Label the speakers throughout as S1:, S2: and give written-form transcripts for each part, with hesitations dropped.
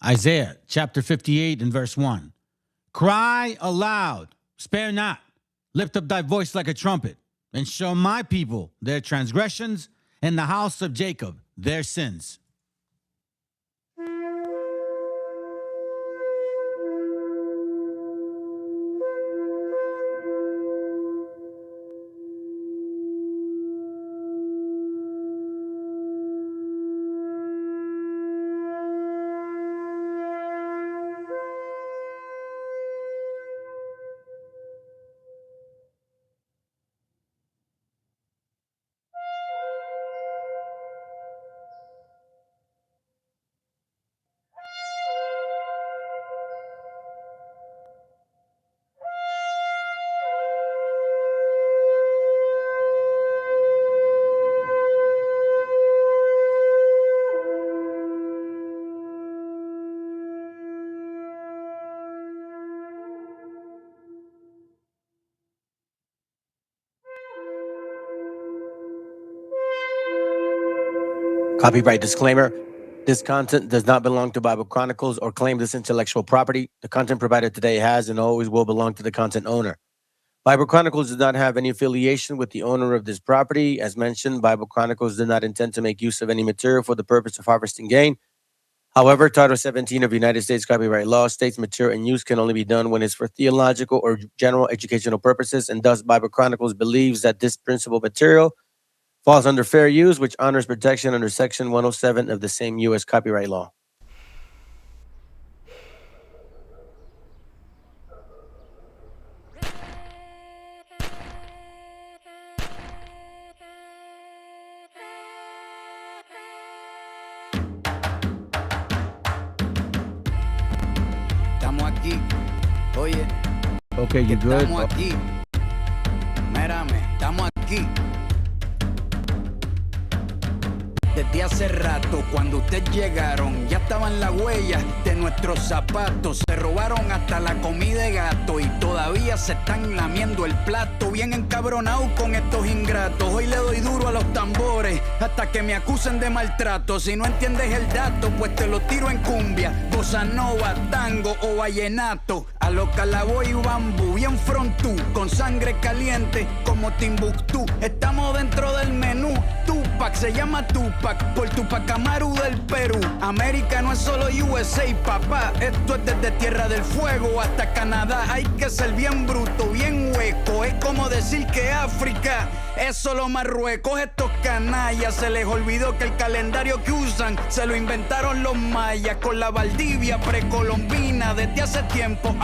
S1: Isaiah chapter 58 and verse 1. Cry aloud, spare not, lift up thy voice like a trumpet, and show my people their transgressions, and the house of Jacob their sins.
S2: Copyright disclaimer. This content does not belong to Bible Chronicles or claim this intellectual property. The content provided today has and always will belong to the content owner. Bible Chronicles does not have any affiliation with the owner of this property. As mentioned, Bible Chronicles did not intend to make use of any material for the purpose of harvesting gain. However, Title 17 of United States copyright law states material in use can only be done when it's for theological or general educational purposes, and thus Bible Chronicles believes that this principal material falls under fair use, which honors protection under Section 107 of the same U.S. copyright law.
S3: Estamos aquí, oye.
S2: Okay, you good?
S3: Estamos aquí. Mírame, estamos aquí. Desde hace rato, cuando ustedes llegaron, ya estaban las huellas de nuestros zapatos. Se robaron hasta la comida de gato y todavía se están lamiendo el plato. Bien encabronados con estos ingratos. Hoy le doy duro a los tambores hasta que me acusen de maltrato. Si no entiendes el dato, pues te lo tiro en cumbia, bossa nova, tango o vallenato. A lo calaboy y bambú, bien frontú, con sangre caliente como Timbuktu. Estamos dentro del menú. Tupac se llama Tupac por Tupac Amaru del Perú. América no es solo USA, papá. Esto es desde Tierra del Fuego hasta Canadá. Hay que ser bien bruto, bien hueco. Es como decir que África es solo Marruecos. Estos canallas se les olvidó que el calendario que usan se lo inventaron los mayas con la Valdivia precolombina. Desde hace tiempo,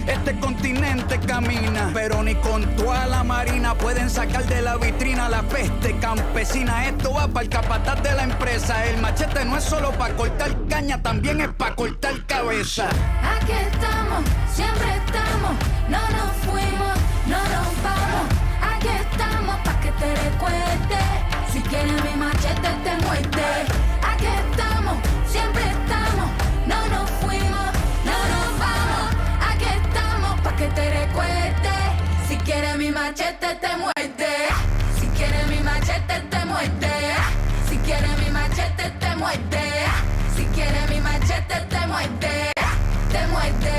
S3: este continente camina, pero ni con toda la marina pueden sacar de la vitrina la peste campesina. Esto va para el capataz de la empresa. El machete no es solo para cortar caña, también es para cortar cabeza.
S4: Aquí estamos, siempre estamos, no nos fuimos, no nos vamos. Aquí estamos pa' que te recuerde. Si quieres mi machete te muerde. Aquí estamos, siempre estamos, no nos fuimos, no nos vamos. Aquí estamos pa' que te recuerde. Si quieres mi machete te muerde. Si quieres mi machete te muerde. Si quieres mi machete te muerde. Si quieres mi machete te muerde. Te muerde,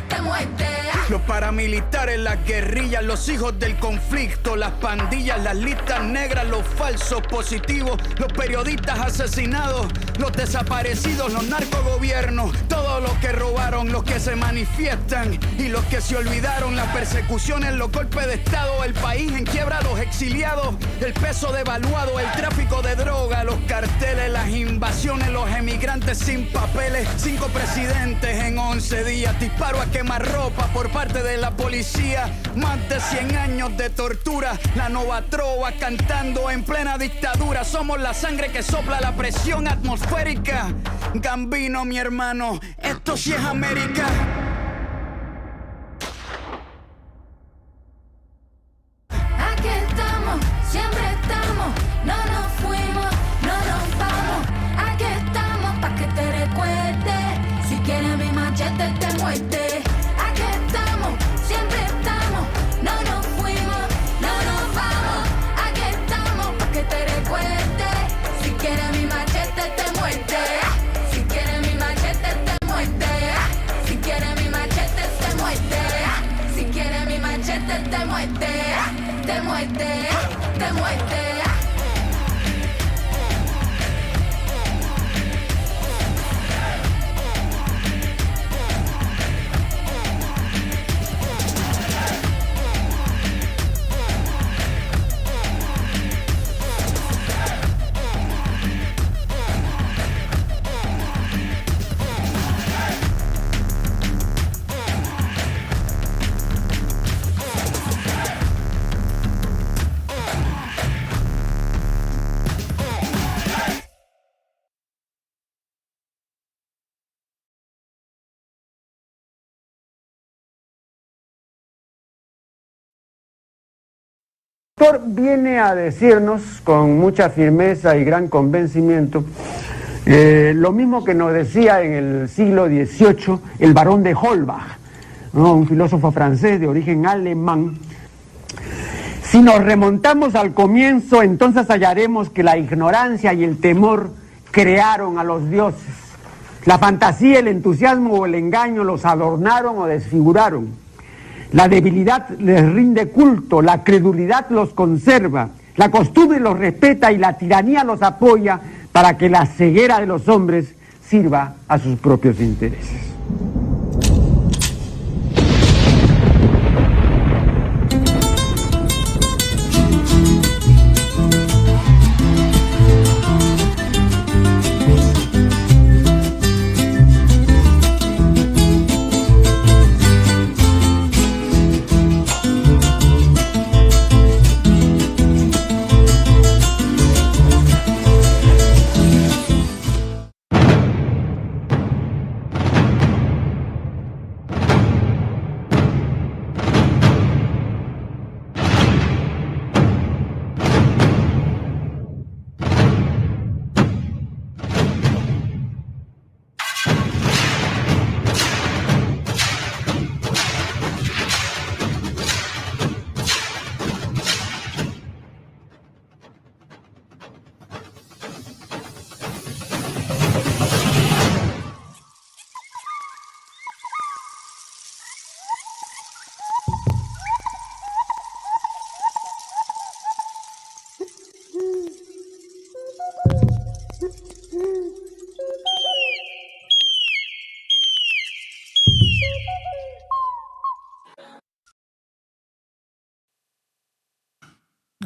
S4: te muerde.
S3: Los paramilitares, las guerrillas, los hijos del conflicto, las pandillas, las listas negras, los falsos positivos, los periodistas asesinados, los desaparecidos, los narcogobiernos, todos los que robaron, los que se manifiestan y los que se olvidaron, las persecuciones, los golpes de estado, el país en quiebra, los exiliados, el peso devaluado, el tráfico de droga, los carteles, las invasiones, los emigrantes sin papeles, 5 presidentes en 11 días, disparo a quemarropa por parte de la policía, más de 100 años de tortura, la nova trova cantando en plena dictadura. Somos la sangre que sopla la presión atmosférica. Gambino, mi hermano, esto sí es América.
S4: Aquí estamos, siempre estamos, no nos fuimos, no nos vamos. Aquí estamos pa' que te recuerde. Si quieres mi machete te muerde. Aquí estamos, siempre estamos, no nos fuimos, no nos vamos. Aquí estamos pa' que te recuerde. Si quieres mi machete te muerde. Si quieres mi machete te muerde.
S5: autor viene a decirnos con mucha firmeza y gran convencimiento lo mismo que nos decía en el siglo XVIII el barón de Holbach, ¿no? Un filósofo francés de origen alemán. Si nos remontamos al comienzo, entonces hallaremos que la ignorancia y el temor crearon a los dioses. La fantasía, el entusiasmo o el engaño los adornaron o desfiguraron. La debilidad les rinde culto, la credulidad los conserva, la costumbre los respeta y la tiranía los apoya para que la ceguera de los hombres sirva a sus propios intereses.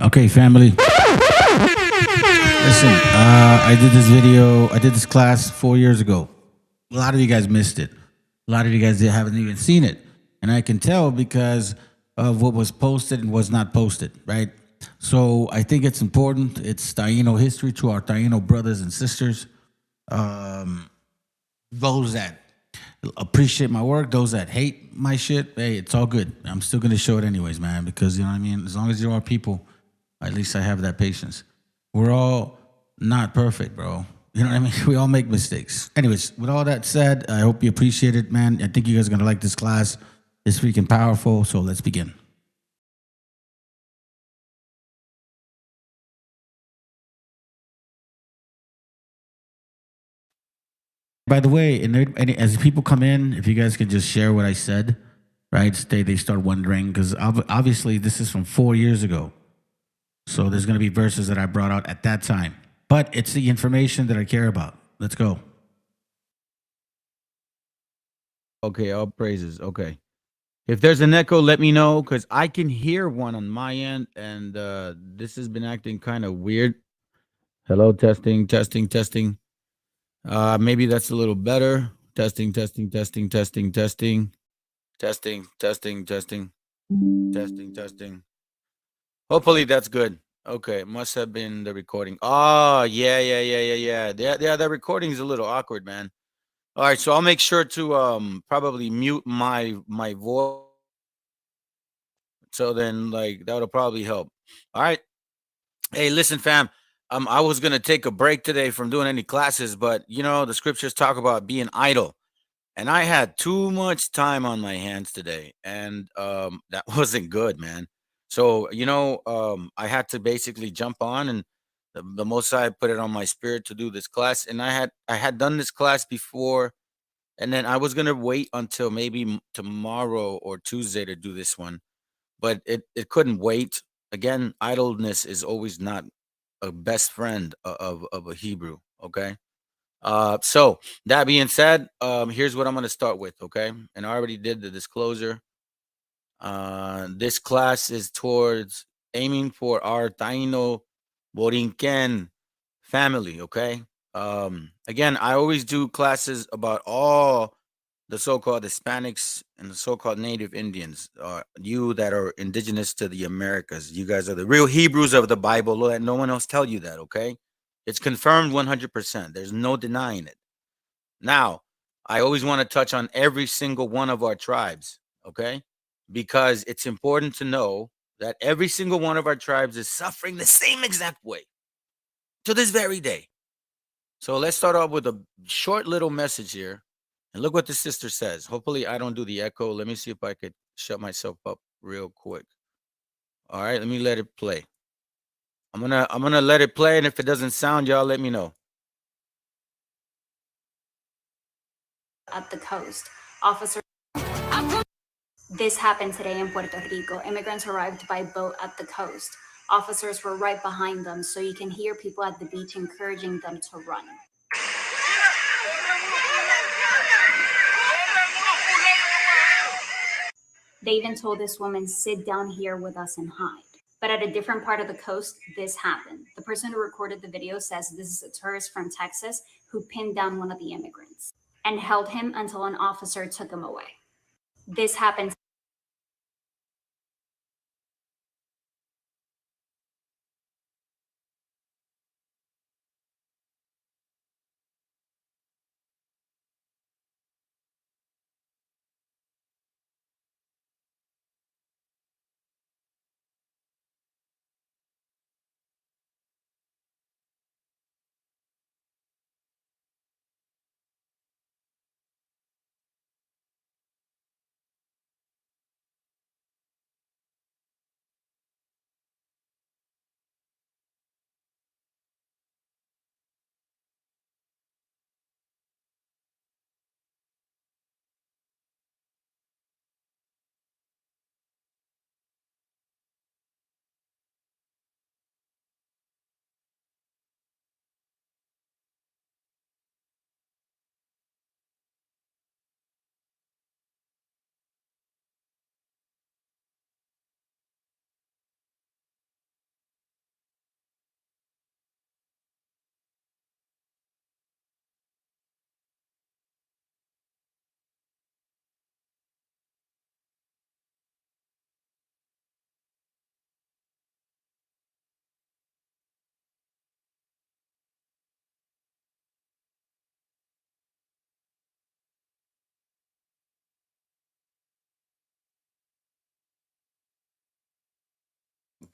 S1: Okay, family. Listen, I did this class 4 years ago. A lot of you guys missed it. A lot of you guys haven't even seen it. And I can tell because of what was posted and was not posted, right? So I think it's important. It's Taino history to our Taino brothers and sisters. Those that appreciate my work, those that hate my shit, hey, it's all good. I'm still going to show it anyways, man, because, you know what I mean? As long as you are people, at least I have that patience. We're all not perfect, bro. You know what I mean? We all make mistakes. Anyways, with all that said, I hope you appreciate it, man. I think you guys are going to like this class. It's freaking powerful, so let's begin. By the way, and as people come in, if you guys could just share what I said, right? They start wondering, because obviously this is from 4 years ago. So there's going to be verses that I brought out at that time. But it's the information that I care about. Let's go. Okay, all praises. Okay. If there's an echo, let me know, because I can hear one on my end, and this has been acting kind of weird. Hello, testing, testing, testing. Maybe that's a little better. Testing, testing, testing, testing, testing. Testing, testing, testing. Testing, testing. Hopefully that's good. Okay, must have been the recording. Oh, yeah. The recording is a little awkward, man. All right, so I'll make sure to probably mute my voice. So then, like, that'll probably help. All right. Hey, listen, fam. I was gonna take a break today from doing any classes, but you know the scriptures talk about being idle, and I had too much time on my hands today, and that wasn't good, man. So you know, I had to basically jump on, and the Most High put it on my spirit to do this class, and I had done this class before, and then I was gonna wait until maybe tomorrow or Tuesday to do this one, but it couldn't wait. Again, idleness is always not a best friend of a Hebrew. Okay. So that being said, here's what I'm going to start with. Okay. And I already did the disclosure. This class is towards aiming for our Taino Borinquen family. Okay. Again, I always do classes about all the so-called Hispanics and the so-called Native Indians, you that are indigenous to the Americas. You guys are the real Hebrews of the Bible. Let no one else tell you that, okay? It's confirmed 100%. There's no denying it. Now, I always want to touch on every single one of our tribes, okay? Because it's important to know
S2: that every single one of our tribes is suffering the same exact way to this very day. So let's start off with a short little message here. And look what the sister says. Hopefully I don't do the echo. Let me see if I could shut myself up real quick. All right, let me let it play. I'm gonna let it play, and if it doesn't sound, y'all let me know.
S6: At the coast, officers. This happened today in Puerto Rico. Immigrants arrived by boat at the coast. Officers were right behind them, so you can hear people at the beach encouraging them to run. They even told this woman, "Sit down here with us and hide." But at a different part of the coast, this happened. The person who recorded the video says this is a tourist from Texas who pinned down one of the immigrants and held him until an officer took him away. This happened.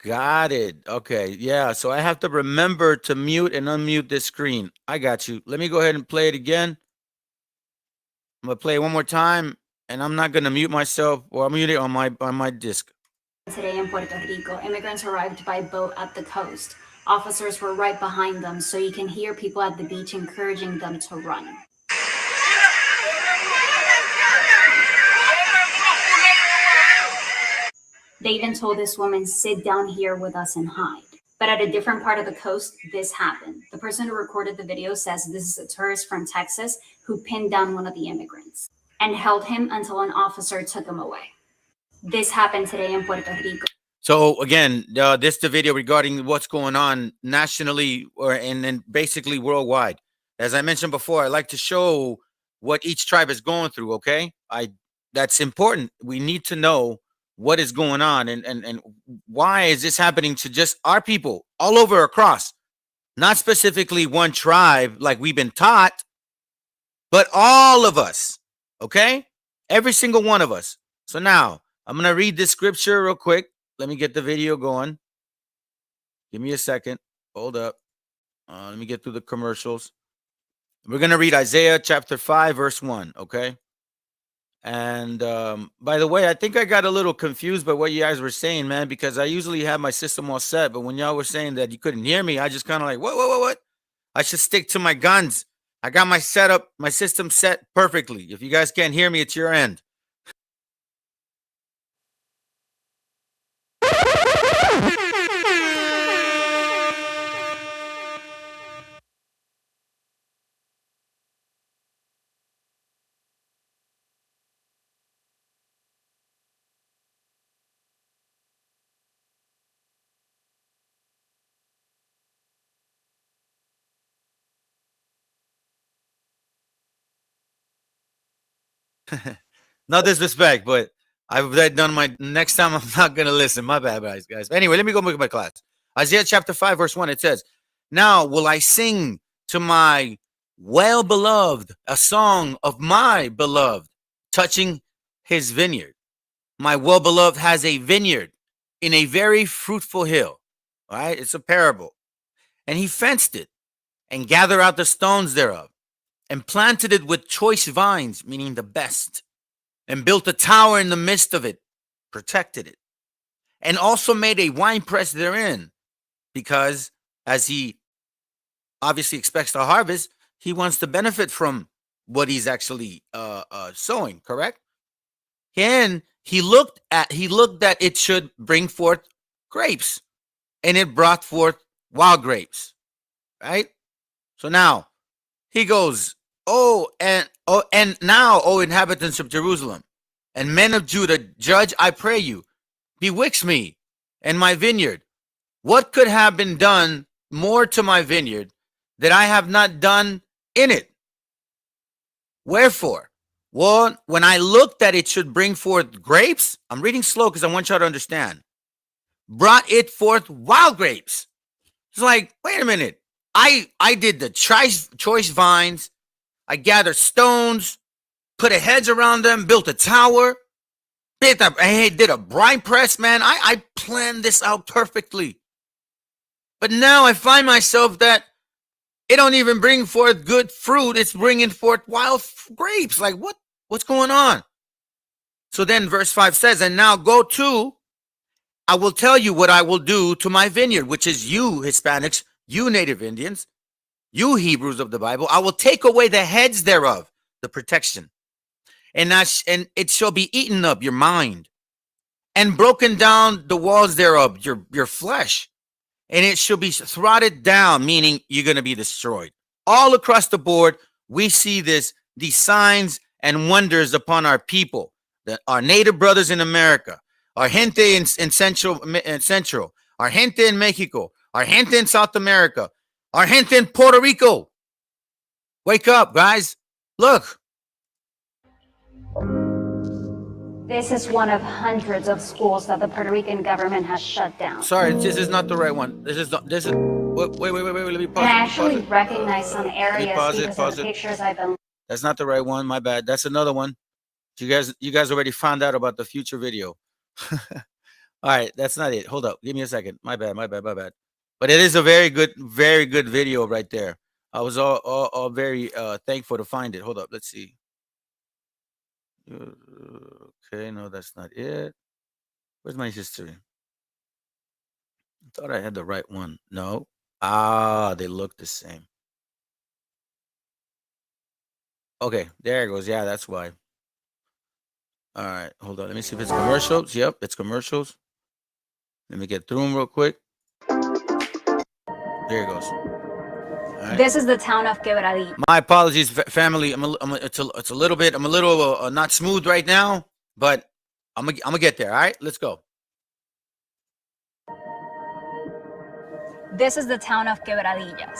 S2: Got it. Okay. Yeah. So I have to remember to mute and unmute this screen. I got you. Let me go ahead and play it again. I'm gonna play it one more time, and I'm not gonna mute myself, or I'll mute it on my disc.
S6: Today in Puerto Rico, immigrants arrived by boat at the coast. Officers were right behind them, so you can hear people at the beach encouraging them to run. They even told this woman, "Sit down here with us and hide." But at a different part of the coast, this happened. The person who recorded the video says this is a tourist from Texas who pinned down one of the immigrants and held him until an officer took him away. This happened today in Puerto Rico.
S2: So again, this is the video regarding what's going on nationally and basically worldwide. As I mentioned before, I like to show what each tribe is going through. Okay, that's important. We need to know what is going on and why is this happening to just our people all over across, not specifically one tribe like we've been taught, but all of us. Okay, every single one of us. So now I'm gonna read this scripture real quick. Let me get the video going. Give me a second. Hold up. Let me get through the commercials. We're going to read Isaiah chapter 5, verse 1, okay? And by the way, I think I got a little confused by what you guys were saying, man, because I usually have my system all set. But when y'all were saying that you couldn't hear me, I just kind of like, what? I should stick to my guns. I got my setup, my system set perfectly. If you guys can't hear me, it's your end. No disrespect, but I've done my next time. I'm not gonna listen. My bad, guys. Anyway, let me go make my class. Isaiah chapter 5, verse 1. It says, "Now will I sing to my well beloved a song of my beloved, touching his vineyard." My well beloved has a vineyard.
S7: in a very fruitful hill. All right, it's a parable. And he fenced it and gathered out the stones thereof and planted it with choice vines, meaning the best, and built a tower in the midst of it, protected it, and also made a winepress therein, because as he obviously expects to harvest, he wants to benefit from what he's actually sowing, correct? And he looked at it should bring forth grapes, and it brought forth wild grapes, right? So now he goes, and now, O inhabitants of Jerusalem and men of Judah, judge, I pray you, bewitch me and my vineyard. What could have been done more to my vineyard that I have not done in it? Wherefore, well, when I looked that it should bring forth grapes, I'm reading slow because I want y'all to understand, brought it forth wild grapes. It's like, wait a minute. I did the choice vines. I gathered stones, put a hedge around them, built a tower, did a brine press, man. I planned this out perfectly. But now I find myself that it don't even bring forth good fruit. It's bringing forth wild grapes. Like, what's going on? So then verse 5 says, and now go to, I will tell you what I will do to my vineyard, which is you Hispanics, you native Indians, you Hebrews of the Bible. I will take away the heads thereof, the protection, and it shall be eaten up, your mind, and broken down the walls thereof, your flesh, and it shall be throtted down, meaning you're going to be destroyed. All across the board, we see these signs and wonders upon our people, our native brothers in America, our gente in Central, our gente in Mexico, our gente in South America, our gente in Puerto Rico. Wake up, guys. Look.
S6: This is one of hundreds of schools that the Puerto Rican government has shut down.
S7: Sorry, this is not the right one. This is wait, let me pause.
S6: And I actually recognize some areas because of the pictures I've been.
S7: That's not the right one. My bad. That's another one. You guys already found out about the future video. All right, that's not it. Hold up. Give me a second. My bad. But it is a very good video right there. I was all very thankful to find it. Hold up. Let's see. Okay, no, that's not it. Where's my history? I thought I had the right one. No. They look the same. Okay, there it goes. Yeah, that's why. All right, hold on. Let me see if it's commercials. Yep, it's commercials. Let me get through them real quick. There it goes. Right.
S6: This is the town of Quebradilla.
S7: My apologies, family. It's a little bit. I'm a little not smooth right now, but I'm gonna get there. All right, let's go.
S6: This is the town of Quebradillas.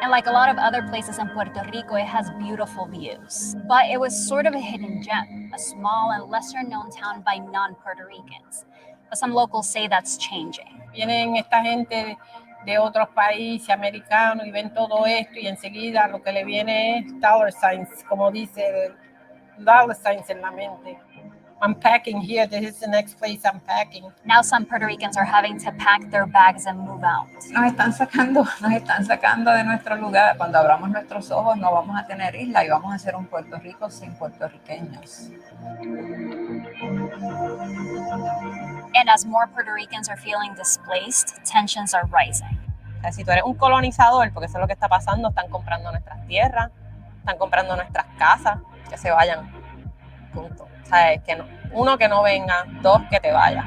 S6: And like a lot of other places in Puerto Rico, it has beautiful views. But it was sort of a hidden gem, a small and lesser known town by non-Puerto Ricans. But some locals say that's changing.
S8: Vienen esta gente de otros países americanos y ven todo esto y enseguida lo que le viene es dollar signs, como dice, dollar signs en la mente. I'm packing here. This is the next place I'm packing.
S6: Now some Puerto Ricans are having to pack their bags and move out.
S9: Nos están sacando de nuestro lugar. Cuando abramos nuestros ojos no vamos a tener isla y vamos a ser un Puerto Rico sin puertorriqueños.
S6: And as more Puerto Ricans are feeling displaced, tensions are rising.
S8: O sea, si tú eres un colonizador, porque eso es lo que está pasando, están comprando nuestras tierras, están comprando nuestras casas, que se vayan. Punto. ¿Sabes? Que no, uno, que no venga, dos, que te vaya.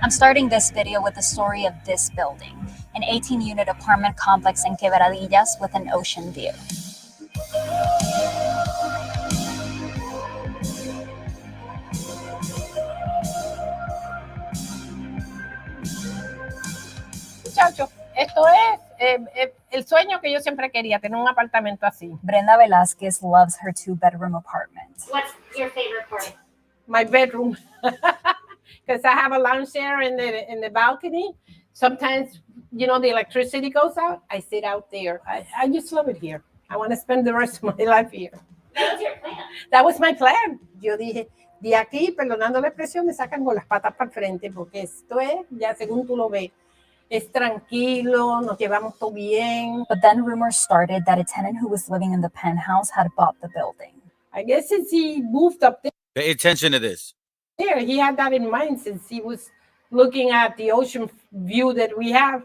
S6: I'm starting this video with the story of this building, an 18-unit apartment complex in Quebradillas with an ocean view.
S8: Muchachos, esto es el sueño que yo siempre quería, tener un apartamento así.
S6: Brenda Velázquez loves her 2-bedroom apartment.
S10: What's your favorite part?
S8: My bedroom, because I have a lounge there in the balcony. Sometimes, you know, the electricity goes out. I sit out there. I just love it here. I want to spend the rest of my life here.
S10: That was your plan.
S8: That was my plan. Yo dije, de aquí, perdonando la expresión, me sacan con las patas para el frente, porque esto es, ya según tú lo ves, es tranquilo, nos llevamos todo bien.
S6: But then rumors started that a tenant who was living in the penthouse had bought the building.
S8: I guess since he moved up
S7: Pay attention to this.
S8: there, he had that in mind since he was looking at the ocean view that we have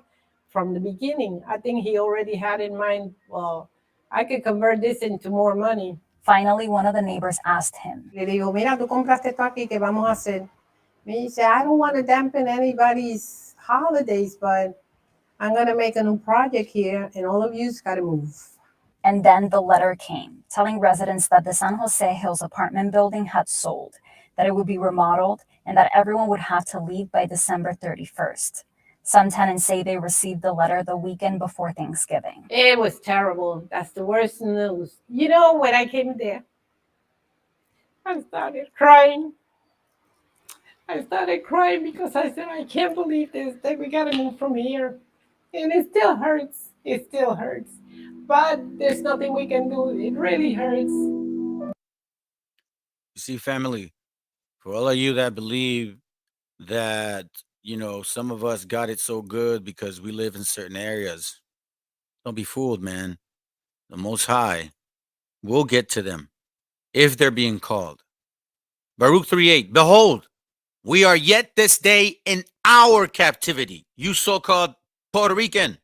S8: from the beginning. I think he already had in mind, well, I could convert this into more money.
S6: Finally, one of the neighbors asked him,
S8: Le digo, mira, tú compraste esto aquí, ¿qué vamos a hacer? Me dice, I don't want to dampen anybody's holidays, but I'm going to make a new project here, and all of you's got to move.
S6: and then the letter came, telling residents that the San Jose Hills apartment building had sold, that it would be remodeled, and that everyone would have to leave by December 31st. Some tenants say they received the letter the weekend before Thanksgiving.
S8: It was terrible. That's the worst news. You know, when I came there, I started crying. I started crying because I said, I can't believe this, that we got to move from here. And it still hurts. It still hurts. But there's nothing we can do. It really hurts.
S7: You see, family, for all of you that believe that, you know, some of us got it so good because we live in certain areas, don't be fooled, man. The Most High will get to them if they're being called. Baruch 3:8, behold, we are yet this day in our captivity. You so-called Puerto Rican,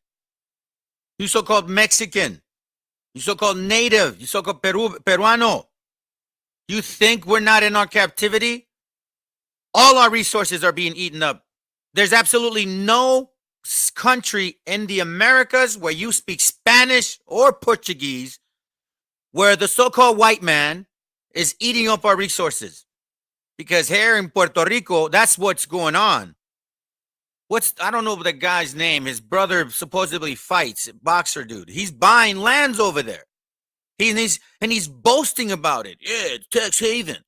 S7: you so-called Mexican, you so-called native, you so-called Peruano. You think we're not in our captivity? All our resources are being eaten up. There's absolutely no country in the Americas where you speak Spanish or Portuguese where the so-called white man is eating up our resources. Because here in Puerto Rico, that's what's going on. I don't know the guy's name. His brother supposedly fights, boxer dude. He's buying lands over there. He's boasting about it. Yeah, it's tax haven.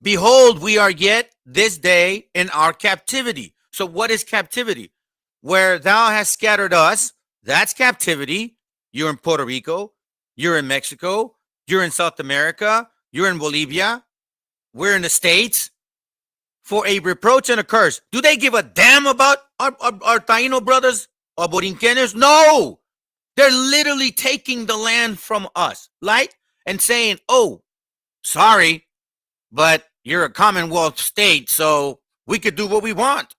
S7: Behold, we are yet this day in our captivity. So what is captivity? Where thou hast scattered us, that's captivity. You're in Puerto Rico. You're in Mexico. You're in South America. You're in Bolivia. We're in the States. For a reproach and a curse. Do they give a damn about our Taino brothers or Borinquenes? No. They're literally taking the land from us, right? And saying, oh, sorry, but you're a Commonwealth state, so we could do what we want.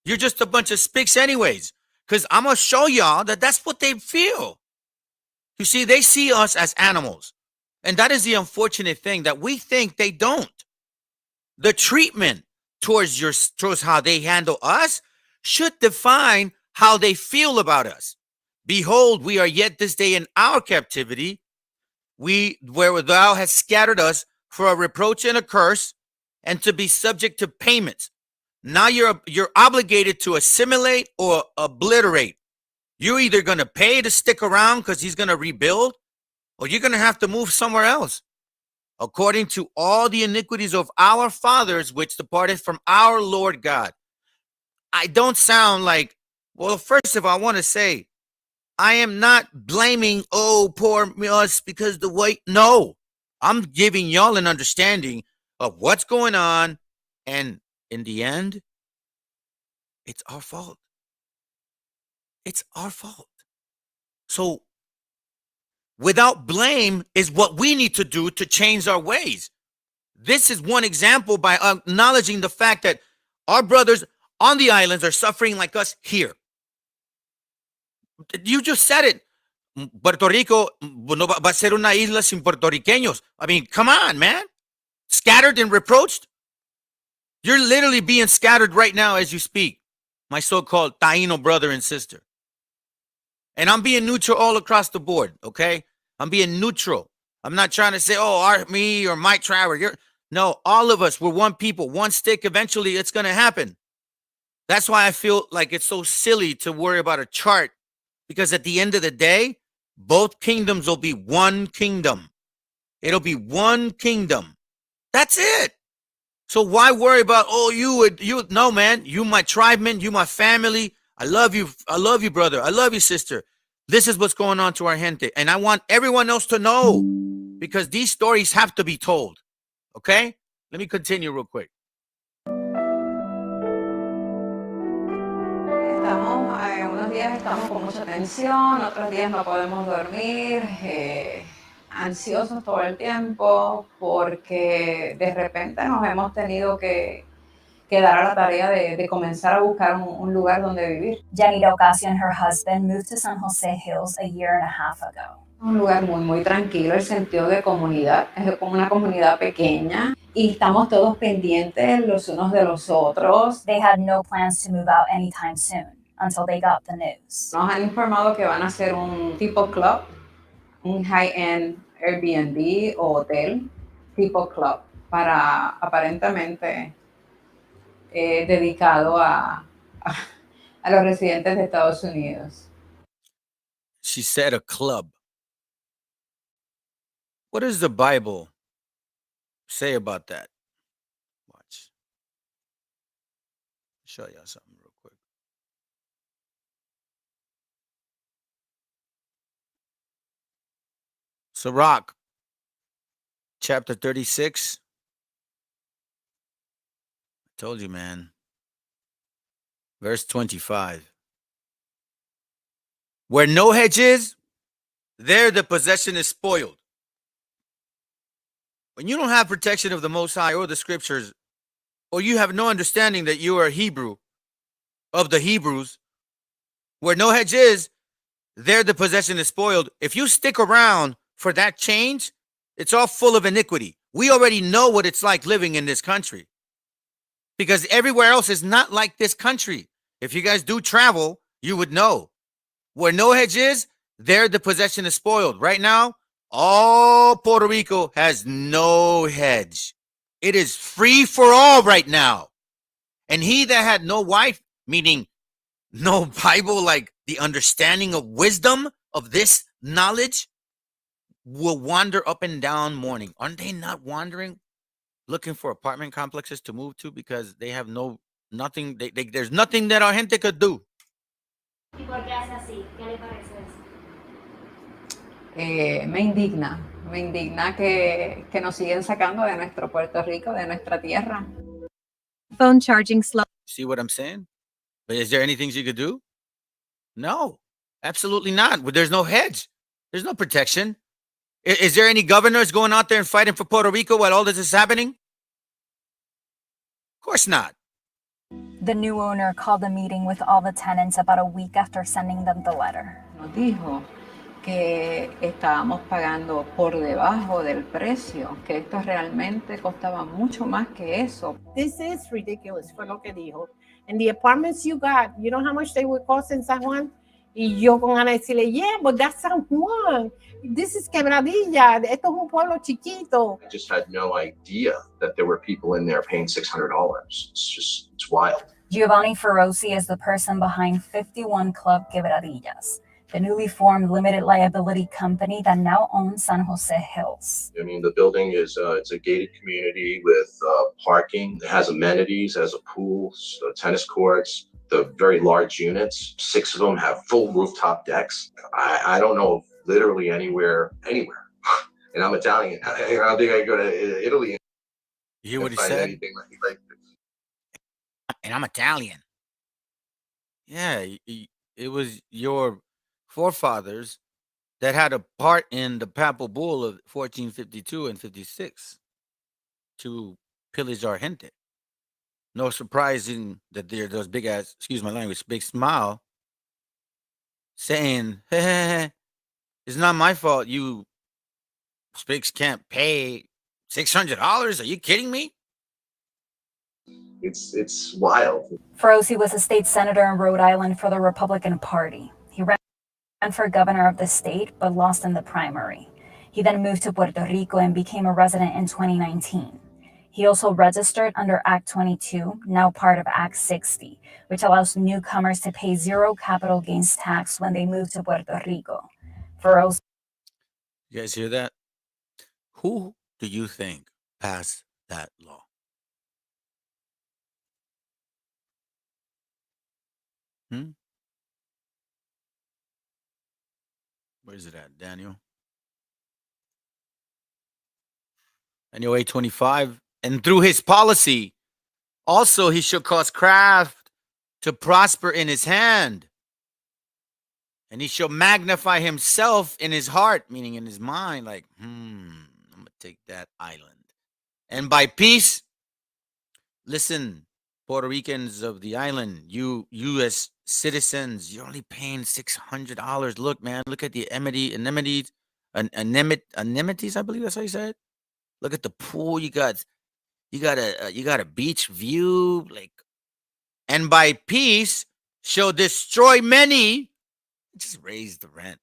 S7: You're just a bunch of spics anyways. Because I'm going to show y'all that that's what they feel. You see, they see us as animals. And that is the unfortunate thing, that we think they don't. The treatment towards how they handle us should define how they feel about us. Behold, we are yet this day in our captivity, where thou hast scattered us for a reproach and a curse, and to be subject to payments. Now you're obligated to assimilate or obliterate. You're either going to pay to stick around because he's going to rebuild, or you're going to have to move somewhere else. According to all the iniquities of our fathers, which departed from our Lord God. I don't sound like, well, first of all, I want to say, I am not blaming, oh, poor us because the white, no. I'm giving y'all an understanding of what's going on, and in the end, it's our fault. It's our fault. So, without blame is what we need to do to change our ways. This is one example by acknowledging the fact that our brothers on the islands are suffering like us here. You just said it. Puerto Rico no va a ser una isla sin puertorriqueños. I mean, come on, man. Scattered and reproached. You're literally being scattered right now as you speak, my so-called Taino brother and sister. And I'm being neutral all across the board, okay? I'm being neutral. I'm not trying to say, oh, me or my tribe or you're. No, all of us, we're one people, one stick. Eventually, it's going to happen. That's why I feel like it's so silly to worry about a chart, because at the end of the day, both kingdoms will be one kingdom. It'll be one kingdom. That's it. So why worry about, you, no, man, you my tribeman, you my family. I love you, brother. I love you, sister. This is what's going on to our gente. And I want everyone else to know because these stories have to be told. Okay? Let me continue real quick.
S9: Unos días estamos con mucha tensión, otros días no podemos dormir, ansiosos todo el tiempo, porque de repente nos hemos tenido que dar a la tarea de comenzar a buscar un lugar donde vivir.
S6: Janita Ocasio and her husband moved to San Jose Hills a year and a half ago.
S9: Un lugar muy, muy tranquilo, el sentido de comunidad, es como una comunidad pequeña y estamos todos pendientes los unos de los otros.
S6: They had no plans to move out anytime soon until they got the news.
S9: Nos han informado que van a hacer un tipo club, un high-end Airbnb o hotel tipo club, para aparentemente dedicado a los residentes de Estados Unidos.
S7: She said a club. What does the Bible say about that? Watch. Show y'all something real quick. Sirach, chapter 36. I told you, man. Verse 25. Where no hedge is, there the possession is spoiled. When you don't have protection of the Most High or the scriptures, or you have no understanding that you are a Hebrew of the Hebrews, where no hedge is, there the possession is spoiled. If you stick around for that change, it's all full of iniquity. We already know what it's like living in this country, because everywhere else is not like this country. If you guys do travel, you would know. Where no hedge is, there the possession is spoiled. Right now, all Puerto Rico has no hedge. It is free for all right now. And he that had no wife, meaning no Bible, like the understanding of wisdom of this knowledge, will wander up and down mourning. Aren't they not wandering, looking for apartment complexes to move to because they have nothing? There's nothing that our gente could do.
S10: ¿Y por qué hace así? ¿Qué le parece eso?
S9: Me indigna que nos siguen sacando de nuestro Puerto Rico, de nuestra tierra.
S8: Phone charging slow.
S7: See what I'm saying? But is there anything you could do? No, absolutely not. There's no hedge. There's no protection. Is there any governors going out there and fighting for Puerto Rico while all this is happening? Of course not.
S6: The new owner called a meeting with all the tenants about a week after sending them the letter.
S9: Nos dijo que estábamos pagando por debajo del precio, que esto realmente costaba mucho más que eso.
S8: This is ridiculous, fue lo que dijo. And the apartments you got, you know how much they would cost in San Juan? Y yo con ganas de decirle, yeah, but that's San Juan. This is Quebradilla. Esto es un pueblo chiquito.
S11: I just had no idea that there were people in there paying $600. It's wild.
S6: Giovanni Ferrosi is the person behind 51 Club Quebradillas, the newly formed limited liability company that now owns San Jose Hills.
S11: I mean, the building is it's a gated community with parking. It has amenities, it has a pool, tennis courts. The very large units, 6 of them have full rooftop decks. I don't know of literally anywhere. And I'm Italian. I don't think I could go to Italy.
S7: You hear what he
S11: find
S7: said?
S11: anything like this.
S7: And I'm Italian. Yeah, it was your forefathers that had a part in the papal bull of 1452 and 56 to pillage our gente. No surprising that there's those big ass, excuse my language, big smile saying, hey, it's not my fault you Spics can't pay $600. Are you kidding me?
S11: It's wild.
S6: Ferrosi was a state senator in Rhode Island for the Republican Party. He ran for governor of the state, but lost in the primary. He then moved to Puerto Rico and became a resident in 2019. He also registered under Act 22, now part of Act 60, which allows newcomers to pay zero capital gains tax when they move to Puerto Rico. Ferrosi.
S7: You guys hear that? Who do you think passed that law? Where's it at, Daniel? Daniel 8:25. And through his policy, also he shall cause craft to prosper in his hand. And he shall magnify himself in his heart, meaning in his mind, like, I'm going to take that island. And by peace, listen, Puerto Ricans of the island, you U.S. citizens, you're only paying $600. Look, man, look at the anemones, I believe that's how you say it. Look at the pool. You got a beach view, like, and by peace shall destroy many. Just raise the rent.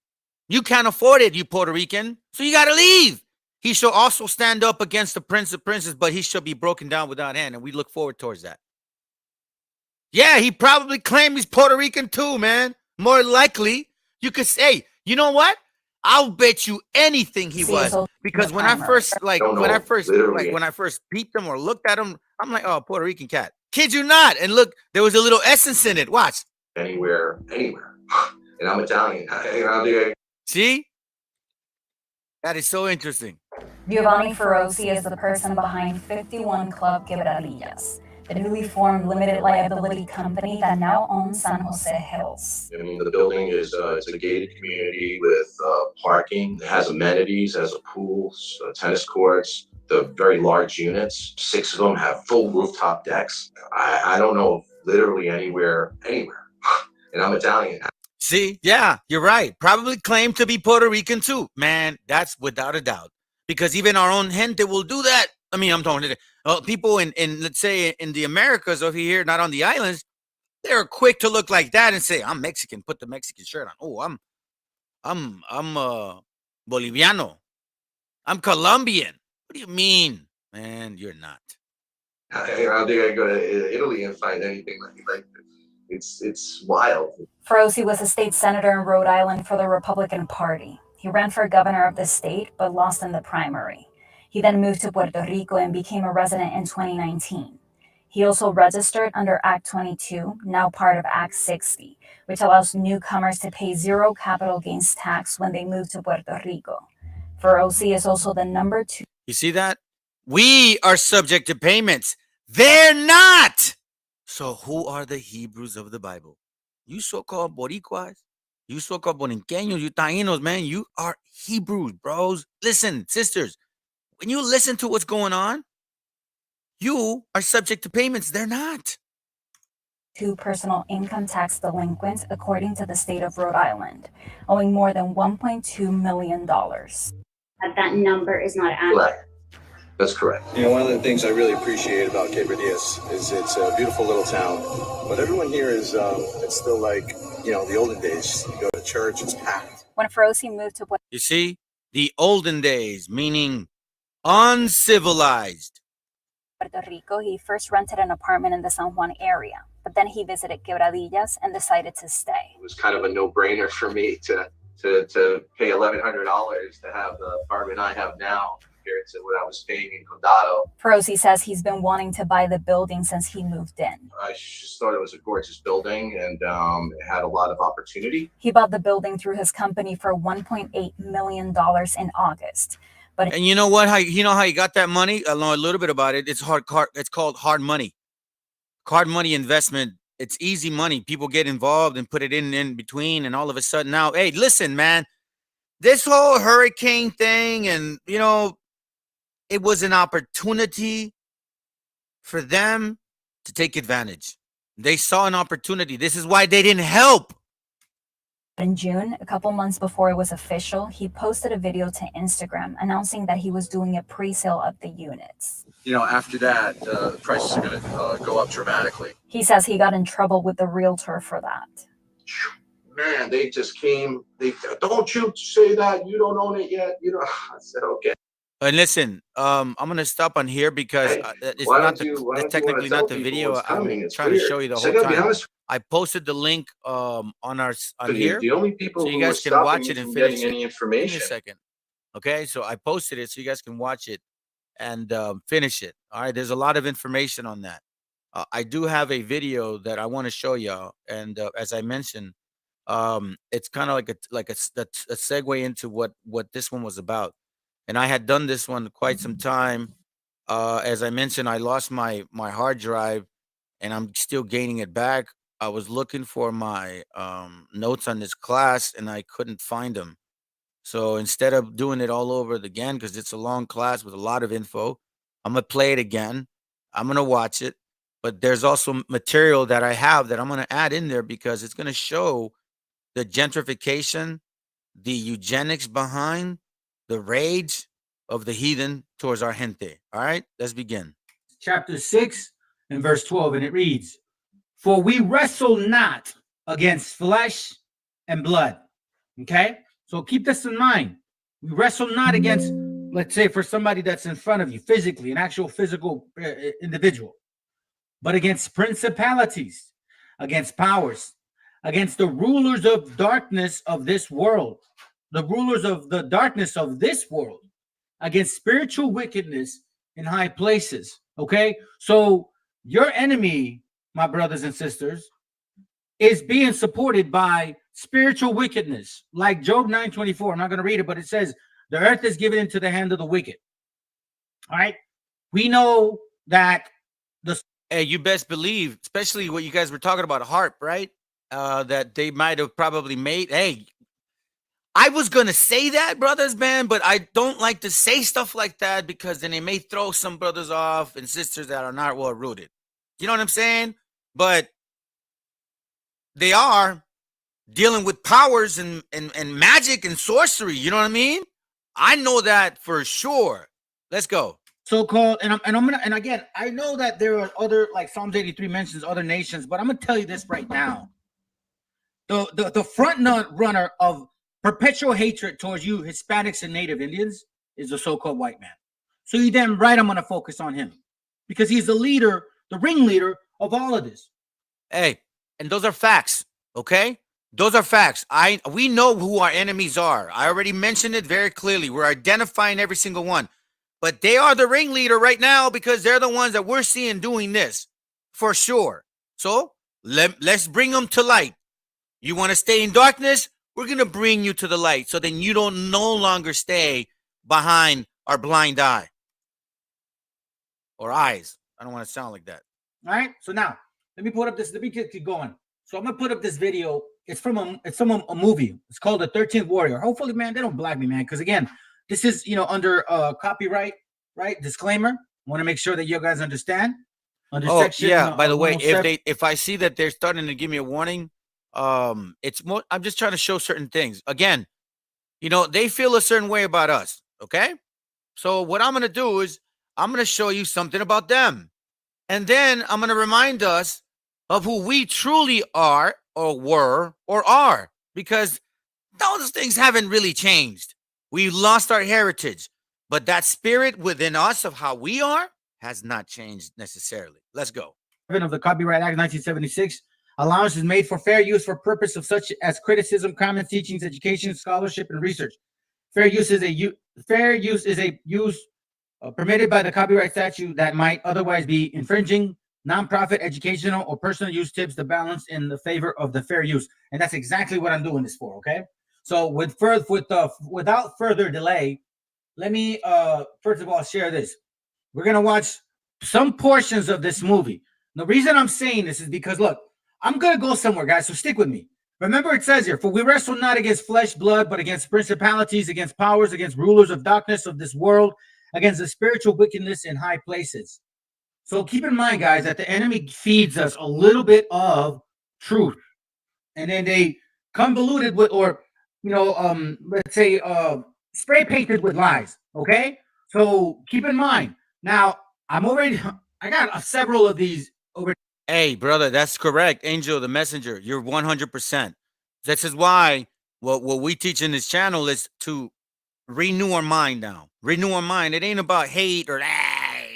S7: You can't afford it, you Puerto Rican, so you got to leave. He shall also stand up against the prince of princes, but he shall be broken down without hand, and we look forward towards that. Yeah, he probably claimed he's Puerto Rican too, man. More likely, you could say, you know what? I'll bet you anything he was, because when I first peeped him or looked at him, I'm like, oh, Puerto Rican cat. Kid you not. And look, there was a little essence in it. Watch.
S11: Anywhere. And I'm Italian.
S7: See? That is so interesting.
S6: Giovanni Ferrosi is the person behind 51 Club Quebradillas, the newly formed limited liability company that now owns San Jose Hills.
S11: I mean, the building is it's a gated community with parking. It has amenities, has a pool, tennis courts, the very large units. 6 of them have full rooftop decks. I don't know literally anywhere. And I'm Italian.
S7: See, yeah, you're right. Probably claim to be Puerto Rican too. Man, that's without a doubt. Because even our own gente will do that. I mean, I'm talking to people in let's say in the Americas over here, not on the islands, they're quick to look like that and say, I'm Mexican, put the Mexican shirt on. Oh, I'm Boliviano. I'm Colombian. What do you mean? Man, you're not.
S11: I don't think I go to Italy and find anything like this. It's wild.
S6: Ferrosi was a state senator in Rhode Island for the Republican Party. He ran for governor of the state, but lost in the primary. He then moved to Puerto Rico and became a resident in 2019. He also registered under Act 22, now part of Act 60, which allows newcomers to pay zero capital gains tax when they move to Puerto Rico. Ferrosi is also the number 2.
S7: You see that? We are subject to payments. They're not. So who are the Hebrews of the Bible? You so-called Boricuas, you so-called Borinqueños, you Tainos, man, you are Hebrews, bros. Listen, sisters, when you listen to what's going on, you are subject to payments. They're not.
S6: 2 personal income tax delinquents, according to the state of Rhode Island, owing more than $1.2 million.
S10: That number is not accurate.
S11: That's correct.
S12: You know, one of the things I really appreciate about Quebradillas is it's a beautiful little town, but everyone here is, it's still like, you know, the olden days. You go to church, it's packed.
S6: When Ferrosi moved to Puerto
S7: You see, the olden days, meaning uncivilized.
S6: Rico, he first rented an apartment in the San Juan area, but then he visited Quebradillas and decided to stay.
S11: It was kind of a no-brainer for me to pay $1,100 to have the apartment I have now, compared to what I was paying in Condado.
S6: Ferrosi says he's been wanting to buy the building since he moved in.
S11: I just thought it was a gorgeous building, and it had a lot of opportunity.
S6: He bought the building through his company for $1.8 million in August.
S7: And you know what? How he got that money? I know a little bit about it. It's it's called hard money. Hard money investment. It's easy money. People get involved and put it in between, and all of a sudden now, hey, listen, man, this whole hurricane thing, and you know, it was an opportunity for them to take advantage. They saw an opportunity. This is why they didn't help.
S6: In June, a couple months before it was official, he posted a video to Instagram announcing that he was doing a pre-sale of the units.
S12: You know, after that, the prices are going to go up dramatically.
S6: He says he got in trouble with the realtor for that.
S11: Man, they just came. Don't you say that. You don't own it yet. You know, I said, okay.
S7: And listen, I'm gonna stop on here because it's technically not the video. I'm trying to show you the whole time. I posted the link on here,
S11: the only people
S7: so you guys can watch it and finish it. Give me a second, okay? So I posted it so you guys can watch it and finish it. All right, there's a lot of information on that. I do have a video that I want to show y'all, and as I mentioned, it's kind of like a segue into what this one was about. And I had done this one quite some time As I mentioned, I lost my hard drive, and I'm still gaining it back. I was looking for my notes on this class, and I couldn't find them. So instead of doing it all over again, because it's a long class with a lot of info, I'm gonna play it again. I'm gonna watch it, but there's also material that I have that I'm gonna add in there because it's gonna show the gentrification, the eugenics behind the rage of the heathen towards our gente. All right, let's begin.
S1: Chapter 6 and verse 12, and it reads, "For we wrestle not against flesh and blood." Okay, so keep this in mind. We wrestle not against, let's say, for somebody that's in front of you physically, an actual physical individual, but against principalities, against powers, against the rulers of darkness of this world, the rulers of the darkness of this world, against spiritual wickedness in high places. Okay, so your enemy, my brothers and sisters, is being supported by spiritual wickedness, like Job 9:24. I'm not going to read it, but it says, "The earth is given into the hand of the wicked." All right, we know that the
S7: Hey, you best believe, especially what you guys were talking about, harp, right? That they might have probably made. Hey, I was gonna say that, brothers, man, but I don't like to say stuff like that because then they may throw some brothers off and sisters that are not well rooted. You know what I'm saying? But they are dealing with powers and magic and sorcery. You know what I mean? I know that for sure. Let's go.
S1: so-called, and I'm gonna, and again, I know that there are other, like Psalms 83 mentions other nations, but I'm gonna tell you this right now. The front runner of perpetual hatred towards you Hispanics and Native Indians is the so-called white man. So you damn right I'm gonna focus on him because he's the leader, the ringleader of all of this.
S7: Hey, and those are facts, okay? Those are facts. We know who our enemies are. I already mentioned it very clearly. We're identifying every single one. But they are the ringleader right now because they're the ones that we're seeing doing this for sure. So let's bring them to light. You want to stay in darkness? We're going to bring you to the light so then you don't no longer stay behind our blind eye or eyes. I don't want to sound like that.
S1: All right. So now let me put up this. Let me keep going. So I'm going to put up this video. It's from a movie. It's called The 13th Warrior. Hopefully, man, they don't black me, man. Because again, this is, under copyright, right? Disclaimer. I want to make sure that you guys understand.
S7: Under section, by the way, if I see that they're starting to give me a warning, it's more, I'm just trying to show certain things. Again, they feel a certain way about us, okay? So what I'm going to do is I'm going to show you something about them. And then I'm going to remind us of who we truly are or were or are, because those things haven't really changed. We lost our heritage, but that spirit within us of how we are has not changed necessarily. Let's go.
S1: Of the Copyright Act 1976, allowance is made for fair use for purpose of such as criticism, comments, teachings, education, scholarship, and research. Fair use is a use permitted by the copyright statute that might otherwise be infringing. Nonprofit, educational, or personal use tips the balance in the favor of the fair use, and that's exactly what I'm doing this for. Okay, so without further delay, let me first of all share this. We're gonna watch some portions of this movie. The reason I'm saying this is because look, I'm gonna go somewhere, guys. So stick with me. Remember, it says here, "For we wrestle not against flesh, blood, but against principalities, against powers, against rulers of darkness of this world, against the spiritual wickedness in high places." So keep in mind, guys, that the enemy feeds us a little bit of truth, and then they convoluted with, or let's say, spray painted with lies. Okay, so keep in mind. Now, I got several of these over.
S7: Hey, brother, that's correct. Angel, the messenger, you're 100%. This is why what we teach in this channel is to renew our mind now. Renew our mind. It ain't about hate or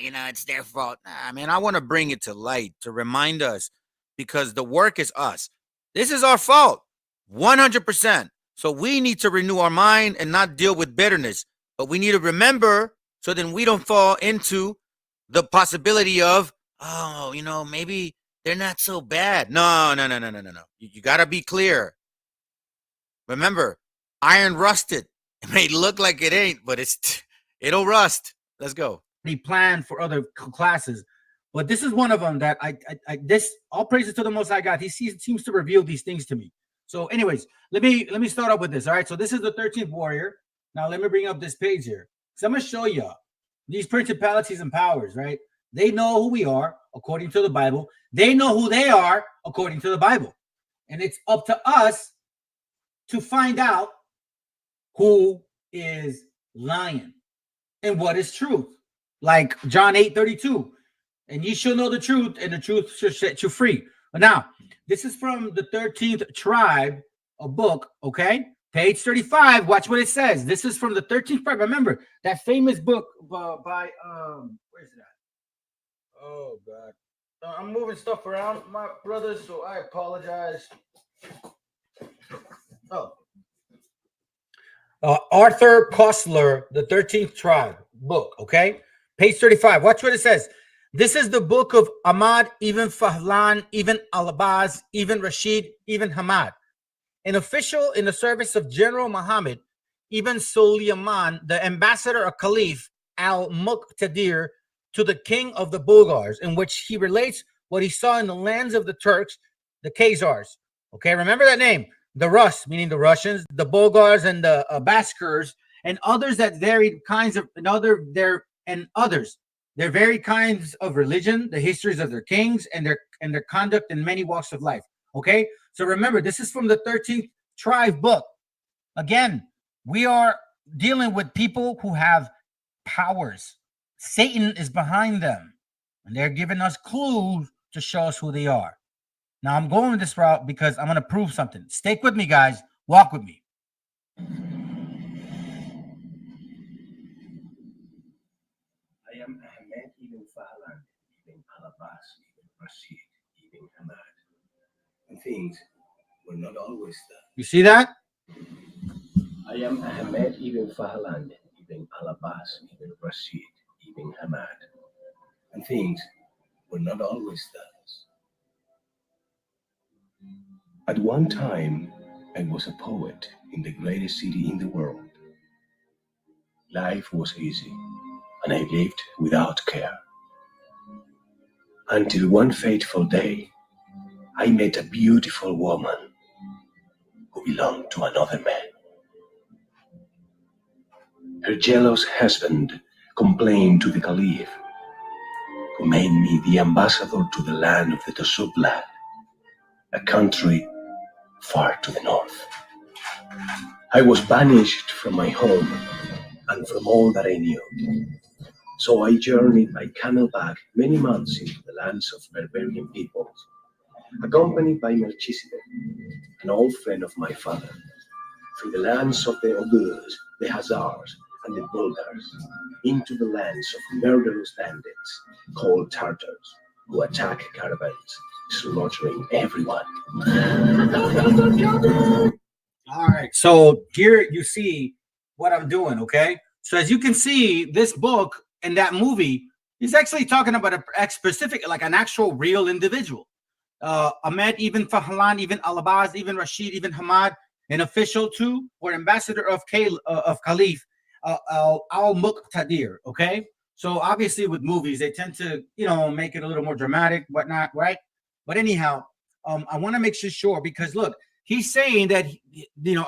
S7: it's their fault. Nah, man, I want to bring it to light to remind us because the work is us. This is our fault, 100%. So we need to renew our mind and not deal with bitterness. But we need to remember so then we don't fall into the possibility of, maybe they're not so bad. No. You got to be clear. Remember, iron rusted. It may look like it ain't, but it'll rust. Let's go.
S1: planned for other classes, but this is one of them that I this all praises to the Most High God. He seems to reveal these things to me. So, anyways, let me start up with this. All right, so this is the 13th warrior. Now, let me bring up this page here. So I'm gonna show y'all these principalities and powers. Right? They know who we are according to the Bible. They know who they are according to the Bible, and it's up to us to find out who is lying and what is truth. Like John 8:32, and ye shall know the truth, and the truth shall set you free. Now, this is from the 13th tribe, a book, okay? Page 35. Watch what it says. This is from the 13th tribe. Remember that famous book by where's that? Oh God, I'm moving stuff around, my brothers, so I apologize. Oh, Arthur Koestler, the 13th tribe book, okay? Page 35. Watch what it says. This is the book of Ahmad ibn Fahlan, ibn al-Abbas, ibn Rashid, ibn Hamad, an official in the service of General Muhammad ibn Sulaiman, the ambassador of Caliph al-Muqtadir to the king of the Bulgars, in which he relates what he saw in the lands of the Turks, the Khazars. Okay, remember that name. The Rus, meaning the Russians, the Bulgars, and the Baskers, and others that varied kinds of others. Their varied kinds of religion, the histories of their kings, and their conduct in many walks of life. Okay, so remember, this is from the 13th tribe book. Again, we are dealing with people who have powers. Satan is behind them, and they're giving us clues to show us who they are. Now, I'm going this route because I'm going to prove something. Stick with me, guys. Walk with me.
S13: I am Ahmed ibn Fahlan, ibn al-Abbas, ibn Rashid, ibn Hamad. And things were not always that.
S1: You see that?
S13: I am Ahmed ibn Fahlan, ibn al-Abbas, ibn Rashid, ibn Hamad. And things were not always that. At one time, I was a poet in the greatest city in the world. Life was easy, and I lived without care. Until one fateful day, I met a beautiful woman who belonged to another man. Her jealous husband complained to the Caliph, who made me the ambassador to the land of the Tasubla, a country far to the north. I was banished from my home and from all that I knew. So I journeyed by camelback many months into the lands of barbarian peoples, accompanied by Melchizedek, an old friend of my father, through the lands of the Ogurs, the Hazars, and the Bulgars, into the lands of murderous bandits called Tartars, who attack caravans, slaughtering everyone.
S1: All right, so here you see what I'm doing, okay? So as you can see, this book and that movie is actually talking about a specific, like an actual real individual. Ahmed ibn Fahlan, ibn al-Abbas, ibn Rashid, ibn Hamad, an official to or ambassador of Caliph al-Muqtadir, okay? So obviously with movies, they tend to, make it a little more dramatic, whatnot, right? But anyhow, I want to make sure because look, he's saying that,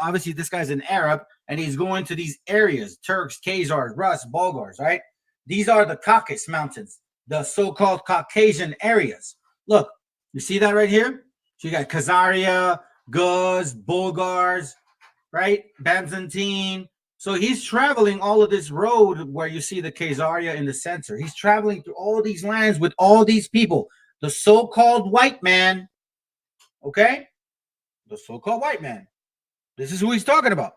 S1: obviously this guy's an Arab and he's going to these areas, Turks, Khazars, Rus, Bulgars, right? These are the Caucasus Mountains, the so-called Caucasian areas. Look, you see that right here? So you got Khazaria, Guz, Bulgars, right? Byzantine. So he's traveling all of this road where you see the Khazaria in the center. He's traveling through all these lands with all these people. The so-called white man, okay? The so-called white man. This is who he's talking about.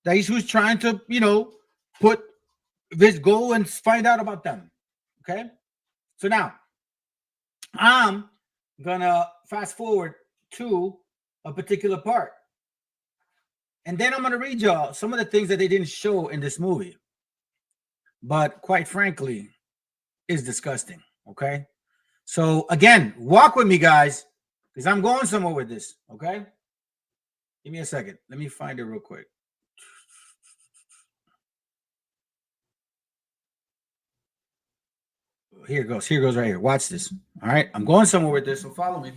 S1: That he's who's trying to, put this go and find out about them. Okay? So now, I'm gonna fast forward to a particular part. And then I'm gonna read y'all some of the things that they didn't show in this movie. But quite frankly, is disgusting. Okay? So again, walk with me, guys, because I'm going somewhere with this. Okay? Give me a second. Let me find it real quick. Here it goes. Here it goes right here. Watch this. All right. I'm going somewhere with this, so follow me.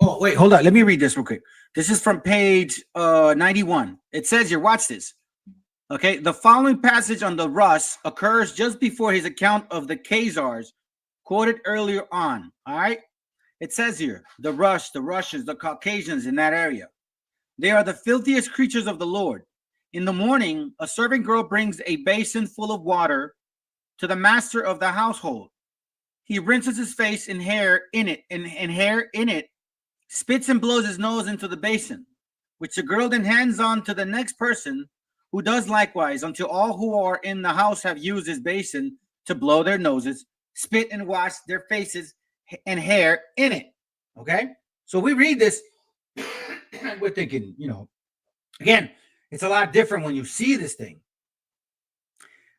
S1: Oh, wait, hold on. Let me read this real quick. This is from page 91. It says here, watch this. Okay, the following passage on the Rus occurs just before his account of the Khazars quoted earlier on. All right. It says here, the Rus, the Russians, the Caucasians in that area. They are the filthiest creatures of the Lord. In the morning, a servant girl brings a basin full of water to the master of the household. He rinses his face and hair in it, spits and blows his nose into the basin, which the girl then hands on to the next person, who does likewise, until all who are in the house have used this basin to blow their noses, spit and wash their faces and hair in it. Okay? So we read this, and we're thinking, again, it's a lot different when you see this thing.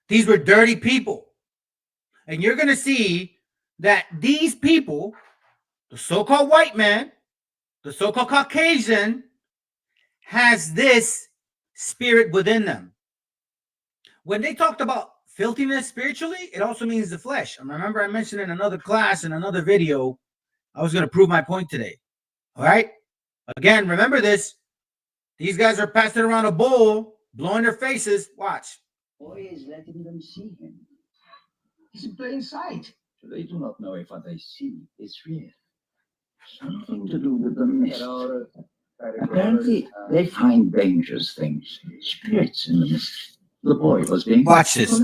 S1: These were dirty people. And you're going to see that these people, the so-called white man, the so-called Caucasian, has this spirit within them. When they talked about filthiness spiritually, it also means the flesh. And remember, I mentioned in another class, in another video, I was going to prove my point today. All right? Again, remember this. These guys are passing around a bowl, blowing their faces. Watch.
S14: Boy is letting them see him. It's in plain sight. They do not know if what they see is real. Something to do with the mist. Apparently, they find dangerous things, spirits in the mist. The boy was being
S1: watch this,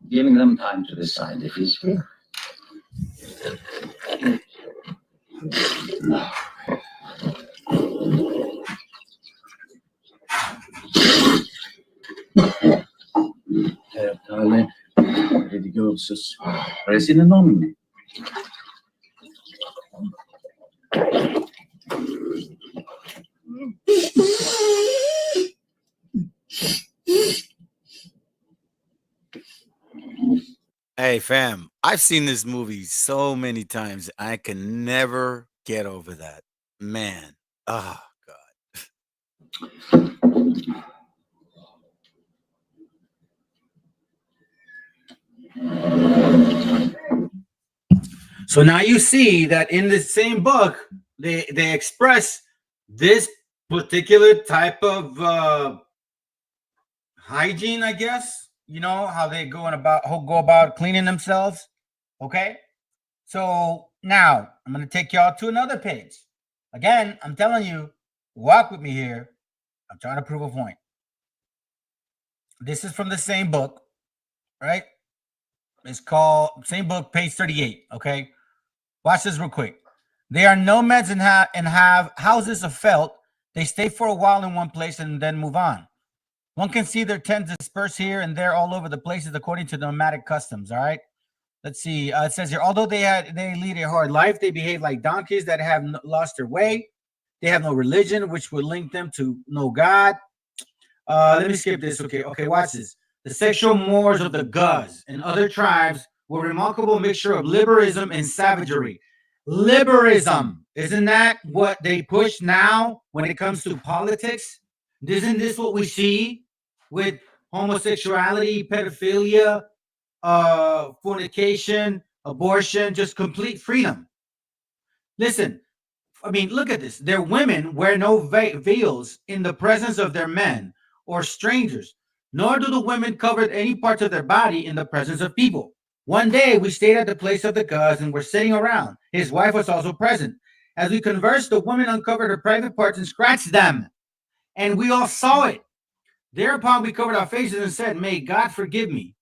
S14: giving them time to decide if he's real. Herr religiöses Resonemang.
S7: Hey, fam, I've seen this movie so many times. I can never get over that. Man. Oh, God.
S1: So now you see that in the same book, they express this particular type of hygiene, I guess. How they go about cleaning themselves. Okay. So now I'm going to take y'all to another page. Again, I'm telling you, walk with me here. I'm trying to prove a point. This is from the same book, right? It's called, same book, page 38. Okay. Watch this real quick. They are nomads and have houses of felt. They stay for a while in one place and then move on. One can see their tents dispersed here and there all over the places according to nomadic customs. All right. Let's see. It says here, although they lead a hard life, they behave like donkeys that have lost their way. They have no religion, which would link them to no God. Let me skip this. Okay, watch this. The sexual mores of the Guz and other tribes were a remarkable mixture of liberalism and savagery. Liberalism. Isn't that what they push now when it comes to politics? Isn't this what we see with homosexuality, pedophilia, fornication, abortion, just complete freedom? Listen, I mean, look at this. Their women wear no veils in the presence of their men or strangers, nor do the women cover any parts of their body in the presence of people. One day we stayed at the place of the Guz and were sitting around. His wife was also present. As we conversed, the woman uncovered her private parts and scratched them. And we all saw it. Thereupon we covered our faces and said, "May God forgive me."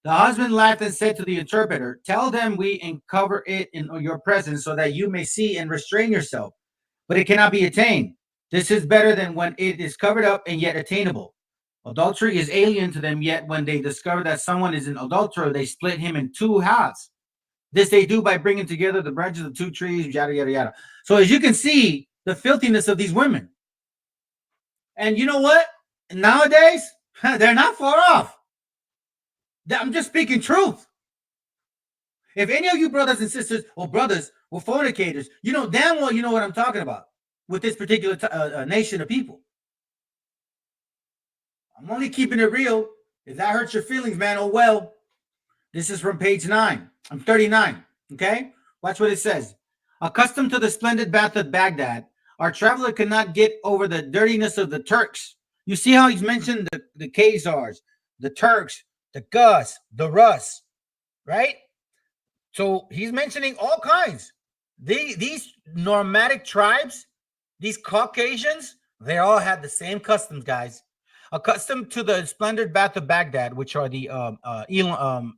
S1: The husband laughed and said to the interpreter, "Tell them we uncover it in your presence so that you may see and restrain yourself. But it cannot be attained. This is better than when it is covered up and yet attainable. Adultery is alien to them, yet when they discover that someone is an adulterer, they split him in two halves. This they do by bringing together the branches of two trees, yada, yada, yada." So as you can see, the filthiness of these women. And you know what? Nowadays, they're not far off. I'm just speaking truth. If any of you brothers and sisters or brothers were fornicators, you know damn well you know what I'm talking about with this particular nation of people. I'm only keeping it real If that hurts your feelings, man, oh well. This is from page 9. I'm 39. Okay? Watch what it says. Accustomed to the splendid bath of Baghdad, our traveler could not get over the dirtiness of the Turks. You see how he's mentioned the Khazars, the Turks, the Gus, the Rus, right? So he's mentioning all kinds. These nomadic tribes, these Caucasians, they all had the same customs, guys. Accustomed to the splendid bath of Baghdad, which are the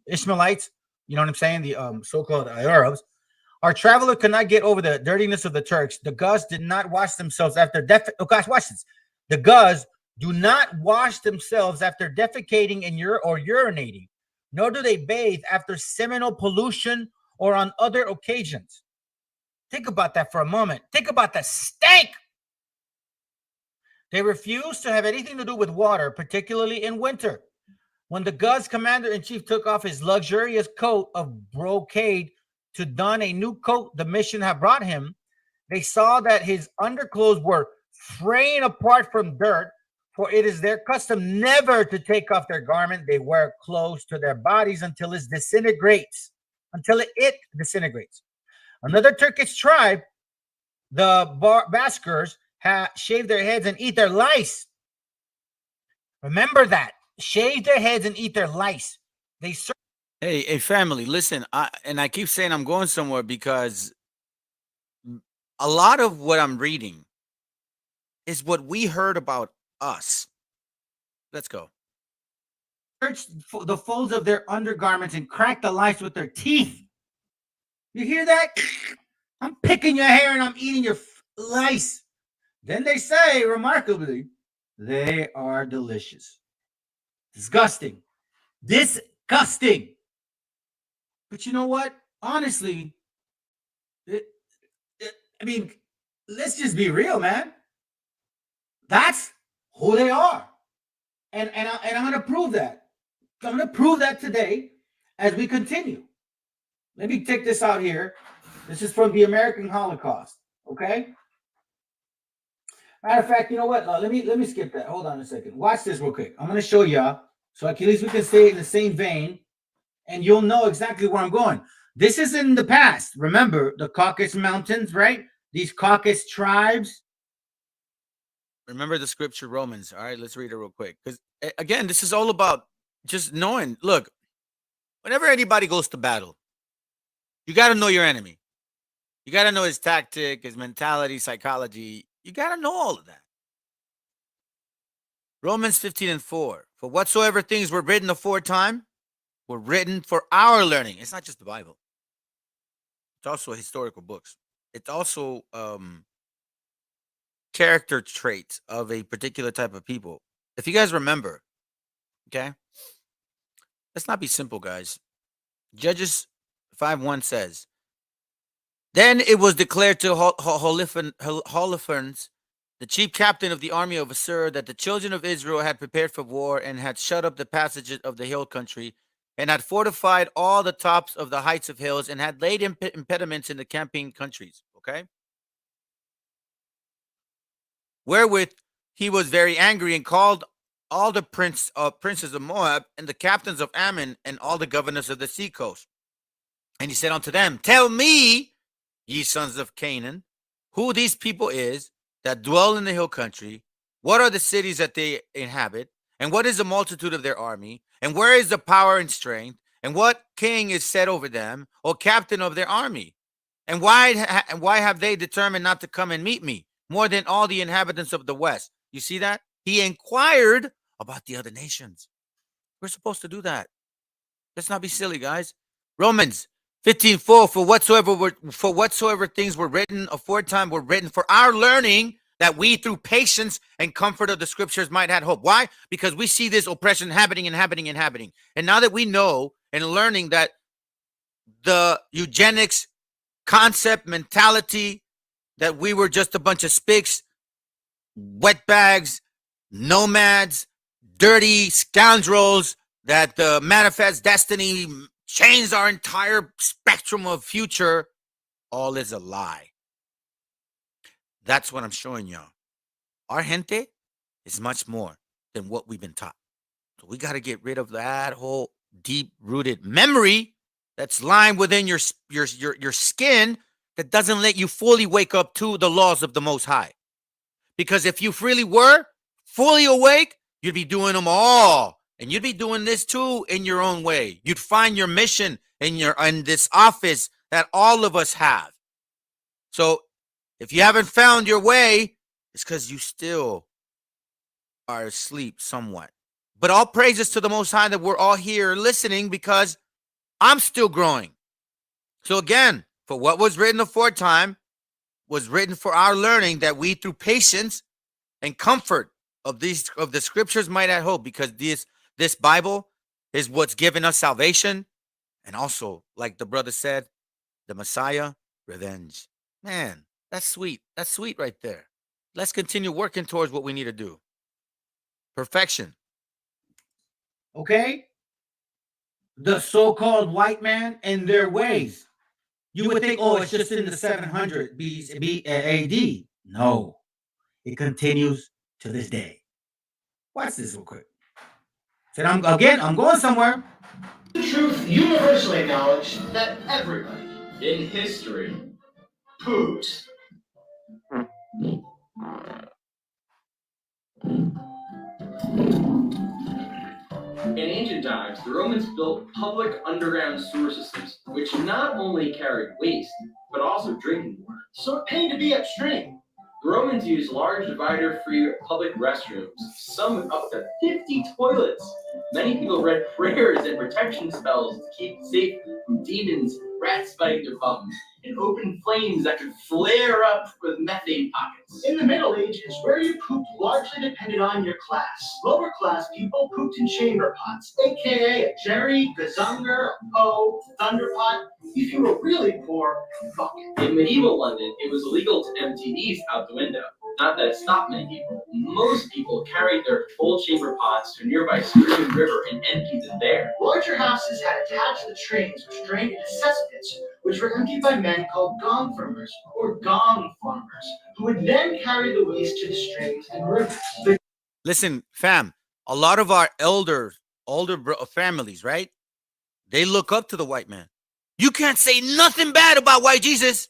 S1: Ishmaelites, you know what I'm saying? The so-called Arabs. Our traveler could not get over the dirtiness of the Turks. The Gus did not wash themselves after oh gosh, watch this. The Gus do not wash themselves after defecating or urinating, nor do they bathe after seminal pollution or on other occasions. Think about that for a moment. Think about the stank. They refuse to have anything to do with water, particularly in winter. When the Gus commander-in-chief took off his luxurious coat of brocade to don a new coat the mission had brought him, they saw that his underclothes were fraying apart from dirt, for it is their custom never to take off their garment. They wear clothes to their bodies until it disintegrates. Another Turkish tribe, the Baskers, shave their heads and eat their lice. Remember that. Shave their heads and eat their lice.
S7: Hey, family, listen. I keep saying I'm going somewhere because a lot of what I'm reading is what we heard about us. Let's go.
S1: Search the folds of their undergarments and crack the lice with their teeth. You hear that? I'm picking your hair and I'm eating your lice. Then they say, remarkably, they are delicious. Disgusting. Disgusting. But you know what? Honestly, I mean, let's just be real, man. That's who they are. And I'm going to prove that. I'm going to prove that today as we continue. Let me take this out here. This is from the American Holocaust, okay? Matter of fact, you know what? Let me skip that. Hold on a second. Watch this real quick. I'm going to show y'all so at least we can stay in the same vein and you'll know exactly where I'm going. This is in the past. Remember the Caucasus Mountains, right? These Caucasus tribes.
S7: Remember the scripture Romans. All right, let's read it real quick. Because again, this is all about just knowing. Look, whenever anybody goes to battle, you got to know your enemy. You got to know his tactic, his mentality, psychology. You got to know all of that. Romans 15:4. For whatsoever things were written aforetime were written for our learning. It's not just the Bible. It's also historical books. It's also character traits of a particular type of people. If you guys remember, okay, let's not be simple, guys. Judges 5:1 says, then it was declared to Holofernes, the chief captain of the army of Assur, that the children of Israel had prepared for war and had shut up the passages of the hill country and had fortified all the tops of the heights of hills and had laid impediments in the camping countries. Okay. Wherewith he was very angry and called all the princes of Moab and the captains of Ammon and all the governors of the seacoast. And he said unto them, tell me, ye sons of Canaan, who these people is that dwell in the hill country, what are the cities that they inhabit, and what is the multitude of their army, and where is the power and strength, and what king is set over them, or captain of their army? And why have they determined not to come and meet me, more than all the inhabitants of the west? You see that? He inquired about the other nations. We're supposed to do that. Let's not be silly, guys. Romans 15:4, for whatsoever things were written aforetime were written for our learning, that we through patience and comfort of the scriptures might have hope. Why? Because we see this oppression happening. And now that we know and learning that the eugenics concept, mentality, that we were just a bunch of spics, wetbags, nomads, dirty scoundrels, that the manifest destiny changed our entire spectrum of future, all is a lie. That's what I'm showing y'all. Our gente is much more than what we've been taught. So we got to get rid of that whole deep-rooted memory that's lying within your skin that doesn't let you fully wake up to the laws of the Most High. Because if you really were fully awake, you'd be doing them all. And you'd be doing this too in your own way. You'd find your mission in this office that all of us have. So if you haven't found your way, it's because you still are asleep somewhat. But all praises to the Most High that we're all here listening, because I'm still growing. So again, for what was written aforetime was written for our learning, that we through patience and comfort of the scriptures might add hope, because this Bible is what's given us salvation. And also, like the brother said, the Messiah, revenge. Man, that's sweet. That's sweet right there. Let's continue working towards what we need to do. Perfection.
S1: Okay? The so-called white man and their ways. You would think, oh, it's just in the 700 AD. No. It continues to this day. Watch this real quick. Said, I'm going somewhere.
S15: The truth universally acknowledged that everybody in history pooped.
S16: In ancient times, the Romans built public underground sewer systems, which not only carried waste, but also drinking water.
S15: So it paid to be upstream.
S16: The Romans used large divider-free public restrooms, some with up to 50 toilets. Many people read prayers and protection spells to keep safe from demons, rats biting their bums, and open flames that could flare up with methane pockets.
S15: In the Middle Ages, where you pooped largely depended on your class. Lower class people pooped in chamber pots, aka a jerry, gazunger, a po, thunderpot. If you were really poor, bucket.
S16: In medieval London, it was illegal to empty these out the window. Not that it stopped many people. Most people carried their full chamber pots to a nearby stream river and emptied them there.
S15: Larger houses had attached latrines which drained into cesspits, which were emptied by men called gong farmers, who would then carry the waste to the streams and rivers.
S7: Listen, fam, a lot of our older families, right? They look up to the white man. You can't say nothing bad about white Jesus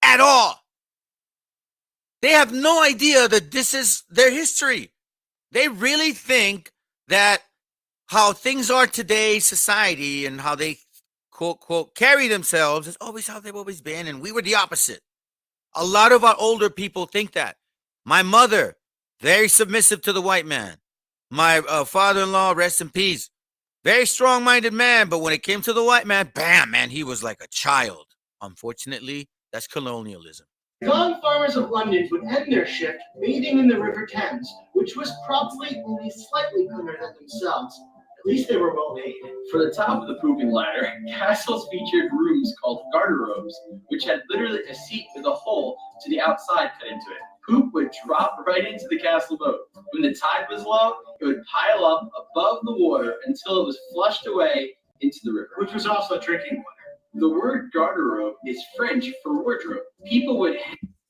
S7: at all. They have no idea that this is their history. They really think that how things are today, society, and how they quote, quote, carry themselves is always how they've always been. And we were the opposite. A lot of our older people think that. My mother, very submissive to the white man. My father-in-law, rest in peace, very strong-minded man. But when it came to the white man, bam, man, he was like a child. Unfortunately, that's colonialism.
S15: Gong farmers of London would end their shift bathing in the River Thames, which was probably only slightly cleaner than themselves. At least they were well paid.
S16: For the top of the pooping ladder, castles featured rooms called garderobes, which had literally a seat with a hole to the outside cut into it. Poop would drop right into the castle boat. When the tide was low, it would pile up above the water until it was flushed away into the river,
S15: which was also drinking water.
S16: The word garderobe is French for wardrobe. People would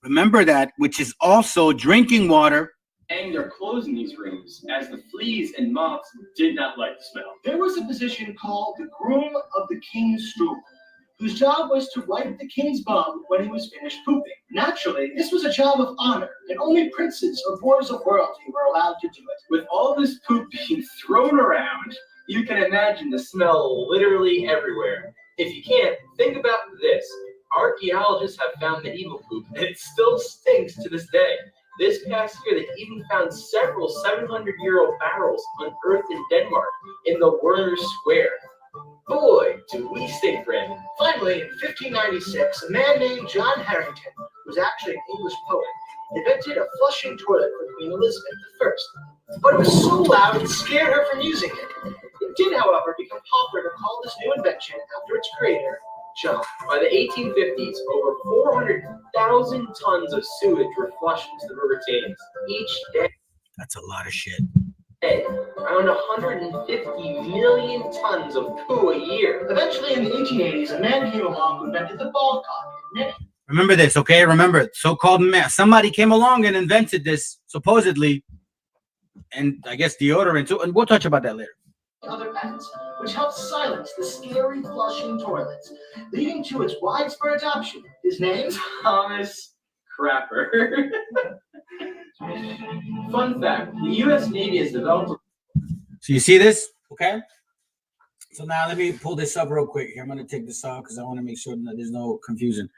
S1: remember that, which is also drinking water.
S16: Hang their clothes in these rooms, as the fleas and moths did not like the smell.
S15: There was a position called the groom of the king's stool, whose job was to wipe the king's bum when he was finished pooping. Naturally, this was a job of honor, and only princes or boards of royalty were allowed to do it.
S16: With all this poop being thrown around, you can imagine the smell literally everywhere. If you can't, think about this. Archaeologists have found medieval poop, and it still stinks to this day. This past year, they even found several 700-year-old barrels unearthed in Denmark in the Werner Square. Boy, do we stink, Brandon.
S15: Finally, in 1596, a man named John Harrington, who was actually an English poet, invented a flushing toilet for Queen Elizabeth I. But it was so loud it scared her from using it. It did, however, become popular to call this new invention after its creator, John.
S16: By the 1850s, over 400,000 tons of sewage were flushed into the River Thames each day.
S1: That's a lot of shit.
S16: Around 150 million tons of poo a year.
S15: Eventually, in the 1880s, a man came along who invented the ball cock.
S1: Remember this, okay? Remember, so-called man. Somebody came along and invented this, supposedly. and I guess deodorant too. And we'll touch about that later.
S15: Other patents, which helps silence the scary flushing toilets, leading to its widespread adoption. His name?
S16: Thomas Crapper. Fun fact, the U.S. Navy has developed...
S1: So you see this? Okay. So now let me pull this up real quick. Here, I'm going to take this off because I want to make sure that there's no confusion.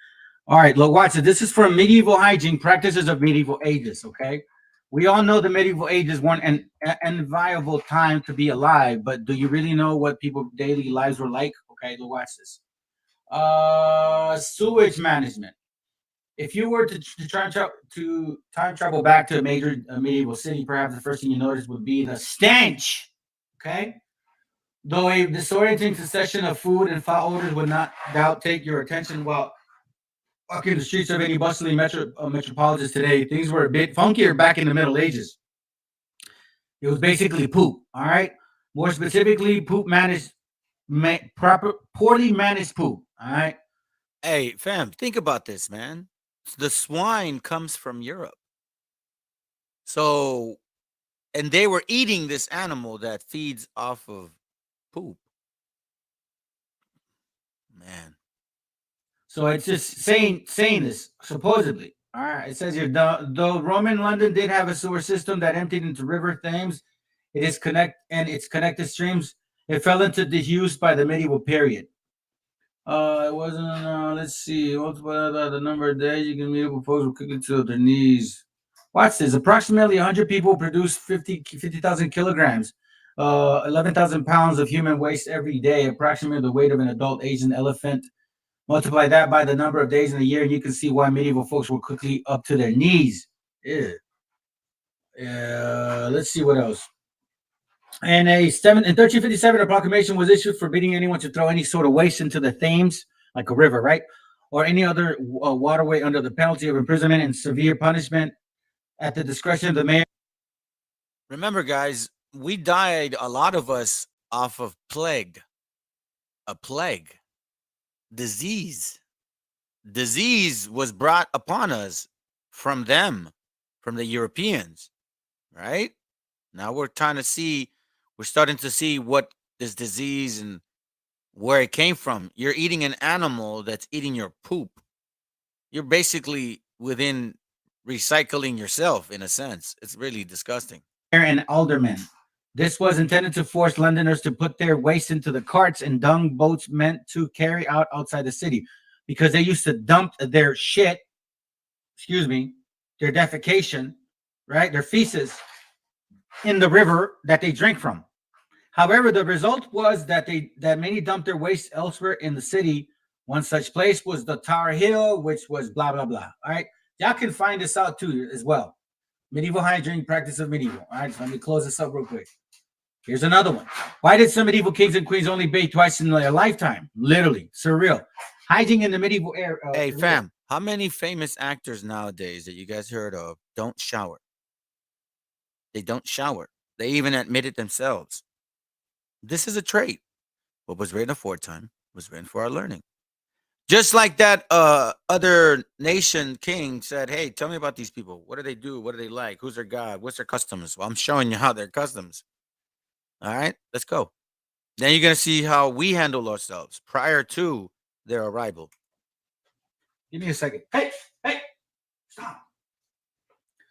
S1: All right, look, watch it. This is from Medieval Hygiene, Practices of Medieval Ages, okay? We all know the medieval ages weren't an enviable time to be alive, but do you really know what people's daily lives were like? Okay, look, watch this. Sewage management. If you were to time travel back to a major medieval city, perhaps the first thing you notice would be the stench, okay? Though a disorienting succession of food and foul odors would not doubt take your attention while walking the streets of any bustling metropolis today, things were a bit funkier back in the Middle Ages. It was basically poop, all right? More specifically, poorly managed poop, all right?
S7: Hey, fam, think about this, man. The swine comes from Europe. So, and they were eating this animal that feeds off of poop. Man.
S1: So it's just saying this, supposedly. All right, it says here, though Roman London did have a sewer system that emptied into River Thames, its connected streams, it fell into disuse by the medieval period. It wasn't, let's see, the number of days you can meet up folks who quickly to their knees. Watch this, approximately 100 people produce 50,000 kilograms, 11,000 pounds of human waste every day, approximately the weight of an adult Asian elephant. Multiply that by the number of days in the year, and you can see why medieval folks were quickly up to their knees. Let's see what else. And in 1357, a proclamation was issued forbidding anyone to throw any sort of waste into the Thames, like a river, right? Or any other waterway under the penalty of imprisonment and severe punishment at the discretion of the mayor.
S7: Remember, guys, we died, a lot of us, off of plague. A plague. Disease was brought upon us from them, from the Europeans, right? Now we're starting to see what this disease and where it came from. You're eating an animal that's eating your poop. You're basically within recycling yourself, in a sense. It's really disgusting.
S1: And aldermen. This was intended to force Londoners to put their waste into the carts and dung boats meant to carry out outside the city, because they used to dump their shit, their defecation, right, their feces, in the river that they drink from. However, the result was that many dumped their waste elsewhere in the city. One such place was the Tower Hill, which was blah, blah, blah. All right. Y'all can find this out too as well. Medieval hygiene, practice of medieval. All right. So let me close this up real quick. Here's another one. Why did some medieval kings and queens only bathe twice in their lifetime? Literally. Surreal. Hygiene in the medieval era.
S7: Hey, fam, how many famous actors nowadays that you guys heard of don't shower? They don't shower. They even admit it themselves. This is a trait. What was written aforetime was written for our learning. Just like that other nation king said, hey, tell me about these people. What do they do? What do they like? Who's their God? What's their customs? Well, I'm showing you how their customs. All right, let's go. Then you're going to see how we handle ourselves prior to their arrival.
S1: Give me a second. Hey, stop.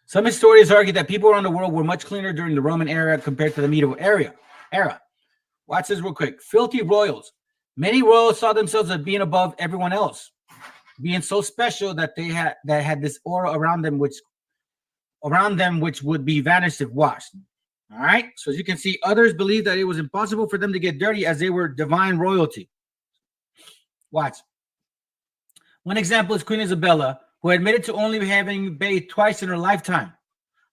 S1: Some historians argue that people around the world were much cleaner during the Roman era compared to the medieval era. Watch this real quick. Filthy royals. Many royals saw themselves as being above everyone else, being so special that they had this aura around them, which would be vanished if washed. All right. So as you can see, others believed that it was impossible for them to get dirty as they were divine royalty. Watch. One example is Queen Isabella, who admitted to only having bathed twice in her lifetime.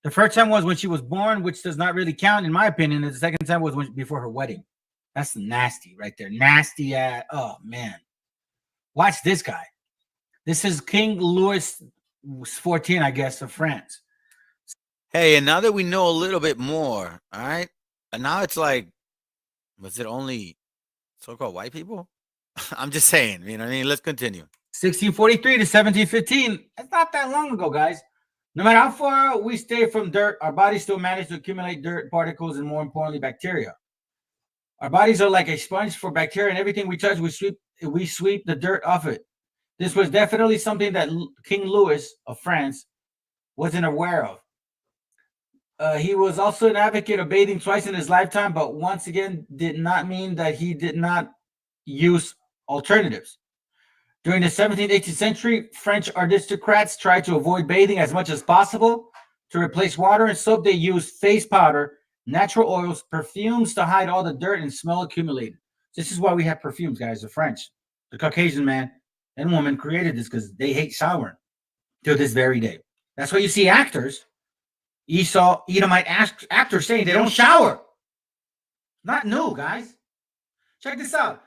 S1: The first time was when she was born, which does not really count, in my opinion. And the second time was before her wedding. That's nasty right there. Nasty. Oh, man. Watch this guy. This is King Louis XIV, I guess, of France.
S7: Hey, and now that we know a little bit more, all right? And now it's like, was it only so-called white people? I'm just saying, you know what I mean? Let's continue.
S1: 1643 to 1715. That's not that long ago, guys. No matter how far we stay from dirt, our bodies still manage to accumulate dirt particles and, more importantly, bacteria. Our bodies are like a sponge for bacteria, and everything we touch, we sweep the dirt off it. This was definitely something that King Louis of France wasn't aware of. He was also an advocate of bathing twice in his lifetime, but once again, did not mean that he did not use alternatives. During the 17th, 18th century, French aristocrats tried to avoid bathing as much as possible. To replace water and soap, they used face powder, natural oils, perfumes to hide all the dirt and smell accumulated. This is why we have perfumes, guys. The French, the Caucasian man and woman created this because they hate showering till this very day. That's why you see actors, Esau, Edomite actors saying they don't shower. Not new, guys. Check this out.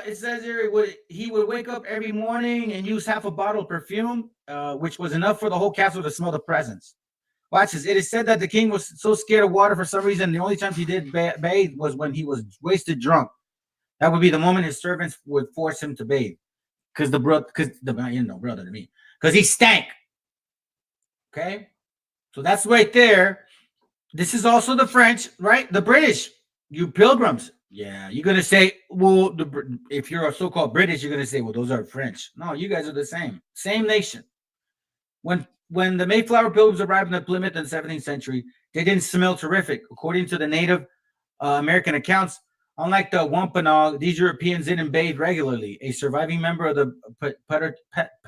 S1: It says here he would wake up every morning and use half a bottle of perfume, which was enough for the whole castle to smell the presents. Watch this. It is said that the king was so scared of water for some reason. The only time he did bathe was when he was wasted drunk. That would be the moment his servants would force him to bathe, because brother to me, because he stank. Okay, so that's right there. This is also the French, right? The British, you pilgrims. Yeah, you're gonna say, well, if you're a so-called British, you're gonna say, well, those are French. No, you guys are the same nation. When the Mayflower Pilgrims arrived in Plymouth in the 17th century, they didn't smell terrific. According to the Native American accounts, unlike the Wampanoag, these Europeans didn't bathe regularly. A surviving member of the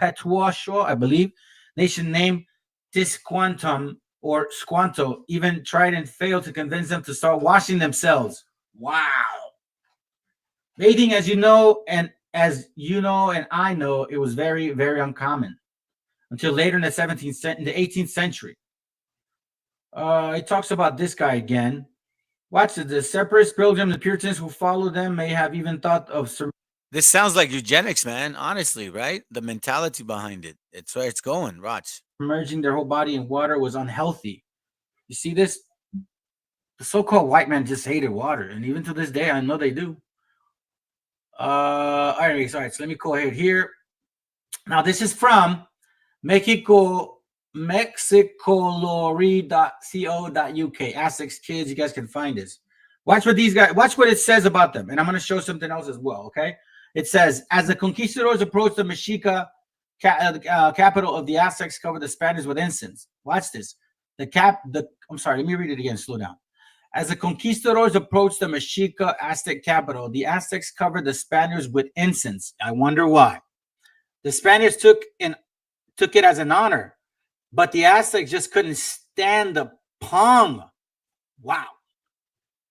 S1: Petuashaw, I believe, nation named Tisquantum or Squanto even tried and failed to convince them to start washing themselves. Wow. Bathing, as you know, and I know, it was very, very uncommon until later in the 18th century. It talks about this guy again. Watch it. The separatist pilgrims, the Puritans who followed them may have even thought of.
S7: This sounds like eugenics, man. Honestly, right? The mentality behind it. It's where it's going. Watch.
S1: Submerging their whole body in water was unhealthy. You see this? The so-called white man just hated water, and even to this day, I know they do. All right, so let me go ahead here. Now, this is from mexicolori.co.uk. Aztecs kids, you guys can find this. Watch what it says about them, and I'm going to show something else as well. Okay, it says, as the conquistadors approached the Mexica capital of the Aztecs, covered the Spaniards with incense. Watch this. I'm sorry, let me read it again. Slow down. As the conquistadors approached the Mexica Aztec capital, the Aztecs covered the Spaniards with incense. I wonder why. The Spaniards took it as an honor, but the Aztecs just couldn't stand the pong. Wow.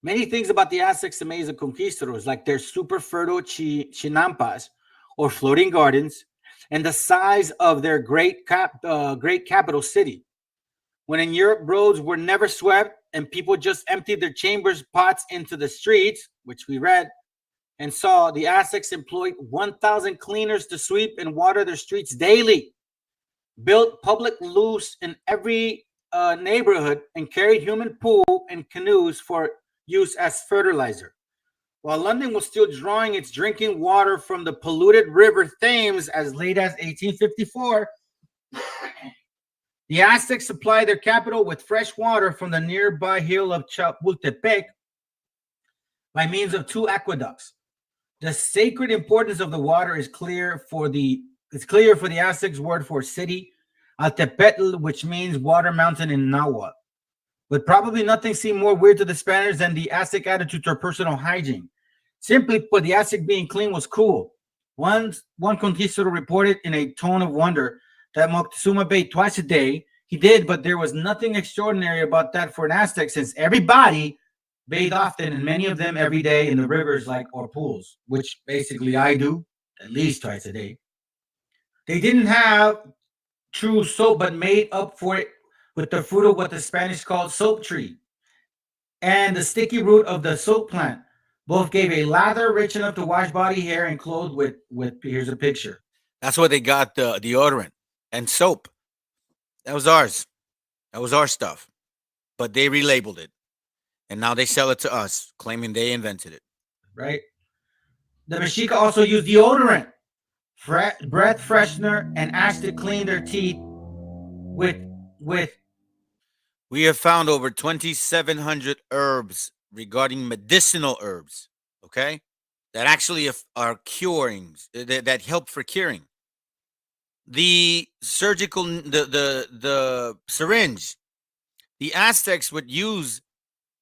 S1: Many things about the Aztecs amaze the conquistadors, like their super fertile chinampas, or floating gardens, and the size of their great capital city. When in Europe, roads were never swept and people just emptied their chambers pots into the streets, which we read and saw, the Aztecs employed 1,000 cleaners to sweep and water their streets daily, built public loos in every neighborhood, and carried human poo and canoes for use as fertilizer. While London was still drawing its drinking water from the polluted river Thames as late as 1854, the Aztecs supplied their capital with fresh water from the nearby hill of Chapultepec by means of 2 aqueducts. The sacred importance of the water is clear for the Aztecs word for city, Altepetl, which means water mountain in Nahuatl. But probably nothing seemed more weird to the Spaniards than the Aztec attitude toward personal hygiene. Simply put, the Aztec being clean was cool. One conquistador reported in a tone of wonder that Moctezuma bathed twice a day. He did, but there was nothing extraordinary about that for an Aztec, since everybody bathed often, and many of them every day in the rivers or pools, which basically I do at least twice a day. They didn't have true soap, but made up for it with the fruit of what the Spanish called soap tree and the sticky root of the soap plant. Both gave a lather rich enough to wash body, hair, and clothes with. Here's a picture.
S7: That's where they got the deodorant and soap. That was ours. That was our stuff. But they relabeled it. And now they sell it to us, claiming they invented it.
S1: Right? The Mexica also used deodorant, breath freshener, and ash to clean their teeth with with.
S7: We have found over 2,700 herbs regarding medicinal herbs, okay, that actually are curing, that help for curing. The surgical, the syringe, the Aztecs would use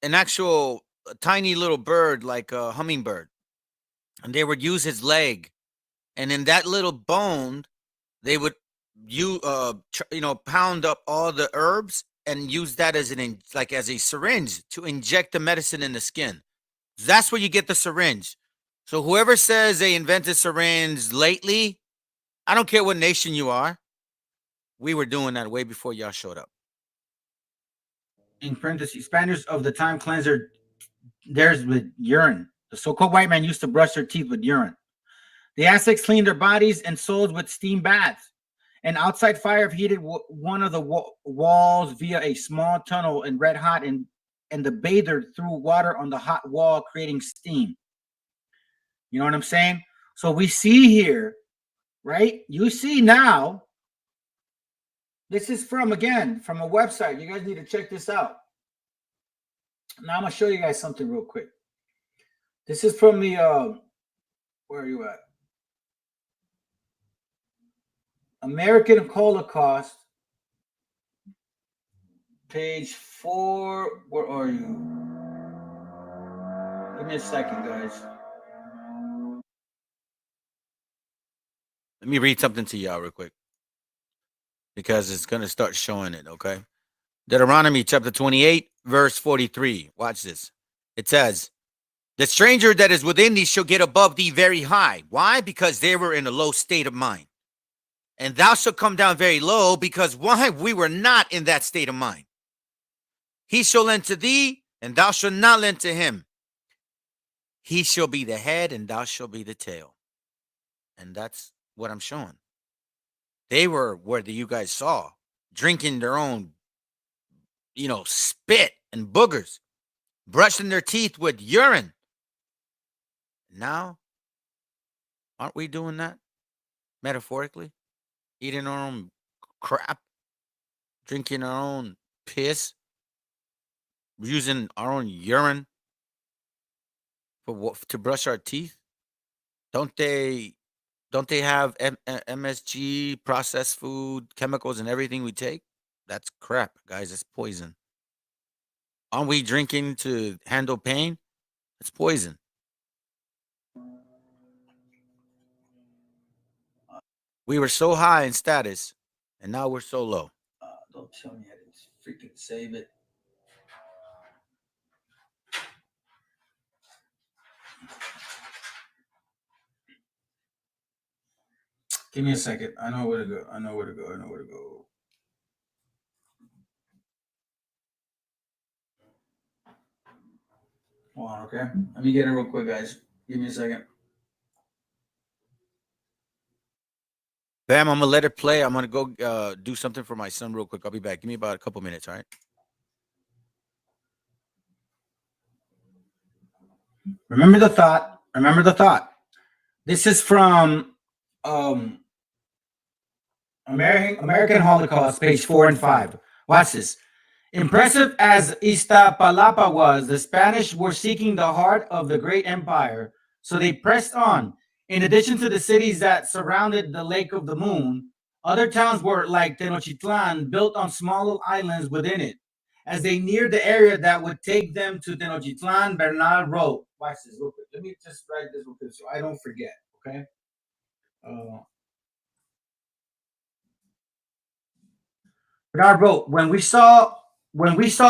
S7: an actual tiny little bird like a hummingbird, and they would use his leg, and in that little bone, they would pound up all the herbs and use that as as a syringe to inject the medicine in the skin. That's where you get the syringe. So whoever says they invented syringe lately, I don't care what nation you are, we were doing that way before y'all showed up.
S1: In parentheses, Spaniards of the time cleanser theirs with urine. The so-called white man used to brush their teeth with urine. The Aztecs cleaned their bodies and souls with steam baths. An outside fire heated one of the walls via a small tunnel and red hot, and the bather threw water on the hot wall, creating steam. You know what I'm saying? So we see here, right? You see now, this is from a website. You guys need to check this out. Now I'm going to show you guys something real quick. This is from the, where are you at? American Holocaust, page 4. Where are you? Give me a second, guys.
S7: Let me read something to y'all real quick, because it's going to start showing it, okay? Deuteronomy chapter 28, verse 43. Watch this. It says, the stranger that is within thee shall get above thee very high. Why? Because they were in a low state of mind. And thou shalt come down very low, because why? We were not in that state of mind. He shall lend to thee, and thou shalt not lend to him. He shall be the head, and thou shalt be the tail. And that's what I'm showing. They were where you guys saw, drinking their own, spit and boogers, brushing their teeth with urine. Now, aren't we doing that? Metaphorically? Eating our own crap, drinking our own piss, using our own urine to brush our teeth. Don't they have MSG, processed food, chemicals, and everything we take? That's crap, guys. It's poison. Aren't we drinking to handle pain? It's poison. We were so high in status, and now we're so low.
S1: Don't tell me I didn't freaking save it. Give me a second. I know where to go. Hold on, okay? Let me get it real quick, guys. Give me a second.
S7: Bam, I'm going to let it play. I'm going to go do something for my son real quick. I'll be back. Give me about a couple minutes, all right?
S1: Remember the thought. This is from American Holocaust, page 4 and 5. Watch this. Impressive as Iztapalapa was, the Spanish were seeking the heart of the great empire, so they pressed on. In addition to the cities that surrounded the Lake of the Moon, other towns were like Tenochtitlan, built on small islands within it. As they neared the area that would take them to Tenochtitlan, Bernal wrote, watch this real quick. Let me just write this real quick so I don't forget, okay? Bernard wrote, when we saw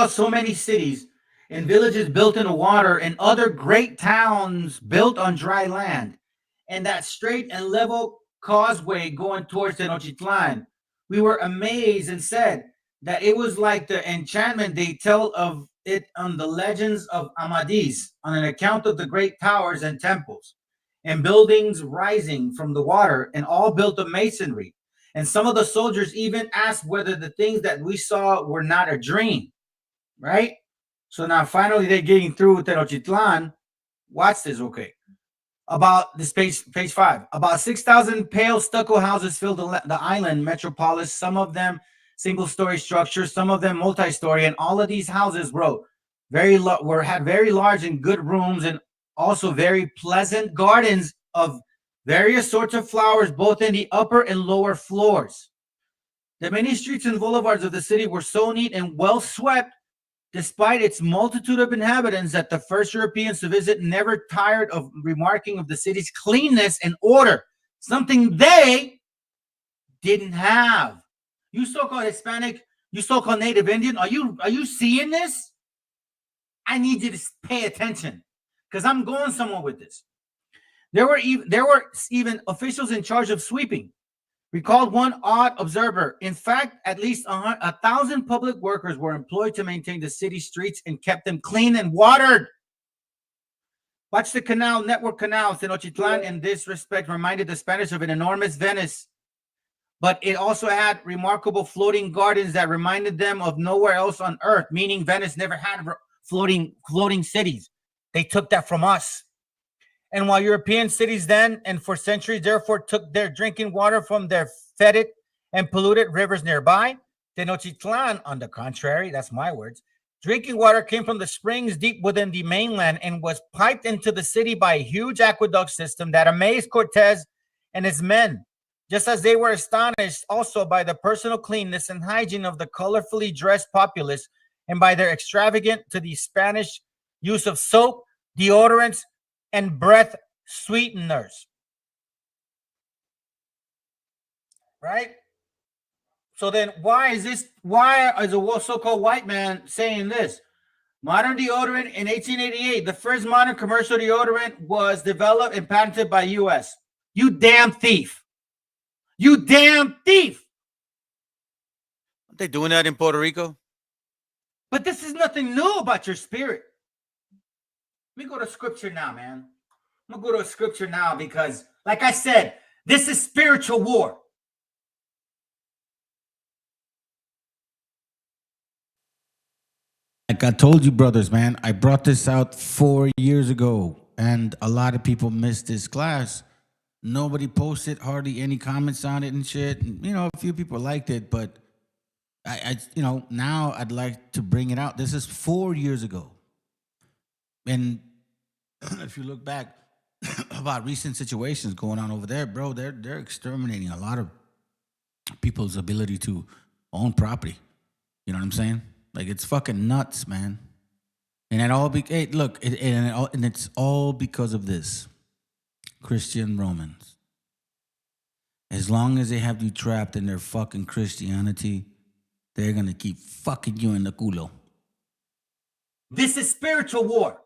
S1: so many cities and villages built in the water and other great towns built on dry land, and that straight and level causeway going towards Tenochtitlan, we were amazed and said that it was like the enchantment they tell of it on the legends of Amadis, on an account of the great towers and temples and buildings rising from the water, and all built of masonry. And some of the soldiers even asked whether the things that we saw were not a dream, right? So now finally they're getting through Tenochtitlan. Watch this, okay? About this page 5. About 6,000 pale stucco houses filled the island metropolis, some of them single-story structures, some of them multi-story, and all of these houses, bro, had very large and good rooms, and also very pleasant gardens of various sorts of flowers, both in the upper and lower floors. The many streets and boulevards of the city were so neat and well swept, despite its multitude of inhabitants, that the first Europeans to visit never tired of remarking of the city's cleanness and order, something they didn't have. You so-called Hispanic, you so-called Native Indian, are you seeing this? I need you to pay attention, because I'm going somewhere with this. There were even officials in charge of sweeping. Recalled one odd observer. In fact, at least 1,000 public workers were employed to maintain the city streets and kept them clean and watered. Watch the canal, network canal, Tenochtitlan, in this respect, reminded the Spanish of an enormous Venice. But it also had remarkable floating gardens that reminded them of nowhere else on earth, meaning Venice never had floating cities. They took that from us. And while European cities then and for centuries therefore took their drinking water from their fetid and polluted rivers nearby, Tenochtitlan, on the contrary, that's my words, drinking water came from the springs deep within the mainland and was piped into the city by a huge aqueduct system that amazed Cortez and his men, just as they were astonished also by the personal cleanness and hygiene of the colorfully dressed populace and by their extravagant to the Spanish use of soap, deodorants, and breath sweeteners. Right? So then why is a so-called white man saying this? Modern deodorant in 1888, the first modern commercial deodorant was developed and patented by U.S. You damn thief. You damn thief.
S7: Aren't they doing that in Puerto Rico?
S1: But this is nothing new about your spirit. Let me go to scripture now, man. I'm going to go to scripture now because, like I said, this is spiritual war. Like I told you, brothers, man, I brought this out 4 years ago, and a lot of people missed this class. Nobody posted hardly any comments on it and shit. And, a few people liked it, but now I'd like to bring it out. This is 4 years ago. And if you look back about recent situations going on over there, bro, they're exterminating a lot of people's ability to own property. You know what I'm saying? Like, it's fucking nuts, man. And it's all because of this. Christian Romans. As long as they have you trapped in their fucking Christianity, they're gonna keep fucking you in the culo. This is spiritual war.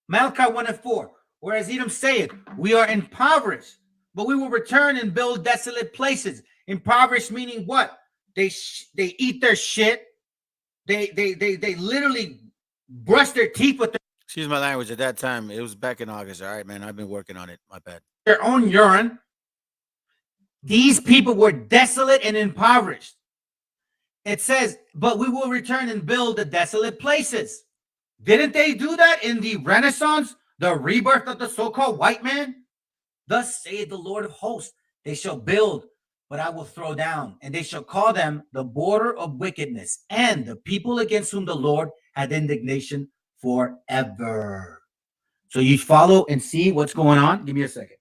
S1: Malachi 1:4. Whereas Edom saith, we are impoverished, but we will return and build desolate places. Impoverished meaning what? They eat their shit. They literally brush their teeth with
S7: Excuse my language. At that time, it was back in August. All right, man. I've been working on it. My bad.
S1: Their own urine. These people were desolate and impoverished. It says, but we will return and build the desolate places. Didn't they do that in the Renaissance, the rebirth of the so-called white man? Thus saith the Lord of hosts, they shall build, but I will throw down, and they shall call them the border of wickedness, and the people against whom the Lord had indignation forever. So you follow and see what's going on? Give me a second.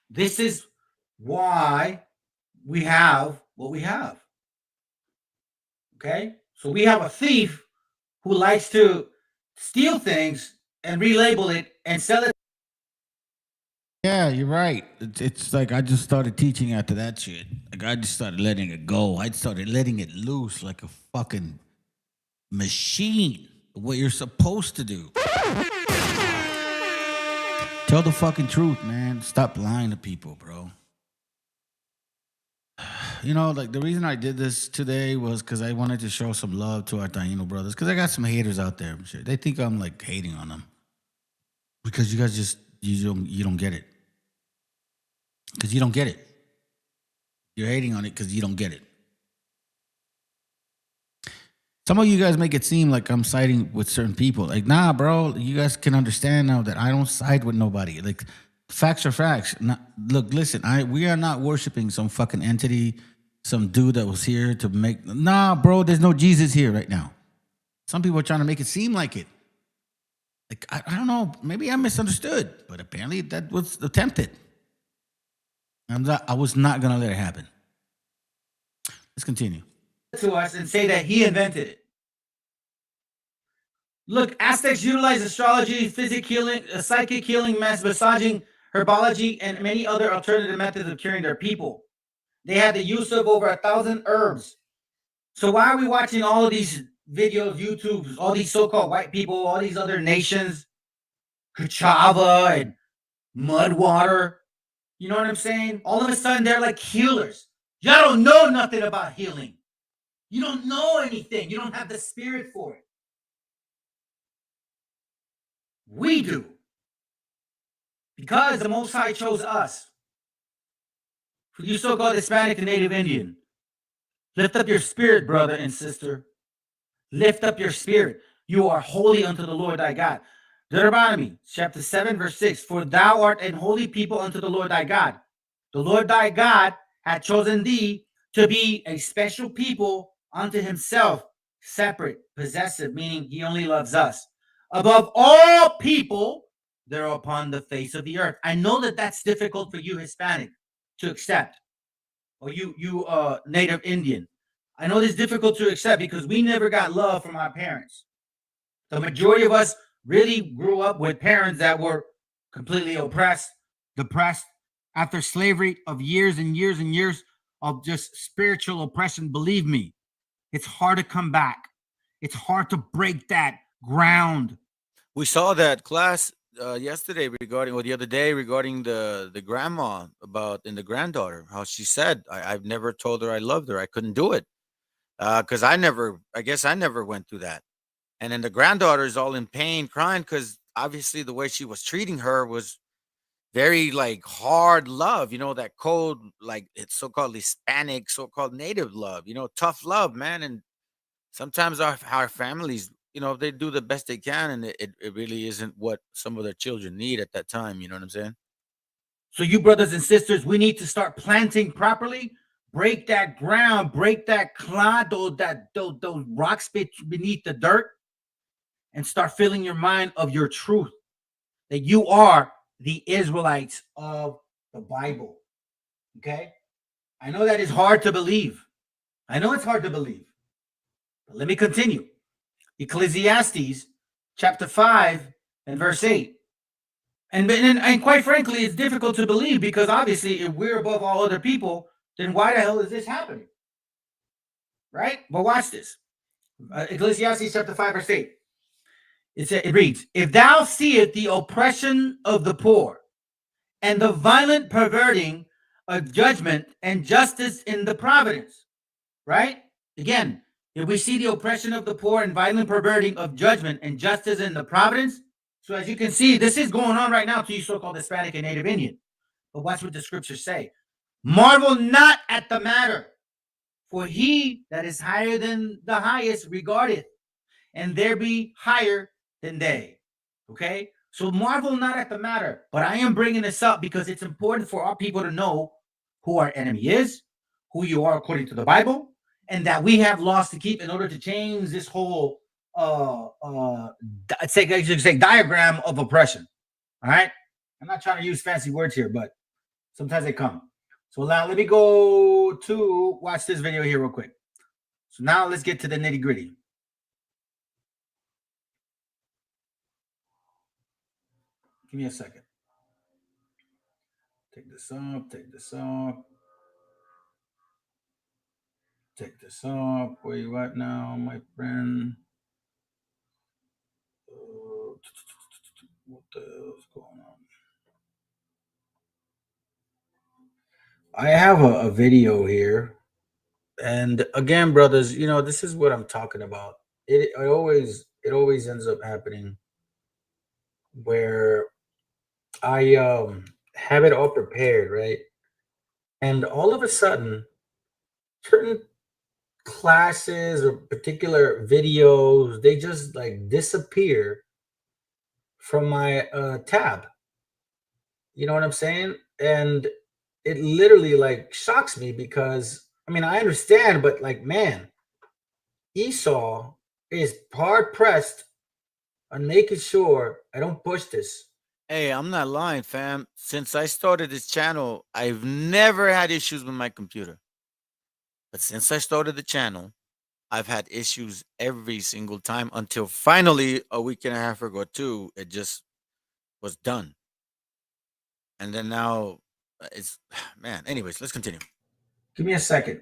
S1: This is why we have what we have. Okay? So we have a thief who likes to steal things and relabel it and sell it. Yeah, you're right. It's like I just started teaching after that shit. Like I just started letting it go. I started letting it loose like a fucking machine. What you're supposed to do. Tell the fucking truth, man. Stop lying to people, bro. Like the reason I did this today was because I wanted to show some love to our Taino brothers. Because I got some haters out there. Shit. They think I'm like hating on them. Because you guys just, you don't get it. Because you don't get it. You're hating on it because you don't get it. Some of you guys make it seem like I'm siding with certain people. Like, nah, bro, you guys can understand now that I don't side with nobody. Like, facts are facts. Look, listen, we are not worshiping some fucking entity, some dude that was here to make. Nah, bro, there's no Jesus here right now. Some people are trying to make it seem like it. Like, I don't know, maybe I misunderstood, but apparently that was attempted. I was not gonna let it happen. Let's continue. To us and say that he invented it. Look, Aztecs utilized astrology, physic healing, psychic healing, massaging, herbology, and many other alternative methods of curing their people. They had the use of over 1,000 herbs. So why are we watching all of these videos, YouTubes, all these so-called white people, all these other nations, Kachava and Mudwater? You know what I'm saying? All of a sudden, they're like healers. Y'all don't know nothing about healing. You don't know anything. You don't have the spirit for it. We do. Because the Most High chose us. For you so-called Hispanic and Native Indian, lift up your spirit, brother and sister. Lift up your spirit. You are holy unto the Lord thy God. Deuteronomy chapter 7, verse 6. For thou art an holy people unto the Lord thy God. The Lord thy God hath chosen thee to be a special people unto himself, separate, possessive, meaning he only loves us. Above all people that are upon the face of the earth. I know that that's difficult for you Hispanic to accept, or you Native Indian. I know it's difficult to accept because we never got love from our parents. The majority of us really grew up with parents that were completely oppressed, depressed, after slavery of years and years and years of just spiritual oppression. Believe me, it's hard to come back. It's hard to break that ground.
S7: We saw that class yesterday regarding, or the other day regarding the grandma and the granddaughter, how she said, I've never told her I loved her. I couldn't do it because I guess I never went through that. And then the granddaughter is all in pain, crying because obviously the way she was treating her was very like hard love, that cold, like it's so-called Hispanic, so-called native love, tough love, man. And sometimes our families, they do the best they can, and it really isn't what some of their children need at that time. You know what I'm saying? So you brothers and sisters, we need to start planting properly, break that ground, break that clod, those rocks beneath the dirt, and start filling your mind of your truth, that you are the Israelites of the Bible. Okay? I know that is hard to believe. I know it's hard to believe. But let me continue. Ecclesiastes chapter 5 and verse 8. And quite frankly, it's difficult to believe because obviously if we're above all other people, then why the hell is this happening? Right? But watch this. Ecclesiastes chapter 5 verse 8. It reads, if thou seest the oppression of the poor and the violent perverting of judgment and justice in the providence, right? Again, if we see the oppression of the poor and violent perverting of judgment and justice in the providence, so as you can see, this is going on right now to you so-called Hispanic and Native Indian. But watch what the scriptures say. Marvel not at the matter, for he that is higher than the highest regardeth, and there be higher than they. Okay? So marvel not at the matter. But I am bringing this up because it's important for our people to know who our enemy is, who you are according to the Bible, and that we have laws to keep in order to change this whole I'd say diagram of oppression. All right? I'm not trying to use fancy words here, but sometimes they come. So now let me go to watch this video here real quick. So now let's get to the nitty-gritty. Give me a second. Take this off, take this off. Take this off. Where you at now, my friend? What the hell is going on? I have a video here. And again, brothers, this is what I'm talking about. It always ends up happening where I have it all prepared, right? And all of a sudden, certain
S1: classes or particular videos, they just like disappear from my tab. You know what I'm saying? And it literally like shocks me because I mean I understand, but like man, Esau is hard pressed on making sure I don't push this. Hey, I'm not lying, fam. Since I started this channel, I've never had issues with my computer. But since I started the channel, I've had issues every single time until finally a week and a half ago, too, it just was done. And then now it's, man, anyways, let's continue. Give me a second.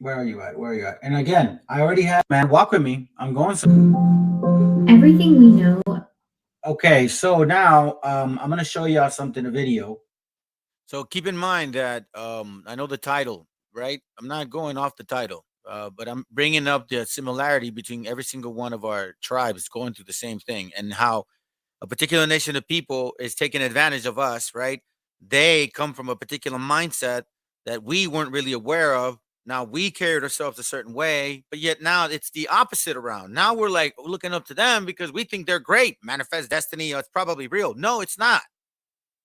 S1: Where are you at? Where are you at? And again, I already have, man, walk with me. I'm going some.
S6: Everything we know.
S1: Okay, so now I'm going to show y'all something, a video. So keep in mind that I know the title, right? I'm not going off the title, but I'm bringing up the similarity between every single one of our tribes going through the same thing and how a particular nation of people is taking advantage of us, right? They come from a particular mindset that we weren't really aware of. Now we carried ourselves a certain way, but yet now it's the opposite around. Now we're like looking up to them because we think they're great. Manifest destiny, it's probably real. No, it's not.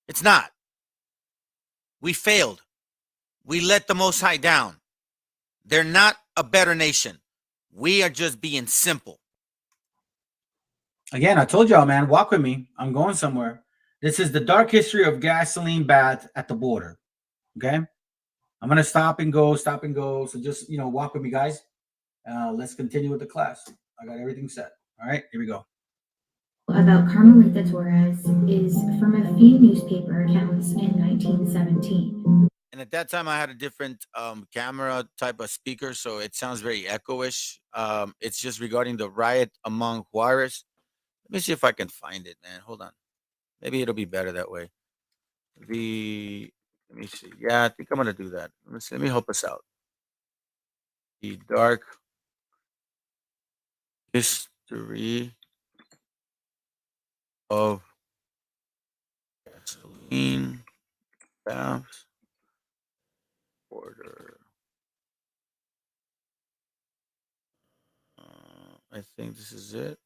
S1: It's not. We failed. We let the Most High down. They're not a better nation. We are just being simple. Again, I told y'all, man, walk with me. I'm going somewhere. This is the dark history of gasoline baths at the border. Okay? I'm going to stop and go. So just, walk with me, guys. Let's continue with the class. I got everything set. All right, here we go.
S6: About Carmelita Torres is from a few newspaper accounts in 1917.
S1: And at that time, I had a different camera type of speaker, so it sounds very echoish. It's just regarding the riot among Juarez. Let me see if I can find it, man. Hold on. Maybe it'll be better that way. Let me see. Yeah, I think I'm going to do that. Let me help us out. The dark history of gasoline baths border. I think this is it.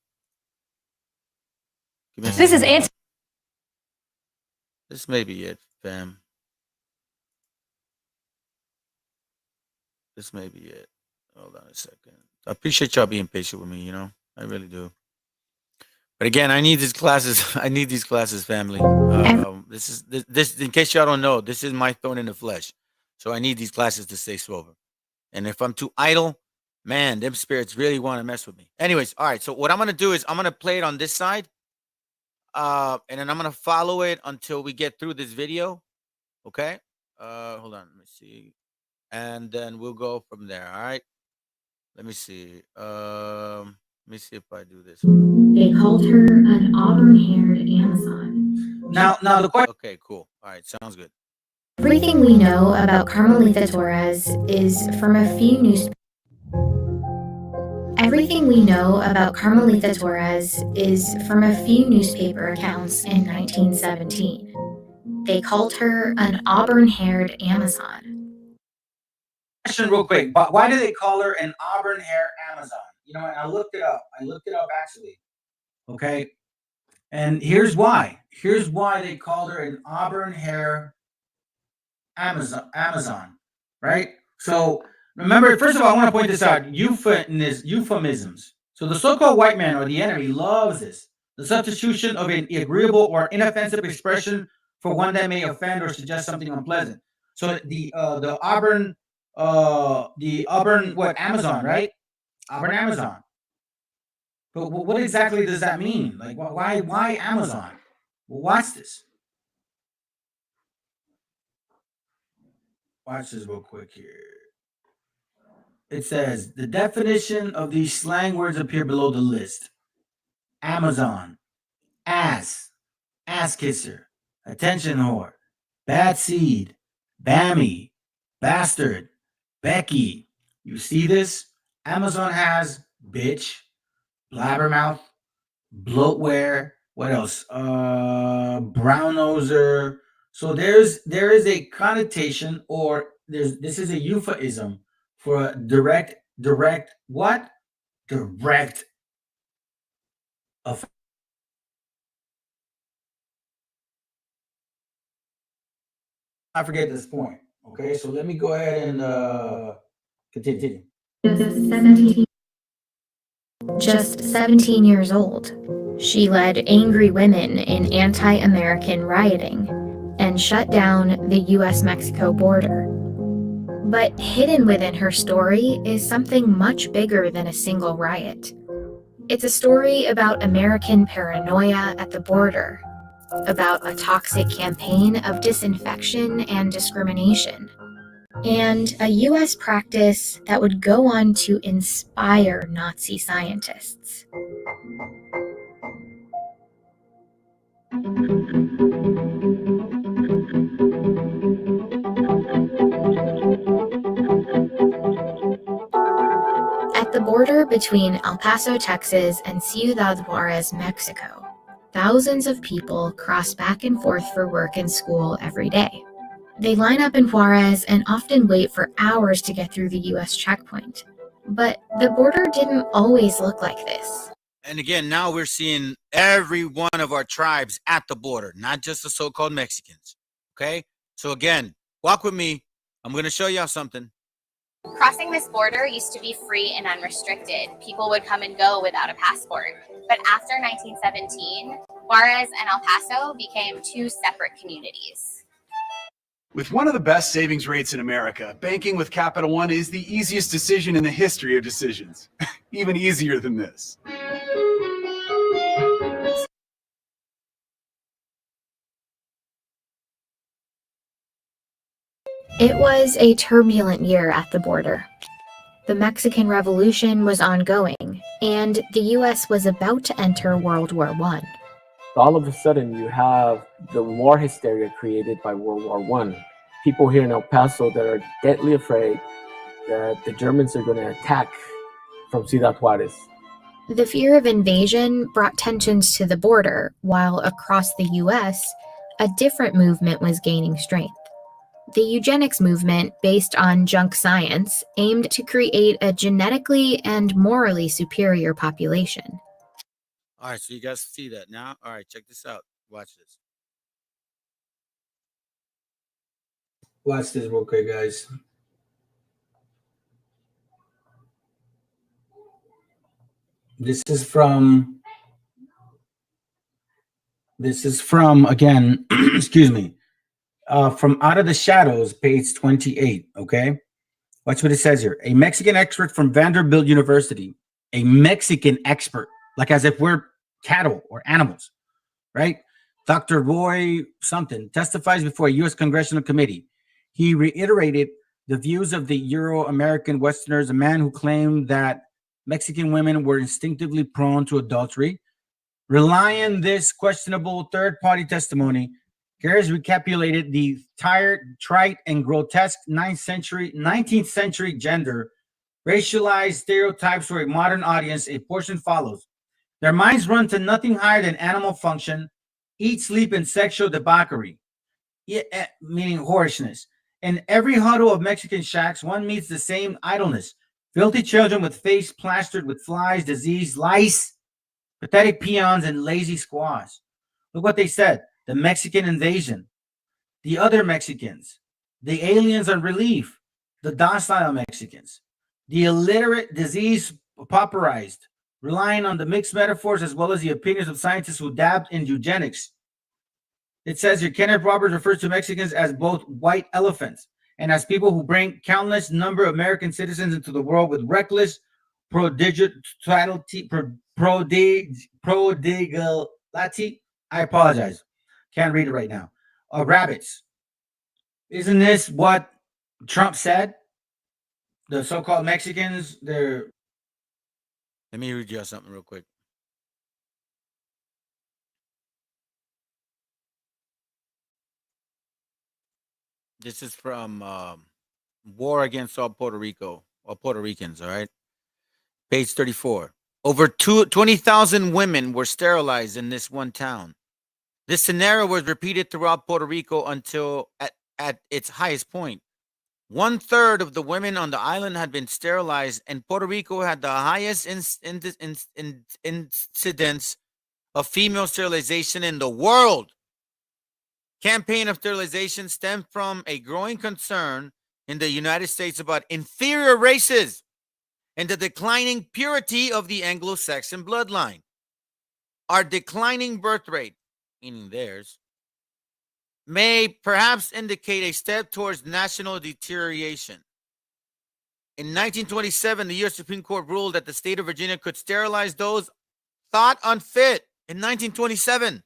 S17: This is it.
S1: This may be it, fam. This may be it. Hold on a second. I appreciate y'all being patient with me, I really do. But again, I need these classes. I need these classes, family. This in case y'all don't know, this is my thorn in the flesh. So I need these classes to stay sober. And if I'm too idle, man, them spirits really want to mess with me. Anyways, all right. So what I'm going to do is I'm going to play it on this side. And then I'm going to follow it until we get through this video. Okay. Hold on. Let me see. And then we'll go from there. All right. Let me see. Let me see if I do this.
S6: They called her an auburn-haired Amazon.
S1: Now the question. Okay, cool. All right. Sounds good.
S6: Everything we know about Carmelita Torres is from a few newspapers. Everything we know about Carmelita Torres is from a few newspaper accounts in 1917. They called her an auburn-haired Amazon.
S1: Question real quick. But why do they call her an auburn-haired Amazon? And I looked it up. Actually. Okay. And here's why. Here's why they called her an auburn-haired Amazon. Right? So remember, first of all, I want to point this out. Euphemisms. So the so-called white man or the enemy loves this. The substitution of an agreeable or inoffensive expression for one that may offend or suggest something unpleasant. So the Auburn, Amazon, right? Auburn Amazon. But what exactly does that mean? Like, why Amazon? Well, watch this. Watch this real quick here. It says, the definition of these slang words appear below the list. Amazon, ass kisser, attention whore, bad seed, bammy, bastard, Becky. You see this? Amazon has bitch, blabbermouth, bloatware, what else? Brown noser. So there is a connotation, or this is a euphemism for a direct what? Direct effect. I forget this point. Okay, so let me go ahead and continue.
S17: Just 17 years old, she led angry women in anti-American rioting and shut down the US-Mexico border. But hidden within her story is something much bigger than a single riot. It's a story about American paranoia at the border, about a toxic campaign of disinfection and discrimination, and a US practice that would go on to inspire Nazi scientists. At the border between El Paso, Texas and Ciudad Juarez, Mexico, thousands of people cross back and forth for work and school every day. They line up in Juarez and often wait for hours to get through the US checkpoint. But the border didn't always look like this.
S7: And again, now we're seeing every one of our tribes at the border, not just the so-called Mexicans. Okay? So again, walk with me. I'm going to show y'all something.
S18: Crossing this border used to be free and unrestricted. People would come and go without a passport. But after 1917, Juarez and El Paso became two separate communities.
S19: With one of the best savings rates in America, banking with Capital One is the easiest decision in the history of decisions. Even easier than this.
S17: It was a turbulent year at the border. The Mexican Revolution was ongoing, and the US was about to enter World War I.
S20: All of a sudden, you have the war hysteria created by World War I. People here in El Paso that are deadly afraid that the Germans are going to attack from Ciudad Juarez.
S17: The fear of invasion brought tensions to the border, while across the US, a different movement was gaining strength. The eugenics movement, based on junk science, aimed to create a genetically and morally superior population.
S7: All right, so you guys see that now? All right, check this out. Watch this.
S1: Watch this real quick, guys. This is from again, excuse me, from Out of the Shadows, page 28, okay? Watch what it says here. A Mexican expert from Vanderbilt University, a Mexican expert, like as if we're cattle or animals, right? Dr. Roy something testifies before a U.S. Congressional Committee. He reiterated the views of the Euro-American Westerners, a man who claimed that Mexican women were instinctively prone to adultery. Relying on this questionable third-party testimony, Garris recapitulated the tired, trite, and grotesque 19th century gender racialized stereotypes for a modern audience. A portion follows. Their minds run to nothing higher than animal function, eat, sleep, and sexual debauchery, meaning whorishness. In every huddle of Mexican shacks, one meets the same idleness. Filthy children with face plastered with flies, disease, lice, pathetic peons, and lazy squaws. Look what they said. The Mexican invasion, the other Mexicans, the aliens on relief, the docile Mexicans, the illiterate, disease pauperized, relying on the mixed metaphors as well as the opinions of scientists who dabbed in eugenics. It says here, Kenneth Roberts refers to Mexicans as both white elephants and as people who bring countless number of American citizens into the world with reckless prodigality. I apologize. Can't read it right now. Rabbits. Isn't this what Trump said? The so-called Mexicans, they're...
S7: Let me read you something real quick. This is from War Against All Puerto Rico, or Puerto Ricans, all right? Page 34. Over 20,000 women were sterilized in this one town. This scenario was repeated throughout Puerto Rico until at its highest point. 1/3 of the women on the island had been sterilized, and Puerto Rico had the highest incidence of female sterilization in the world. Campaign of sterilization stemmed from a growing concern in the United States about inferior races and the declining purity of the Anglo-Saxon bloodline. Our declining birth rate, meaning theirs, may perhaps indicate a step towards national deterioration. In 1927, the U.S. Supreme Court ruled that the state of Virginia could sterilize those thought unfit. In 1927,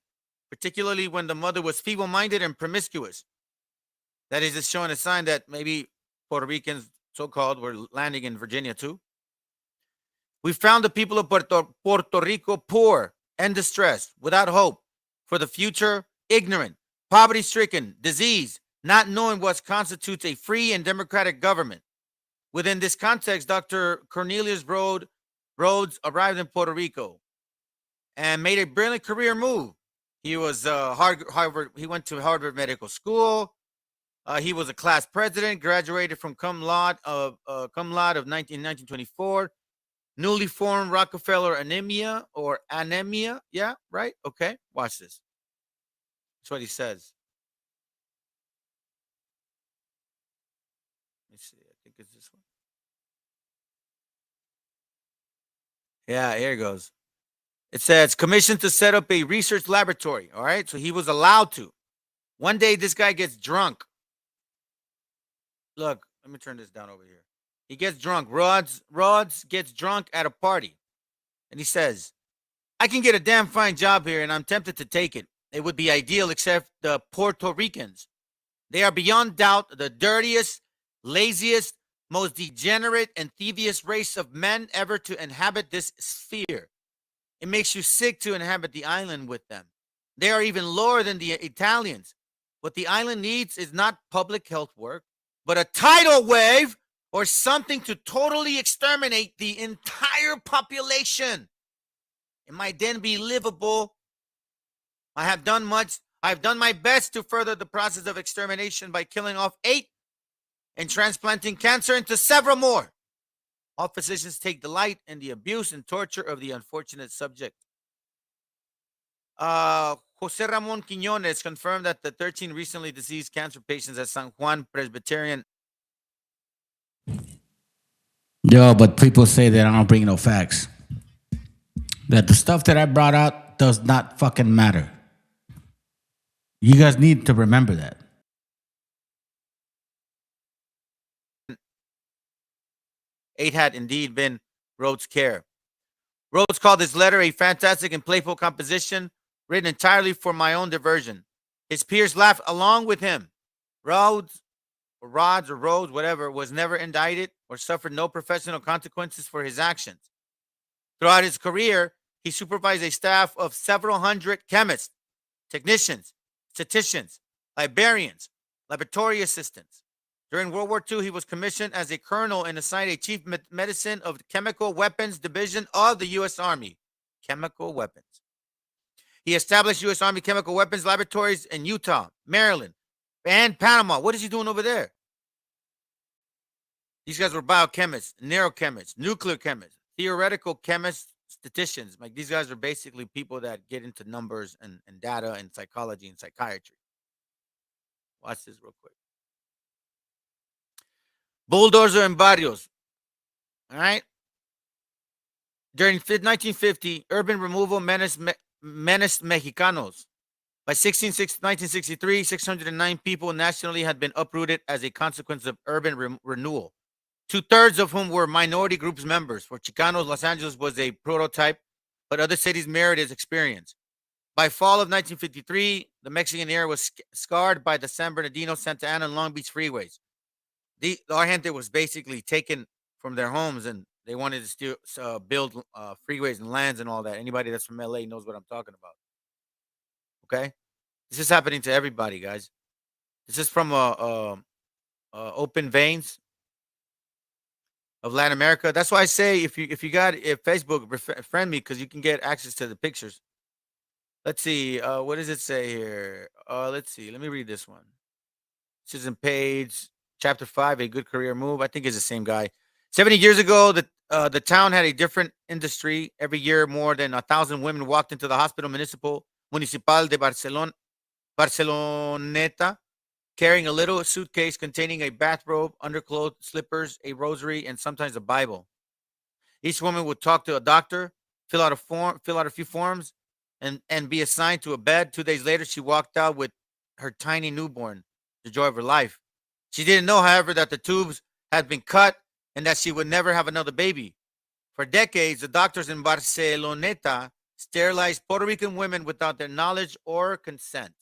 S7: particularly when the mother was feeble-minded and promiscuous. That is just showing a sign that maybe Puerto Ricans, so-called, were landing in Virginia too. We found the people of Puerto Rico poor and distressed, without hope for the future, ignorant, poverty-stricken, diseased, not knowing what constitutes a free and democratic government. Within this context, Dr. Cornelius Rhodes arrived in Puerto Rico and made a brilliant career move. He was Harvard. He went to Harvard Medical School. He was a class president. Graduated from cum laude of 1924. Newly formed Rockefeller anemia. Yeah, right. Okay, watch this. That's what he says. Let me see. I think it's this one. Yeah, here it goes. It says, commissioned to set up a research laboratory. All right. So he was allowed to. One day, this guy gets drunk. Look, let me turn this down over here. He gets drunk. Rods gets drunk at a party. And he says, I can get a damn fine job here, and I'm tempted to take it. It would be ideal, except the Puerto Ricans. They are beyond doubt the dirtiest, laziest, most degenerate, and thieviest race of men ever to inhabit this sphere. It makes you sick to inhabit the island with them. They are even lower than the Italians. What the island needs is not public health work, but a tidal wave or something to totally exterminate the entire population. It might then be livable. I have done my best to further the process of extermination by killing off 8 and transplanting cancer into several more. All physicians take delight in the abuse and torture of the unfortunate subject. Jose Ramon Quiñones confirmed that the 13 recently deceased cancer patients at San Juan Presbyterian.
S1: Yo, but people say that I don't bring no facts. That the stuff that I brought out does not fucking matter. You guys need to remember that.
S7: Eight had indeed been Rhodes' care. Rhodes called his letter a fantastic and playful composition written entirely for my own diversion. His peers laughed along with him. Rhodes, whatever, was never indicted or suffered no professional consequences for his actions. Throughout his career, he supervised a staff of several hundred chemists, technicians, statisticians, librarians, laboratory assistants. During World War II, he was commissioned as a colonel and assigned a chief medicine of the Chemical Weapons Division of the U.S. Army. Chemical weapons. He established U.S. Army chemical weapons laboratories in Utah, Maryland, and Panama. What is he doing over there? These guys were biochemists, neurochemists, nuclear chemists, theoretical chemists, statisticians. Like, these guys are basically people that get into numbers and data and psychology and psychiatry. Watch this real quick. Bulldozer and barrios. All right. During 1950, urban removal menaced Mexicanos. By 1963, 609 people nationally had been uprooted as a consequence of urban renewal. 2/3 of whom were minority groups members. For Chicanos, Los Angeles was a prototype, but other cities mirrored his experience. By fall of 1953, the Mexican era was scarred by the San Bernardino, Santa Ana, and Long Beach freeways. Our gente was basically taken from their homes, and they wanted to still build freeways and lands and all that. Anybody that's from LA knows what I'm talking about. Okay, this is happening to everybody, guys. This is from open veins of Latin America. That's why I say if you got Facebook, friend me, because you can get access to the pictures. Let's see. What does it say here? Let's see. Let me read this one. This is in page chapter 5, A Good Career Move. I think it's the same guy. 70 years ago, the town had a different industry. Every year, more than 1,000 women walked into the hospital municipal de Barceloneta, carrying a little suitcase containing a bathrobe, underclothes, slippers, a rosary, and sometimes a Bible. Each woman would talk to a doctor, fill out a few forms, and be assigned to a bed. 2 days later, she walked out with her tiny newborn, the joy of her life. She didn't know, however, that the tubes had been cut and that she would never have another baby. For decades, the doctors in Barceloneta sterilized Puerto Rican women without their knowledge or consent.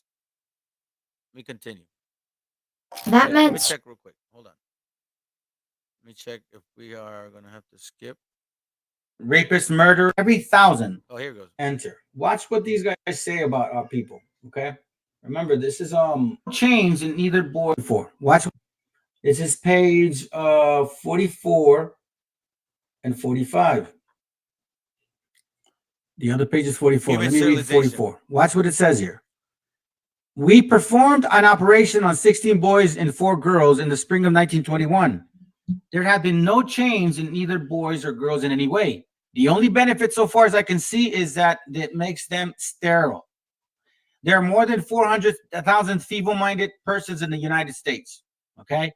S7: Let me continue.
S17: That
S7: Let me
S17: meant
S7: check real quick. Hold on. Let me check if we are going to have to skip.
S1: Rapist, murder, every 1,000
S7: Oh, here it goes.
S1: enter. Watch what these guys say about our people. Okay. Remember, this is chains in either board for. Watch. This is page 44 and 45. The other page is 44.
S7: Human
S1: Let me read
S7: sterilization.
S1: 44. Watch what it says here. We performed an operation on 16 boys and 4 girls in the spring of 1921. There have been no change in either boys or girls in any way. The only benefit so far as I can see is that it makes them sterile. There are more than 400,000 feeble-minded persons in the United States. Okay.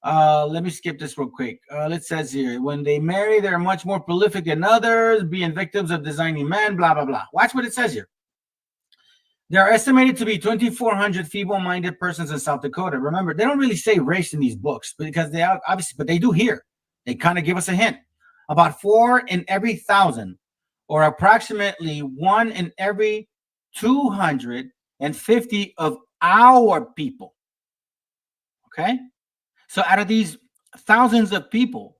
S1: Let me skip this real quick. It says here, when they marry, they're much more prolific than others, being victims of designing men, blah, blah, blah. Watch what it says here. There are estimated to be 2,400 feeble-minded persons in South Dakota. Remember, they don't really say race in these books because they obviously, but they do here. They kind of give us a hint. About 4 in every 1,000, or approximately 1 in every 250 of our people. Okay? So out of these thousands of people,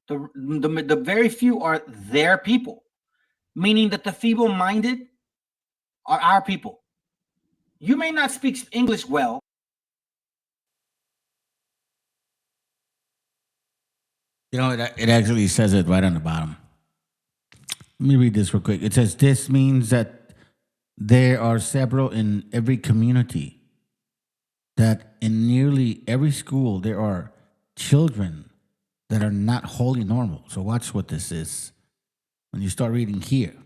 S1: the very few are their people, meaning that the feeble-minded are our people. You may not speak English well. You know, it actually says it right on the bottom. Let me read this real quick. It says, this means that there are several in every community, that in nearly every school there are children that are not wholly normal. So watch what this is when you start reading here.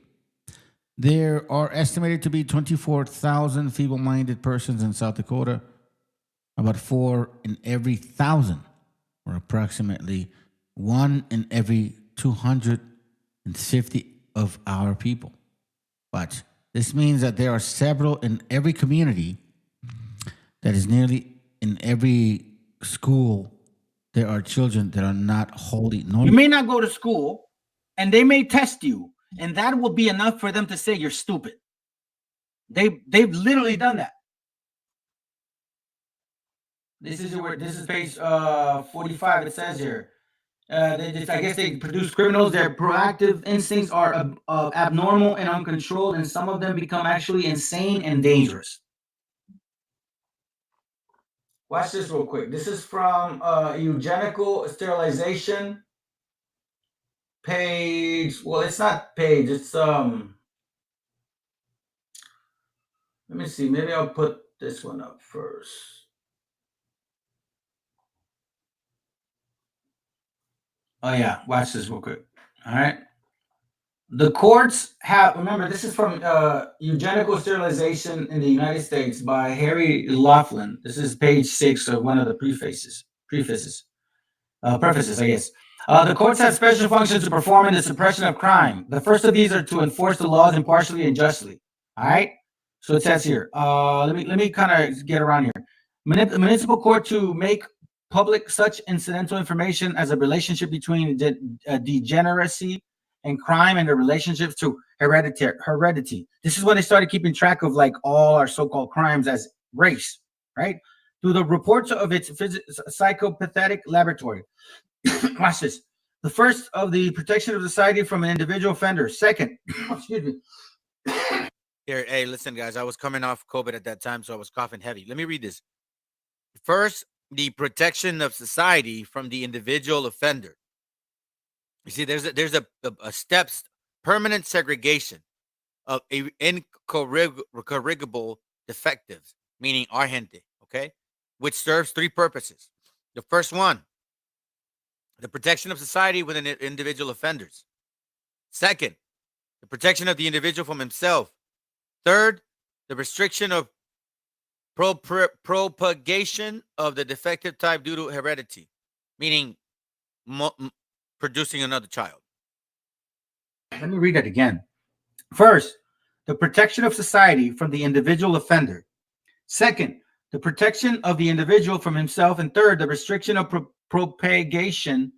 S1: There are estimated to be 24,000 feeble-minded persons in South Dakota, about 4 in every 1,000, or approximately 1 in every 250 of our people. Watch. This means that there are several in every community, that is nearly in every school, there are children that are not wholly normal. You may not go to school, and they may test you, and that will be enough for them to say you're stupid. They've literally done that. This is page 45. It says here, I guess they produce criminals. Their proactive instincts are abnormal and uncontrolled, and some of them become actually insane and dangerous. Watch this real quick. This is from Eugenical Sterilization. Page, well, it's not page, it's let me see, maybe I'll put this one up first. Oh yeah, watch this real quick. All right. The courts have, remember, this is from Eugenical Sterilization in the United States by Harry Laughlin. This is page 6 of one of the prefaces, I guess. The courts have special functions to perform in the suppression of crime. The first of these are to enforce the laws impartially and justly. All right. So it says here. Let me kind of get around here. Municipal court to make public such incidental information as a relationship between degeneracy and crime and the relationships to heredity. This is when they started keeping track of like all our so-called crimes as race, right? Through the reports of its psychopathologic laboratory. Watch this. The first of the protection of society from an individual offender. Second, excuse me.
S7: Here, hey, listen, guys. I was coming off COVID at that time, so I was coughing heavy. Let me read this. First, the protection of society from the individual offender. You see, there's a steps, permanent segregation of incorrigible defectives, meaning our gente, okay, which serves 3 purposes. The first one, the protection of society within individual offenders. Second, the protection of the individual from himself. Third, the restriction of propagation of the defective type due to heredity, meaning producing another child.
S1: Let me read that again. First, the protection of society from the individual offender. Second, the protection of the individual from himself. And third, the restriction of propagation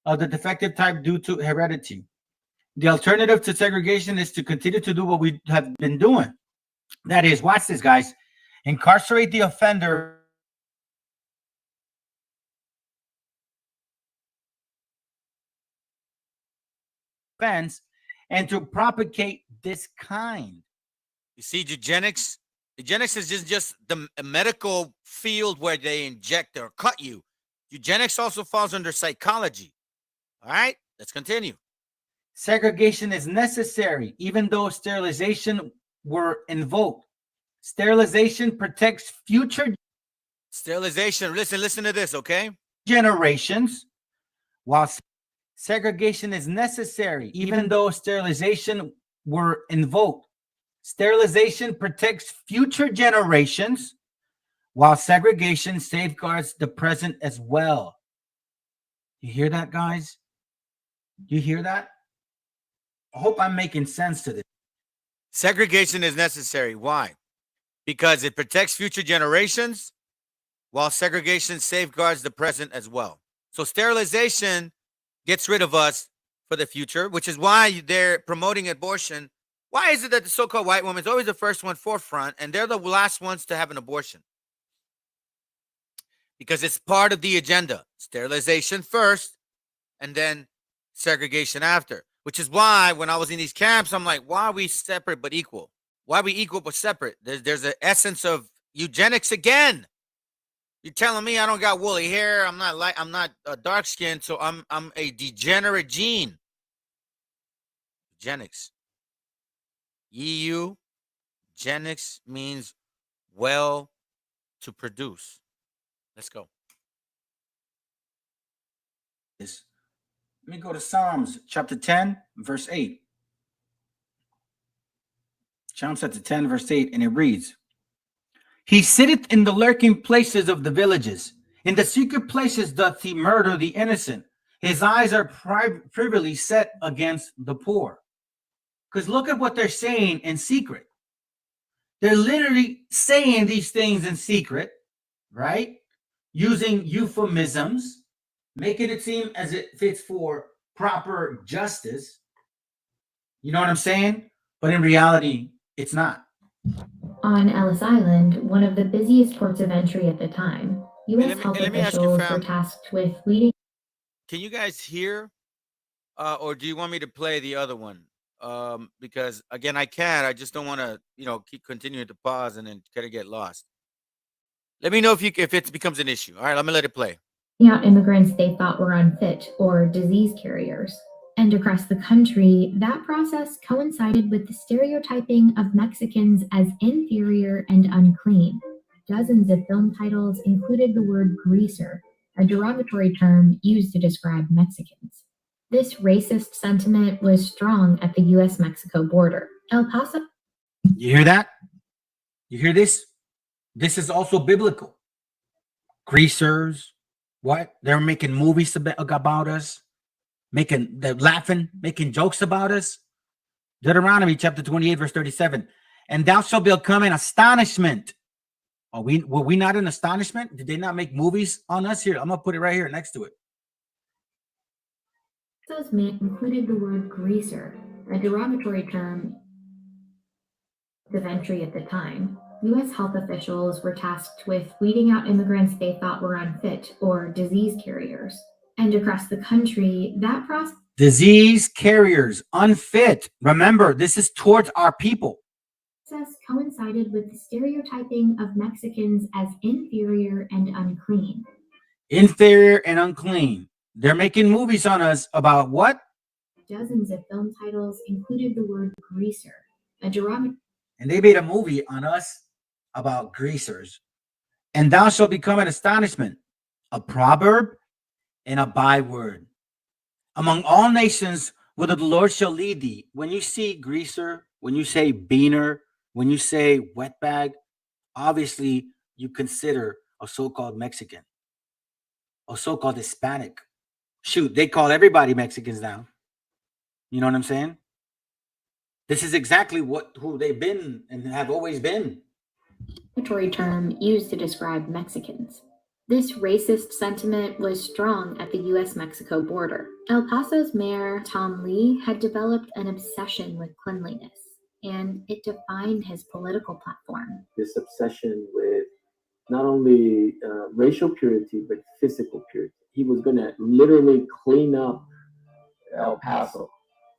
S1: of the defective type due to heredity. The alternative to segregation is to continue to do what we have been doing. That is, watch this, guys. Incarcerate the offender offense and to propagate this kind.
S7: You see, eugenics is just the medical field where they inject or cut you. Eugenics also falls under psychology. All right, let's continue.
S1: Segregation is necessary, even though sterilization were invoked. Sterilization protects future
S7: sterilization. Listen to this, okay?
S1: Generations, while segregation is necessary, even though sterilization were invoked. Sterilization protects future generations, while segregation safeguards the present as well. You hear that, guys? You hear that? I hope I'm making sense to this.
S7: Segregation is necessary. Why? Because it protects future generations, while segregation safeguards the present as well. So sterilization gets rid of us for the future, which is why they're promoting abortion. Why is it that the so-called white woman is always the first one forefront and they're the last ones to have an abortion? Because it's part of the agenda. Sterilization first and then segregation after, which is why when I was in these camps, I'm like, why are we separate but equal? Why are we equal but separate? There's an essence of eugenics again. You're telling me I don't got woolly hair, I'm not dark skinned, so I'm a degenerate gene. Eugenics. Eugenics means well to produce. Let's go.
S1: Let me go to Psalms chapter 10, verse 8. Psalms chapter 10, verse 8, and it reads, He sitteth in the lurking places of the villages. In the secret places doth he murder the innocent. His eyes are privily set against the poor. Because look at what they're saying in secret. They're literally saying these things in secret, right? Using euphemisms, making it seem as it fits for proper justice. You know what I'm saying? But in reality, it's not.
S17: On Ellis Island, one of the busiest ports of entry at the time, U.S. health officials were tasked with leading.
S7: Can you guys hear? Or do you want me to play the other one? Because again, I can. I just don't want to, keep continuing to pause and then kind of get lost. Let me know if it becomes an issue. All right, let me let it play.
S17: Out immigrants they thought were unfit or disease carriers. And across the country, that process coincided with the stereotyping of Mexicans as inferior and unclean. Dozens of film titles included the word greaser, a derogatory term used to describe Mexicans. This racist sentiment was strong at the U.S.-Mexico border. El Paso.
S1: You hear that? You hear this? This is also biblical. Greasers, what? They're making movies about us. They're laughing, making jokes about us. Deuteronomy chapter 28, verse 37. And thou shalt become an astonishment. Were we not in astonishment? Did they not make movies on us? Here, I'm going to put it right here next to it.
S17: Those men included the word greaser, a derogatory term of entry at the time. U.S. health officials were tasked with weeding out immigrants they thought were unfit or disease carriers. And across the country, that process...
S1: Disease carriers, unfit. Remember, this is towards our people.
S17: Coincided with the stereotyping of Mexicans as inferior and unclean.
S1: Inferior and unclean. They're making movies on us about what?
S17: Dozens of film titles included the word greaser, a derogatory...
S1: And they made a movie on us about greasers. And thou shalt become an astonishment. a proverb, and a byword. Among all nations, whither the Lord shall lead thee. When you see greaser, when you say beaner, when you say wetbag, obviously you consider a so-called Mexican, a so-called Hispanic. Shoot, they call everybody Mexicans now. You know what I'm saying? This is exactly who they've been and have always been.
S17: Derogatory term used to describe Mexicans. This racist sentiment was strong at the US-Mexico border. El Paso's mayor, Tom Lee, had developed an obsession with cleanliness, and it defined his political platform.
S20: This obsession with not only racial purity, but physical purity. He was going to literally clean up El Paso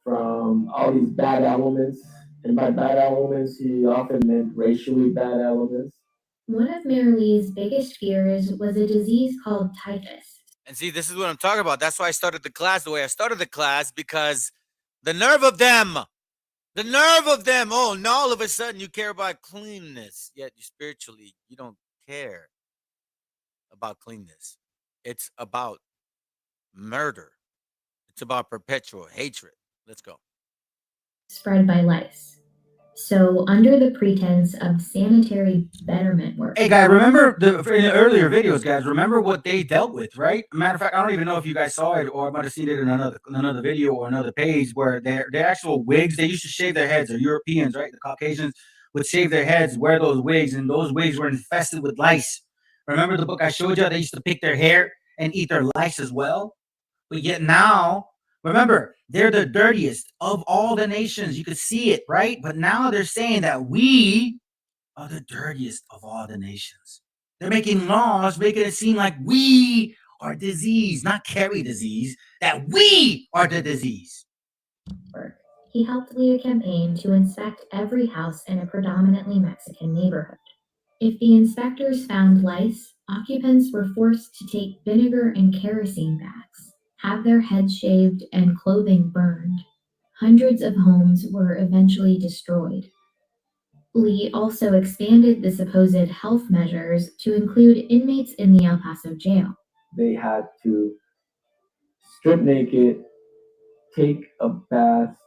S20: from all these bad elements. And by bad elements, he often meant racially bad elements.
S17: One of Mayor Lee's biggest fears was a disease called typhus.
S7: And see, this is what I'm talking about. That's why I started the class the way I started the class, because the nerve of them. Oh, now all of a sudden you care about cleanness, yet you spiritually, you don't care about cleanness. It's about murder. It's about perpetual hatred. Let's go.
S17: Spread by lice. So, under the pretense of sanitary betterment work.
S1: Hey, guys, remember in the earlier videos, guys, remember what they dealt with, right? Matter of fact, I don't even know if you guys saw it, or I might have seen it in another video or another page, where their actual wigs, they used to shave their heads, or Europeans, right? The Caucasians would shave their heads, wear those wigs, and those wigs were infested with lice. Remember the book I showed you? They used to pick their hair and eat their lice as well. But yet now, remember, they're the dirtiest of all the nations. You could see it, right? But now they're saying that we are the dirtiest of all the nations. They're making laws, making it seem like we are disease, not carry disease, that we are the disease.
S17: He helped lead a campaign to inspect every house in a predominantly Mexican neighborhood. If the inspectors found lice, occupants were forced to take vinegar and kerosene baths, have their heads shaved, and clothing burned. Hundreds of homes were eventually destroyed. Lee also expanded the supposed health measures to include inmates in the El Paso jail.
S20: They had to strip naked, take a bath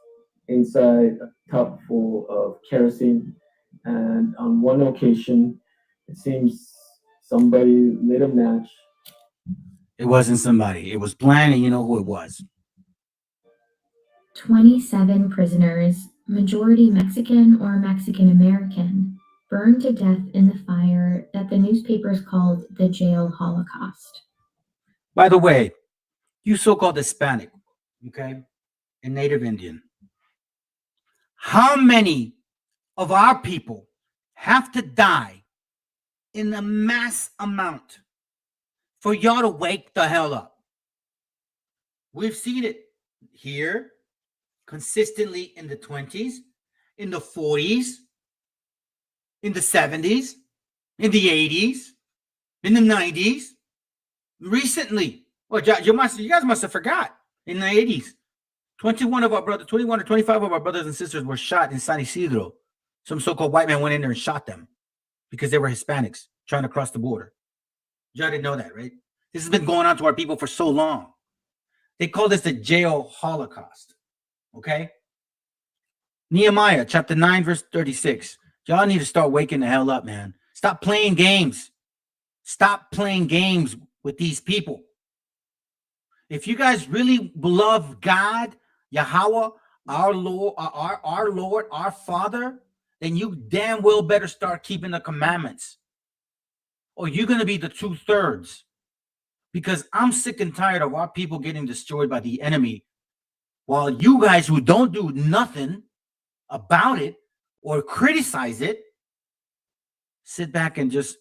S20: inside a tub full of kerosene, and on one occasion, it seems somebody lit a match.
S1: It wasn't somebody. It was planned, and you know who it was.
S17: 27 prisoners, majority Mexican or Mexican American, burned to death in the fire that the newspapers called the jail Holocaust.
S1: By the way, you so-called Hispanic, okay, and Native Indian, how many of our people have to die in a mass amount for y'all to wake the hell up? We've seen it here consistently in the 20s, in the 40s, in the 70s, in the 80s, in the 90s, recently. Well, you guys must have forgot. In the 80s, 21 or 25 of our brothers and sisters were shot in San Isidro. Some so-called white man went in there and shot them because they were Hispanics trying to cross the border. Y'all didn't know that, right? This has been going on to our people for so long. They call this the jail Holocaust. Okay? Nehemiah chapter 9, verse 36. Y'all need to start waking the hell up, man. Stop playing games. Stop playing games with these people. If you guys really love God, Yahweh, our Lord, our Father, then you damn well better start keeping the commandments, or you're going to be the 2/3. Because I'm sick and tired of our people getting destroyed by the enemy, while you guys who don't do nothing about it or criticize it, sit back and just...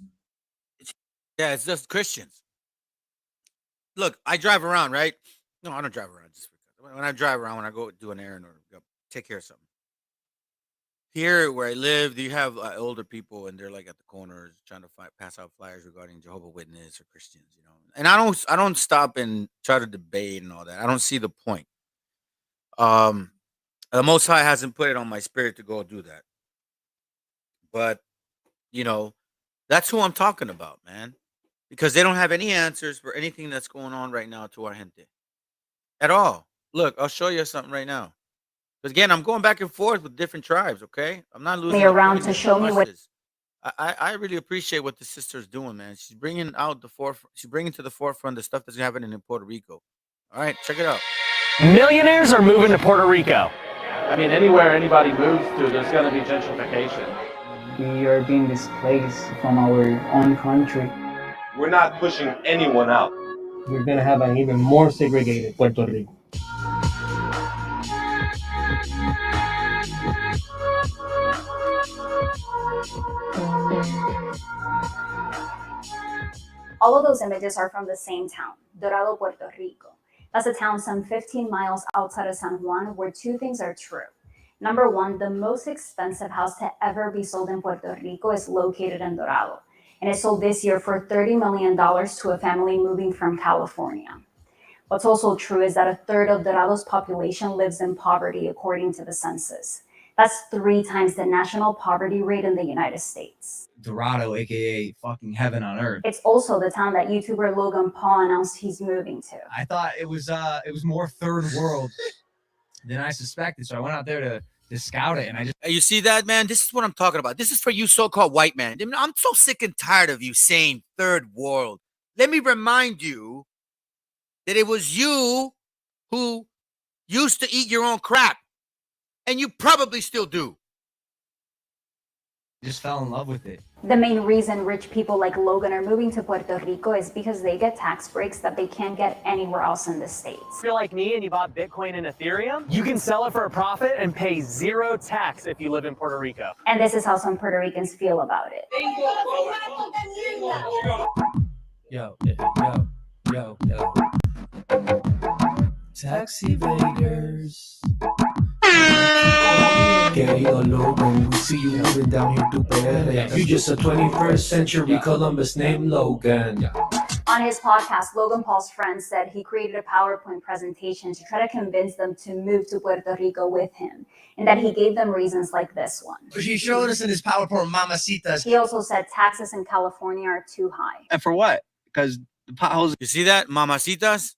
S7: Yeah, it's just Christians. Look, I drive around, right? No, I don't drive around. Just when I drive around, when I go do an errand or go take care of something. Here where I live, you have older people, and they're like at the corners trying to pass out flyers regarding Jehovah's Witness or Christians, you know. And I don't stop and try to debate and all that. I don't see the point. The Most High hasn't put it on my spirit to go do that. But, you know, that's who I'm talking about, man. because they don't have any answers for anything that's going on right now to our gente at all. Look, I'll show you something right now. Because again, I'm going back and forth with different tribes. Okay, I'm not losing
S6: Me around
S7: the
S6: to
S7: point.
S6: show me
S7: Watch
S6: what.
S7: this. I really appreciate what the sister's doing, man. She's bringing out the forefront. She's bringing to the forefront the stuff that's happening in Puerto Rico. All right, check it out.
S21: Millionaires are moving to Puerto Rico. I mean, anywhere anybody moves to, there's going to be gentrification.
S22: We are being displaced from our own country.
S23: We're not pushing anyone out.
S22: We're going to have an even more segregated Puerto Rico.
S6: All of those images are from the same town, Dorado, Puerto Rico. That's a town some 15 miles outside of San Juan, where two things are true. Number one, the most expensive house to ever be sold in Puerto Rico is located in Dorado, and it sold this year for $30 million to a family moving from California. What's also true is that a third of Dorado's population lives in poverty, according to the census. That's 3 times the national poverty rate in the United States.
S24: Dorado, aka fucking heaven on earth.
S6: It's also the town that YouTuber Logan Paul announced he's moving to.
S24: I thought it was more third world than I suspected, so I went out there to scout it, and I just.
S7: You see that, man? This is what I'm talking about. This is for you so-called white man. I mean, I'm so sick and tired of you saying third world. Let me remind you that it was you who used to eat your own crap, and you probably still do.
S24: Just fell in love with it.
S6: The main reason rich people like Logan are moving to Puerto Rico is because they get tax breaks that they can't get anywhere else in the States.
S21: If you're like me and you bought Bitcoin and Ethereum, you can sell it for a profit and pay 0 tax if you live in Puerto Rico.
S6: And this is how some Puerto Ricans feel about it.
S24: Yo. Tax evaders. Querido Logan, we see you moving down here to Pérez. You just a 21st century Columbus named Logan.
S6: On his podcast, Logan Paul's friend said he created a PowerPoint presentation to try to convince them to move to Puerto Rico with him, and that he gave them reasons like this one.
S24: He showed us in his PowerPoint, mamacitas.
S6: He also said taxes in California are too high.
S24: And for what? Because the potholes.
S7: You see that, mamacitas?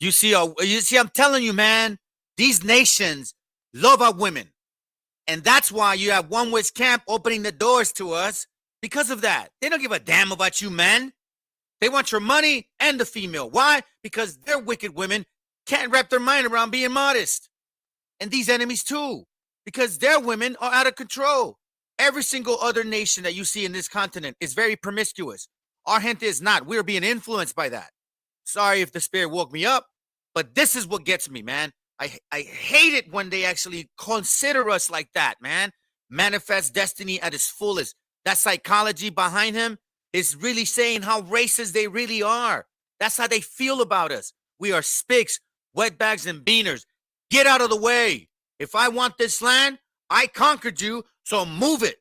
S7: You see, I'm telling you, man, these nations love our women. And that's why you have One West Camp opening the doors to us because of that. They don't give a damn about you men. They want your money and the female. Why? Because their wicked women can't wrap their mind around being modest. And these enemies too, because their women are out of control. Every single other nation that you see in this continent is very promiscuous. Our gente is not. We're being influenced by that. Sorry if the spirit woke me up, but this is what gets me, man. I hate it when they actually consider us like that, man. Manifest destiny at its fullest. That psychology behind him is really saying how racist they really are. That's how they feel about us. We are spics, wetbags, and beaners. Get out of the way. If I want this land, I conquered you, so move it.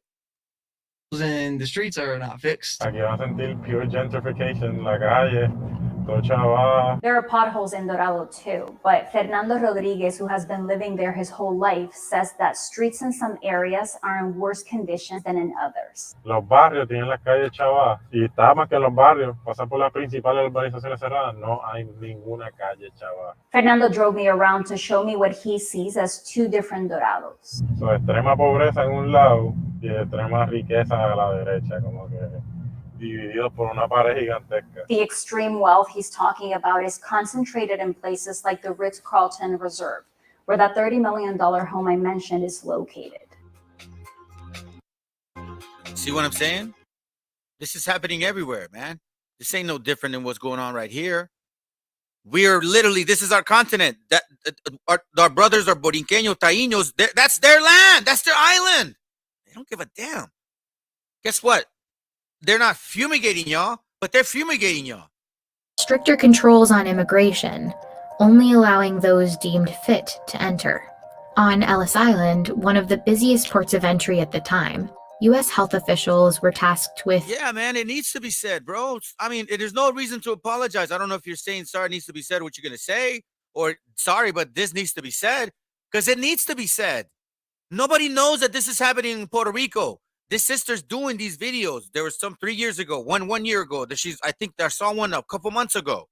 S24: And the streets are not fixed.
S25: Aquí va a sentir pure gentrification, la calle.
S6: There are potholes in Dorado too, but Fernando Rodriguez, who has been living there his whole life, says that streets in some areas are in worse conditions than in others.
S25: Los barrios tienen las calles chavadas y está más que los barrios, pasar por las principales urbanizaciones cerradas, no hay ninguna calle chavada.
S6: Fernando drove me around to show me what he sees as 2 different Dorados.
S25: So, extrema pobreza en un lado y extrema riqueza a la derecha, como que divididos por una pared gigantesca.
S6: The extreme wealth he's talking about is concentrated in places like the Ritz-Carlton Reserve, where that $30 million home I mentioned is located.
S7: See what I'm saying? This is happening everywhere, man. This ain't no different than what's going on right here. We are literally, this is our continent. That our brothers are Borinqueños, Tainos. That's their land. That's their island. They don't give a damn. Guess what? They're not fumigating y'all, but they're fumigating y'all.
S17: Stricter controls on immigration, only allowing those deemed fit to enter. On Ellis Island, one of the busiest ports of entry at the time, U.S. health officials were tasked with...
S7: Yeah, man, it needs to be said, bro. I mean, there's no reason to apologize. I don't know if you're saying sorry needs to be said, what you're going to say, or sorry, but this needs to be said, because it needs to be said. Nobody knows that this is happening in Puerto Rico. This sister's doing these videos. There was some 3 years ago, one year ago. That I think I saw one a couple months ago.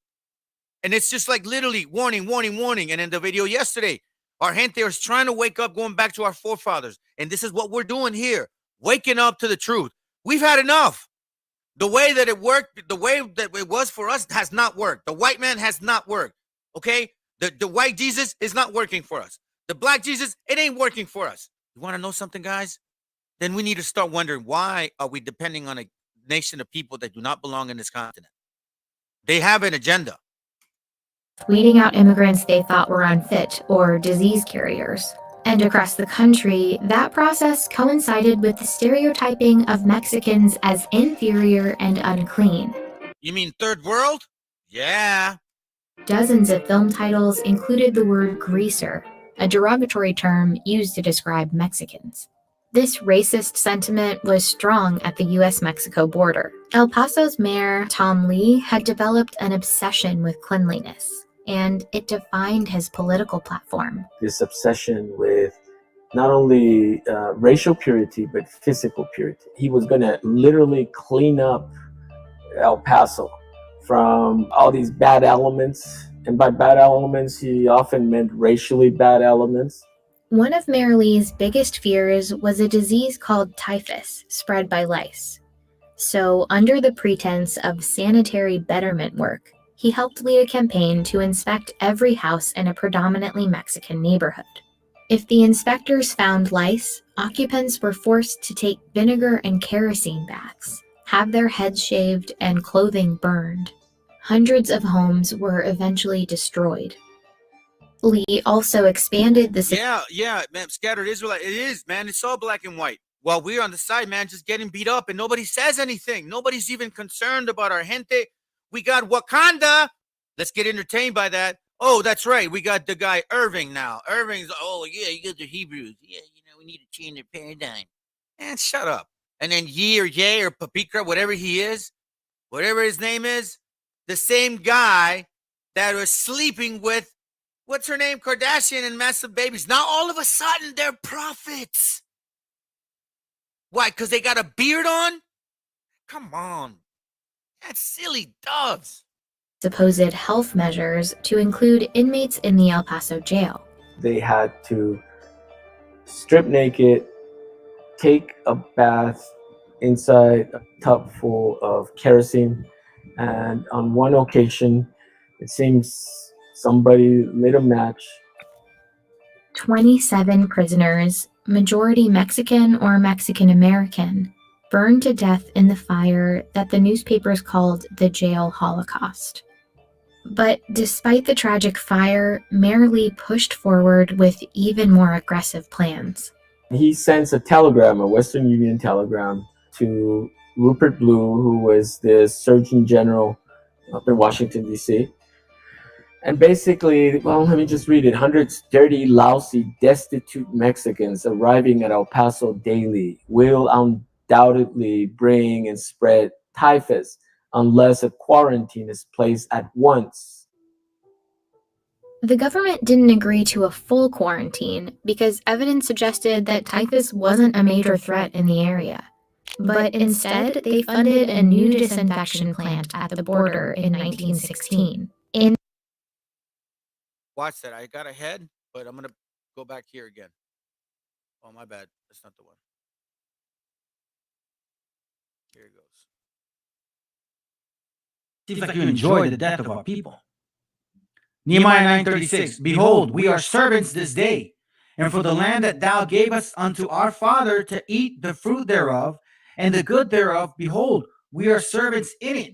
S7: And it's just like literally warning, warning, warning. And in the video yesterday, our gente is trying to wake up, going back to our forefathers. And this is what we're doing here, waking up to the truth. We've had enough. The way that it worked, the way that it was for us has not worked. The white man has not worked. Okay? The white Jesus is not working for us. The black Jesus, it ain't working for us. You want to know something, guys? Then we need to start wondering, why are we depending on a nation of people that do not belong in this continent? They have an agenda.
S17: Weeding out immigrants they thought were unfit or disease carriers. And across the country, that process coincided with the stereotyping of Mexicans as inferior and unclean.
S7: You mean third world? Yeah.
S17: Dozens of film titles included the word greaser, a derogatory term used to describe Mexicans. This racist sentiment was strong at the US-Mexico border. El Paso's mayor, Tom Lee, had developed an obsession with cleanliness, and it defined his political platform.
S20: This obsession with not only racial purity, but physical purity. He was going to literally clean up El Paso from all these bad elements. And by bad elements, he often meant racially bad elements.
S17: One of Mayor Lee's biggest fears was a disease called typhus, spread by lice. So, under the pretense of sanitary betterment work, he helped lead a campaign to inspect every house in a predominantly Mexican neighborhood. If the inspectors found lice, occupants were forced to take vinegar and kerosene baths, have their heads shaved, and clothing burned. Hundreds of homes were eventually destroyed. Lee also expanded the...
S7: Yeah, man, scattered Israelite. It is, man. It's all black and white. While we're on the side, man, just getting beat up and nobody says anything. Nobody's even concerned about our gente. We got Wakanda. Let's get entertained by that. Oh, that's right. We got the guy Irving now. Irving's, oh, yeah, you got the Hebrews. Yeah, we need to change their paradigm. Man, shut up. And then Ye or Papikra, whatever he is, whatever his name is, the same guy that was sleeping with, what's her name, Kardashian, and massive babies. Now all of a sudden they're prophets. Why? Because they got a beard on? Come on. That's silly doves.
S17: Supposed health measures to include inmates in the El Paso jail.
S20: They had to strip naked, take a bath inside a tub full of kerosene, and on one occasion, it seems somebody lit a match.
S17: 27 prisoners, majority Mexican or Mexican American, burned to death in the fire that the newspapers called the jail Holocaust. But despite the tragic fire, Mayor Lee pushed forward with even more aggressive plans.
S20: He sends a telegram, a Western Union telegram, to Rupert Blue, who was the Surgeon General up in Washington, D.C. And basically, well, let me just read it. Hundreds dirty, lousy, destitute Mexicans arriving at El Paso daily will undoubtedly bring and spread typhus unless a quarantine is placed at once.
S17: The government didn't agree to a full quarantine because evidence suggested that typhus wasn't a major threat in the area. But instead, they funded a new disinfection plant at the border in 1916.
S7: Watch that. I got ahead, but I'm going to go back here again. Oh, my bad. That's not the one. Here it goes.
S1: Seems like you enjoy the death of our people. Nehemiah 9:36, behold, we are servants this day, and for the land that thou gave us unto our father to eat the fruit thereof, and the good thereof, behold, we are servants in it.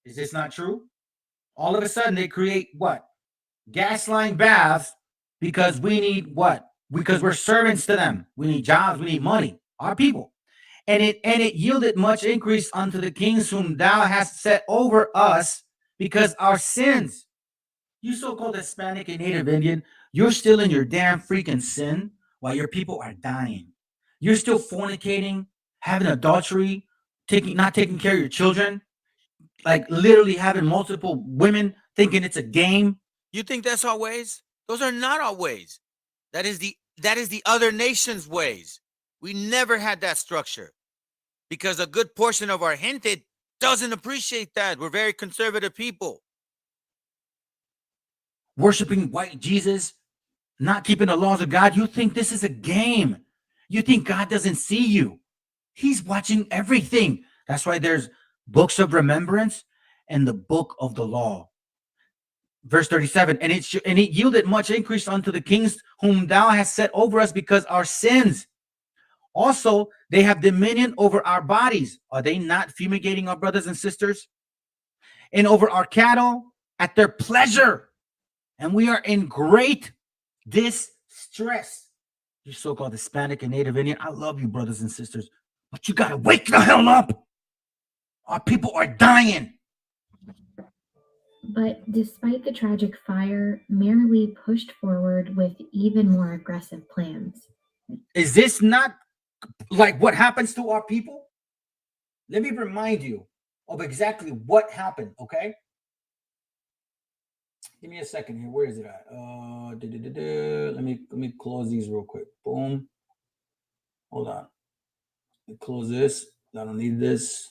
S1: Is this not true? All of a sudden they create what? Gasline baths because we need what? Because we're servants to them. We need jobs, we need money, our people. And it yielded much increase unto the kings whom thou hast set over us because our sins. You so-called Hispanic and Native Indian, you're still in your damn freaking sin while your people are dying. You're still fornicating, having adultery, not taking care of your children, like literally having multiple women, thinking it's a game.
S7: You think that's our ways? Those are not our ways. That is the other nation's ways. We never had that structure. because a good portion of our gente doesn't appreciate that. We're very conservative people.
S1: Worshiping white Jesus, not keeping the laws of God. You think this is a game. You think God doesn't see you. He's watching everything. That's why there's books of remembrance and the book of the law. Verse 37, and it yielded much increase unto the kings whom thou hast set over us because our sins. Also, they have dominion over our bodies. Are they not fumigating our brothers and sisters? And over our cattle at their pleasure. And we are in great distress. You so-called Hispanic and Native Indian, I love you, brothers and sisters, but you got to wake the hell up. Our people are dying.
S17: But despite the tragic fire, Mary Lee pushed forward with even more aggressive plans.
S1: Is this not like what happens to our people? Let me remind you of exactly what happened, okay? Give me a second here. Where is it at? Let me close these real quick. Boom. Hold on. Let me close this. I don't need this.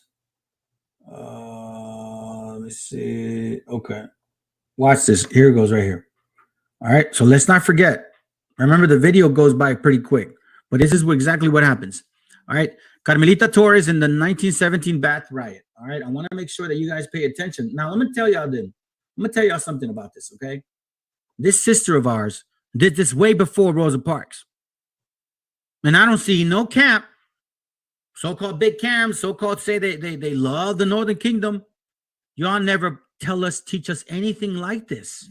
S1: Let me see. Okay. Watch this. Here it goes right here. All right. So let's not forget. Remember, the video goes by pretty quick, but this is exactly what happens. All right. Carmelita Torres in the 1917 Bath riot. All right. I want to make sure that you guys pay attention. Now, let me tell y'all then. I'm going to tell y'all something about this, okay? This sister of ours did this way before Rosa Parks. And I don't see no camp, so-called big camps, so-called say they love the Northern Kingdom. Y'all never teach us anything like this.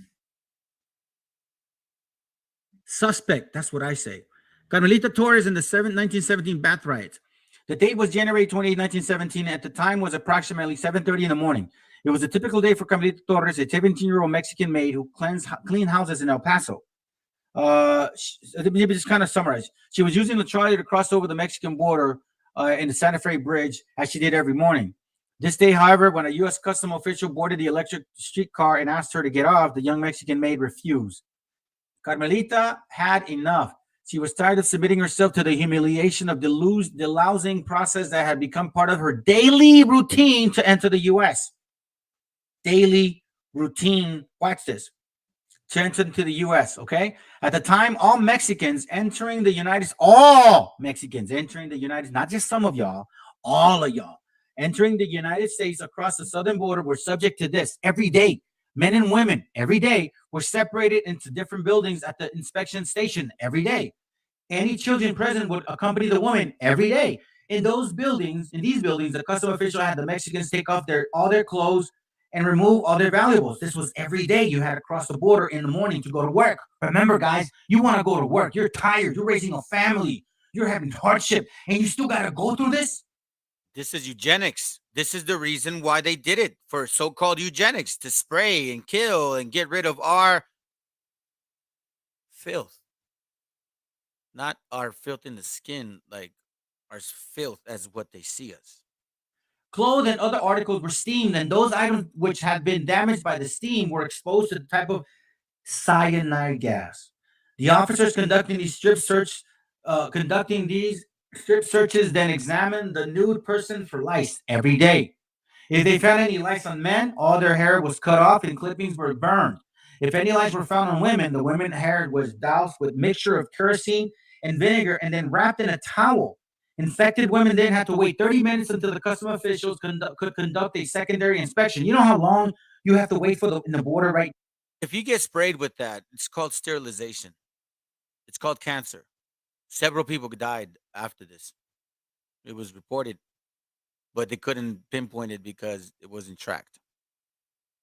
S1: Suspect, that's what I say. Carmelita Torres in the 1917 Bath riots. The date was January 28, 1917. At the time was approximately 7:30 in the morning. It was a typical day for Carmelita Torres, a 17-year-old Mexican maid who cleaned houses in El Paso. Let me just kind of summarize. She was using the trolley to cross over the Mexican border in the Santa Fe Bridge, as she did every morning. This day, however, when a U.S. custom official boarded the electric streetcar and asked her to get off, the young Mexican maid refused. Carmelita had enough. She was tired of submitting herself to the humiliation of the delousing process that had become part of her daily routine to enter the U.S. Daily routine, watch this, to enter into the U.S., okay? At the time, all Mexicans entering the United States, not just some of y'all, all of y'all, entering the United States across the southern border were subject to this every day. Men and women every day were separated into different buildings at the inspection station every day. Any children present would accompany the woman every day. In these buildings, the custom official had the Mexicans take off all their clothes and remove all their valuables. This was every day. You had to cross the border in the morning to go to work. Remember, guys, you want to go to work. You're tired. You're raising a family. You're having hardship, and you still got to go through this?
S7: This is eugenics. This is the reason why they did it, for so-called eugenics, to spray and kill and get rid of our filth. Not our filth in the skin, like our filth as what they see us.
S1: Clothes and other articles were steamed, and those items which had been damaged by the steam were exposed to the type of cyanide gas. The officers conducting these strip searches then examined the nude person for lice every day. If they found any lice on men, all their hair was cut off and clippings were burned. If any lice were found on women, the women's hair was doused with mixture of kerosene and vinegar and then wrapped in a towel. Infected women then had to wait 30 minutes until the custom officials could conduct a secondary inspection. You know how long you have to wait in the border, right?
S7: If you get sprayed with that, it's called sterilization. It's called cancer. Several people died after this. It was reported, but they couldn't pinpoint it because it wasn't tracked.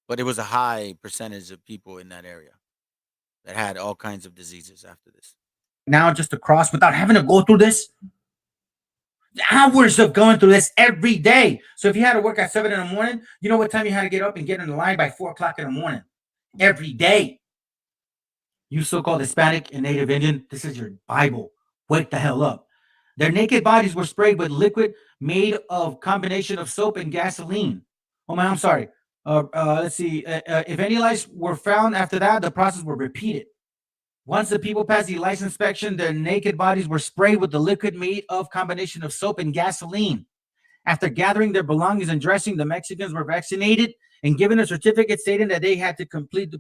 S7: But it was a high percentage of people in that area that had all kinds of diseases after this.
S1: Now just to cross without having to go through this? Hours of going through this every day. So if you had to work at 7 in the morning, you know what time you had to get up and get in the line by 4 o'clock in the morning? Every day. You so-called Hispanic and Native Indian, this is your Bible. Wake the hell up. Their naked bodies were sprayed with liquid made of combination of soap and gasoline. Oh man, I'm sorry. Let's see. If any lice were found after that, the process was repeated. Once the people passed the lice inspection, their naked bodies were sprayed with the liquid made of combination of soap and gasoline. After gathering their belongings and dressing, the Mexicans were vaccinated and given a certificate stating that they had completed the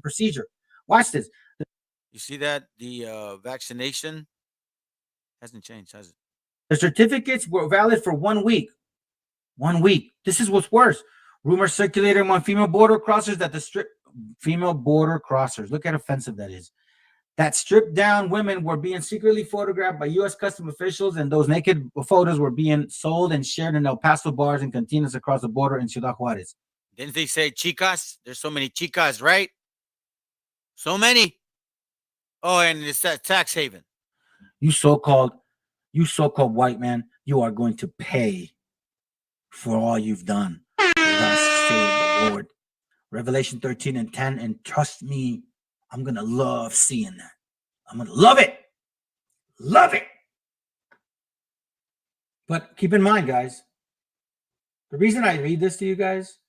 S1: procedure. Watch this.
S7: You see that the vaccination hasn't changed, has it?
S1: The certificates were valid for 1 week. 1 week. This is what's worse. Rumors circulated among female border crossers that female border crossers, look how offensive that is, that stripped down women were being secretly photographed by U.S. custom officials, and those naked photos were being sold and shared in El Paso bars and cantinas across the border in Ciudad Juarez.
S7: Didn't they say chicas? There's so many chicas, right? So many. Oh, and it's that tax haven.
S1: You so-called white man, you are going to pay for all you've done. Thus saith the Lord. Revelation 13:10, and trust me, I'm going to love seeing that. I'm going to love it. Love it. But keep in mind, guys, the reason I read this to you guys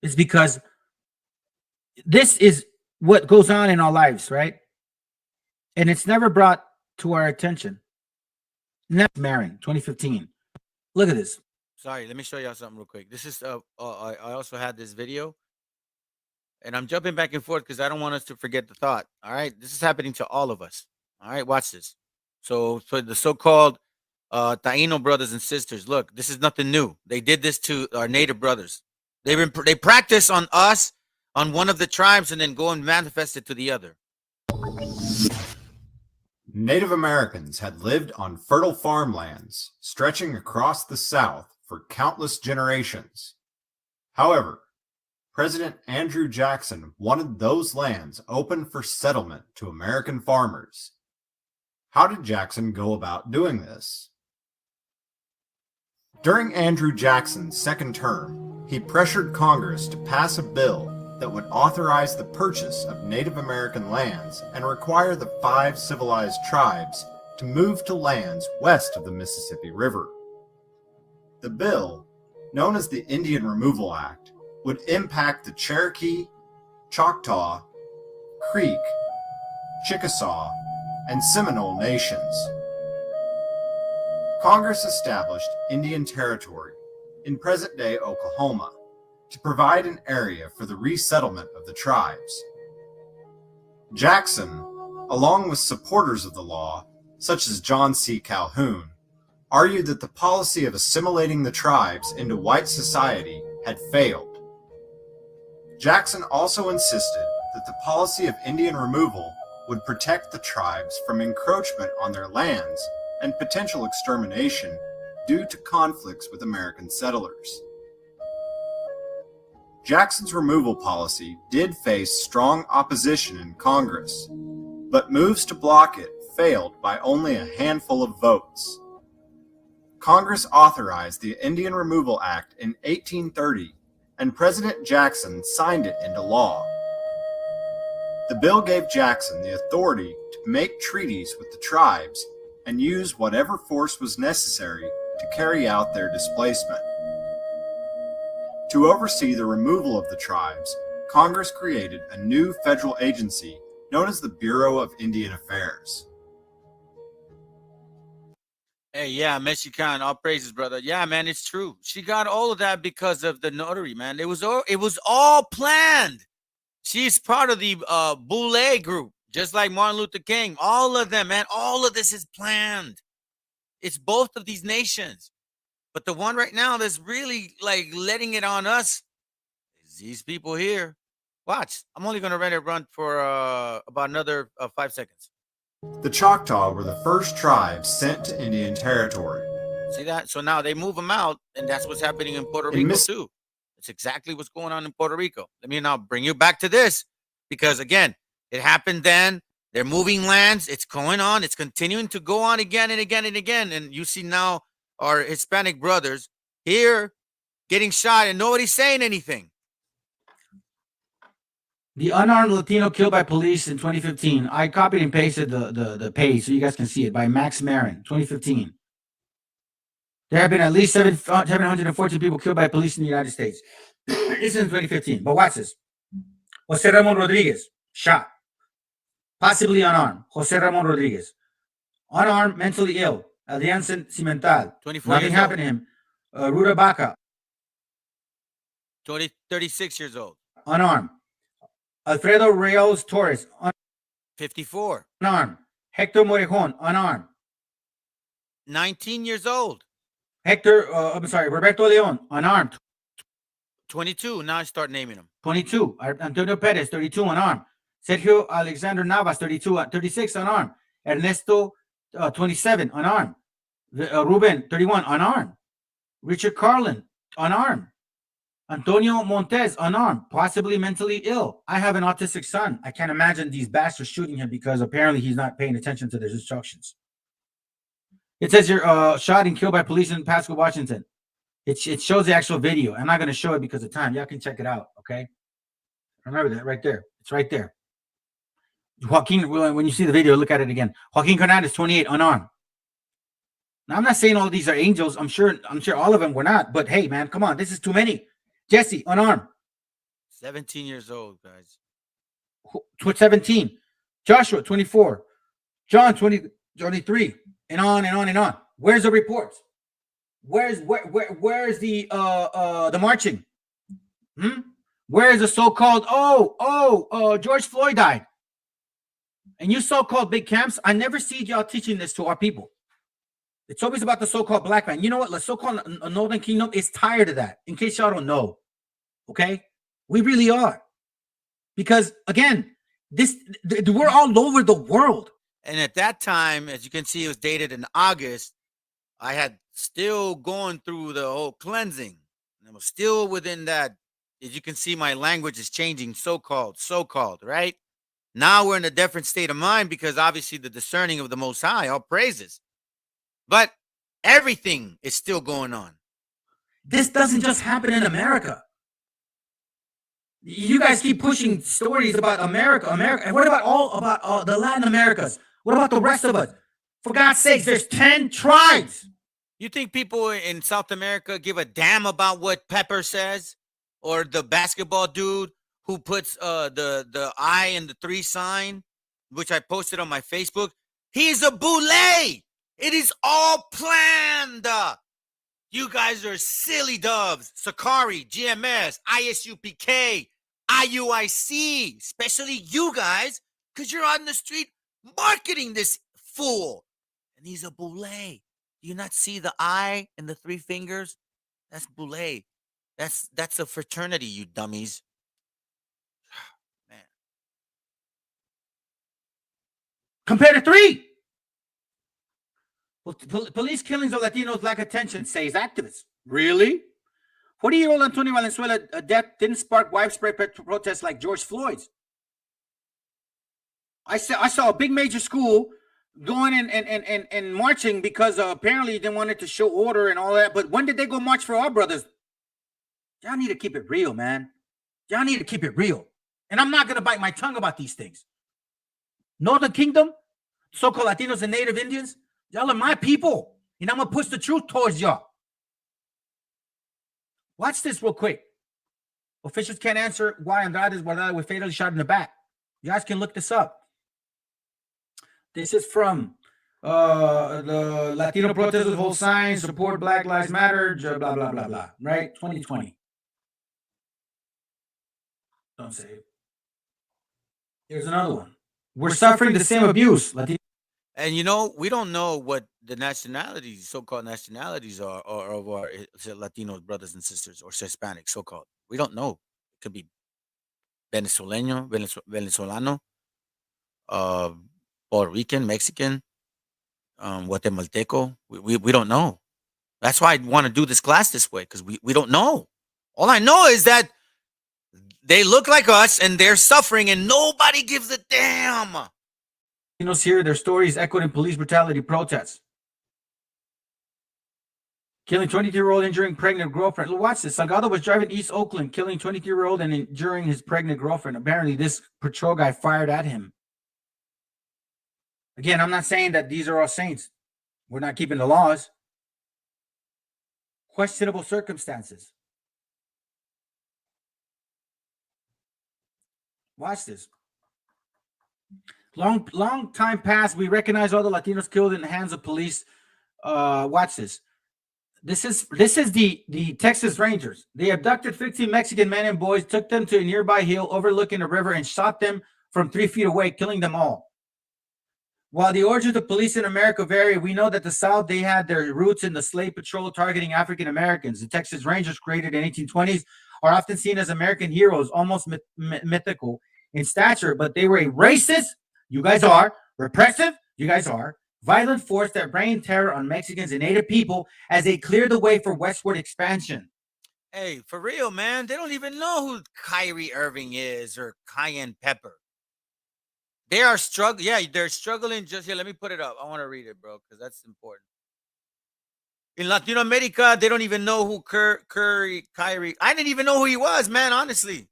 S1: is because this is what goes on in our lives, right? And it's never brought to our attention. Next, Marin, 2015. Look at this.
S7: Sorry, let me show y'all something real quick. This is I also had this video, and I'm jumping back and forth because I don't want us to forget the thought. All right, this is happening to all of us. All right, watch this. So the so-called Taino brothers and sisters, look, this is nothing new. They did this to our native brothers. They practice on us, on one of the tribes, and then go and manifest it to the other.
S2: Native Americans had lived on fertile farmlands stretching across the South for countless generations. However, President Andrew Jackson wanted those lands open for settlement to American farmers. How did Jackson go about doing this? During Andrew Jackson's second term, he pressured Congress to pass a bill that would authorize the purchase of Native American lands and require the 5 civilized tribes to move to lands west of the Mississippi River. The bill, known as the Indian Removal Act, would impact the Cherokee, Choctaw, Creek, Chickasaw, and Seminole nations. Congress established Indian Territory in present-day Oklahoma to provide an area for the resettlement of the tribes. Jackson, along with supporters of the law, such as John C. Calhoun, argued that the policy of assimilating the tribes into white society had failed. Jackson also insisted that the policy of Indian removal would protect the tribes from encroachment on their lands and potential extermination due to conflicts with American settlers. Jackson's removal policy did face strong opposition in Congress, but moves to block it failed by only a handful of votes. Congress authorized the Indian Removal Act in 1830, and President Jackson signed it into law. The bill gave Jackson the authority to make treaties with the tribes and use whatever force was necessary to carry out their displacement. To oversee the removal of the tribes, Congress created a new federal agency known as the Bureau of Indian Affairs.
S7: Hey, yeah, Mexican, all praises, brother. Yeah, man, it's true. She got all of that because of the notary, man. It was all planned. She's part of the Boule group, just like Martin Luther King. All of them, man. All of this is planned. It's both of these nations. But the one right now that's really like letting it on us is these people here. Watch. I'm only going to let it run for about another 5 seconds.
S2: The Choctaw were the first tribes sent to Indian Territory.
S7: See that? So now they move them out, and that's what's happening in Puerto Rico too. It's exactly what's going on in Puerto Rico. Let me now bring you back to this, because again, it happened then. They're moving lands. It's going on. It's continuing to go on again and again and again. And you see now our Hispanic brothers here getting shot and nobody's saying anything.
S1: The unarmed Latino killed by police in 2015. I copied and pasted the page so you guys can see it, by Max Marin, 2015. There have been at least 714 people killed by police in the United States. This is in 2015. But watch this. Jose Ramon Rodriguez, shot. Possibly unarmed. Jose Ramon Rodriguez. Unarmed, mentally ill. Alianza Cimental.
S7: 24
S1: Nothing
S7: years
S1: happened to him. Ruda Baca,
S7: 36 years old.
S1: unarmed. Alfredo Reyes Torres,
S7: 54.
S1: unarmed. Hector Morejon, unarmed.
S7: 19 years old.
S1: Roberto Leon, unarmed.
S7: 22. Now I start naming them.
S1: 22. Antonio Perez, 32, unarmed. Sergio Alexander Navas, 32, 36, unarmed. Ernesto, 27, unarmed. Ruben, 31, unarmed. Richard Carlin, unarmed. Antonio Montez, unarmed, possibly mentally ill. I have an autistic son. I can't imagine these bastards shooting him because apparently he's not paying attention to their instructions. It says you're shot and killed by police in Pasco, Washington. It shows the actual video. I'm not going to show it because of time. Y'all can check it out, okay? Remember that right there. It's right there. Joaquin, when you see the video, look at it again. Joaquin Hernandez, 28, unarmed. Now, I'm not saying all these are angels. I'm sure all of them were not. But hey, man, come on. This is too many. Jesse, unarmed.
S7: 17 years old, guys.
S1: 17. Joshua, 24. John, 23. And on and on and on. Where's the reports? Where's the marching? Where is the so-called George Floyd died? And you so-called big camps, I never see y'all teaching this to our people. It's always about the so-called black man. You know what? The so-called Northern Kingdom is tired of that. In case y'all don't know, okay? We really are, because again, we're all over the world.
S7: And at that time, as you can see, it was dated in August. I had still going through the whole cleansing. And I was still within that. As you can see, my language is changing. So-called, right? Now we're in a different state of mind because obviously the discerning of the Most High, all praises. But everything is still going on.
S1: This doesn't just happen in America. You guys keep pushing stories about America. And what about all the Latin Americas? What about the rest of us? For God's sakes, there's 10 tribes.
S7: You think people in South America give a damn about what Pepper says? Or the basketball dude who puts the I and the 3 sign, which I posted on my Facebook? He's a boule. It is all planned. You guys are silly doves. Sakari, GMS, ISUPK, IUIC, especially you guys, because you're on the street marketing this fool. And he's a boule. Do you not see the I and the 3 fingers? That's boule. That's a fraternity, you dummies. Man.
S1: Compared to 3. Well, police killings of Latinos lack attention, says activists. Really? 40-year-old Antonio Valenzuela death didn't spark widespread protests like George Floyd's. I saw a big major school going and marching because apparently they wanted to show order and all that. But when did they go march for our brothers? Y'all need to keep it real, man. Y'all need to keep it real. And I'm not going to bite my tongue about these things. Northern Kingdom, so-called Latinos and Native Indians, y'all are my people. And I'm going to push the truth towards y'all. Watch this real quick. Officials can't answer why Andrade was fatally shot in the back. You guys can look this up. This is from the Latino protesters hold signs, support Black Lives Matter, blah, blah, blah, blah, right? 2020. Don't say it. Here's another one. We're suffering the same abuse.
S7: And you know, we don't know what the nationalities, so-called nationalities are of our Latinos brothers and sisters, or Hispanic, so-called. We don't know. It could be Venezolano, Puerto Rican, Mexican, Guatemalteco. We don't know. That's why I want to do this class this way, because we don't know. All I know is that they look like us and they're suffering and nobody gives a damn.
S1: Latinos hear their stories echoed in police brutality protests. Killing 22-year-old, injuring pregnant girlfriend. Watch this. Salgado was driving East Oakland, killing 22-year-old and injuring his pregnant girlfriend. Apparently, this patrol guy fired at him. Again, I'm not saying that these are all saints. We're not keeping the laws. Questionable circumstances. Watch this. Long time past, we recognize all the Latinos killed in the hands of police Watch this. This is the Texas Rangers. They abducted 15 Mexican men and boys, took them to a nearby hill overlooking a river, and shot them from 3 feet away, killing them all. While the origins of police in America vary, we know that the South, they had their roots in the slave patrol targeting African Americans. The Texas Rangers, created in 1820s, are often seen as American heroes, almost mythical in stature, but they were a racist, you guys are, repressive, you guys are, violent force that rained terror on Mexicans and Native people as they cleared the way for westward expansion.
S7: Hey, for real, man, they don't even know who Kyrie Irving is or Cayenne Pepper. They are struggling. Yeah, they're struggling. Just here, let me put it up. I want to read it, bro, because that's important. In Latino America, they don't even know who Kyrie. I didn't even know who he was, man. Honestly,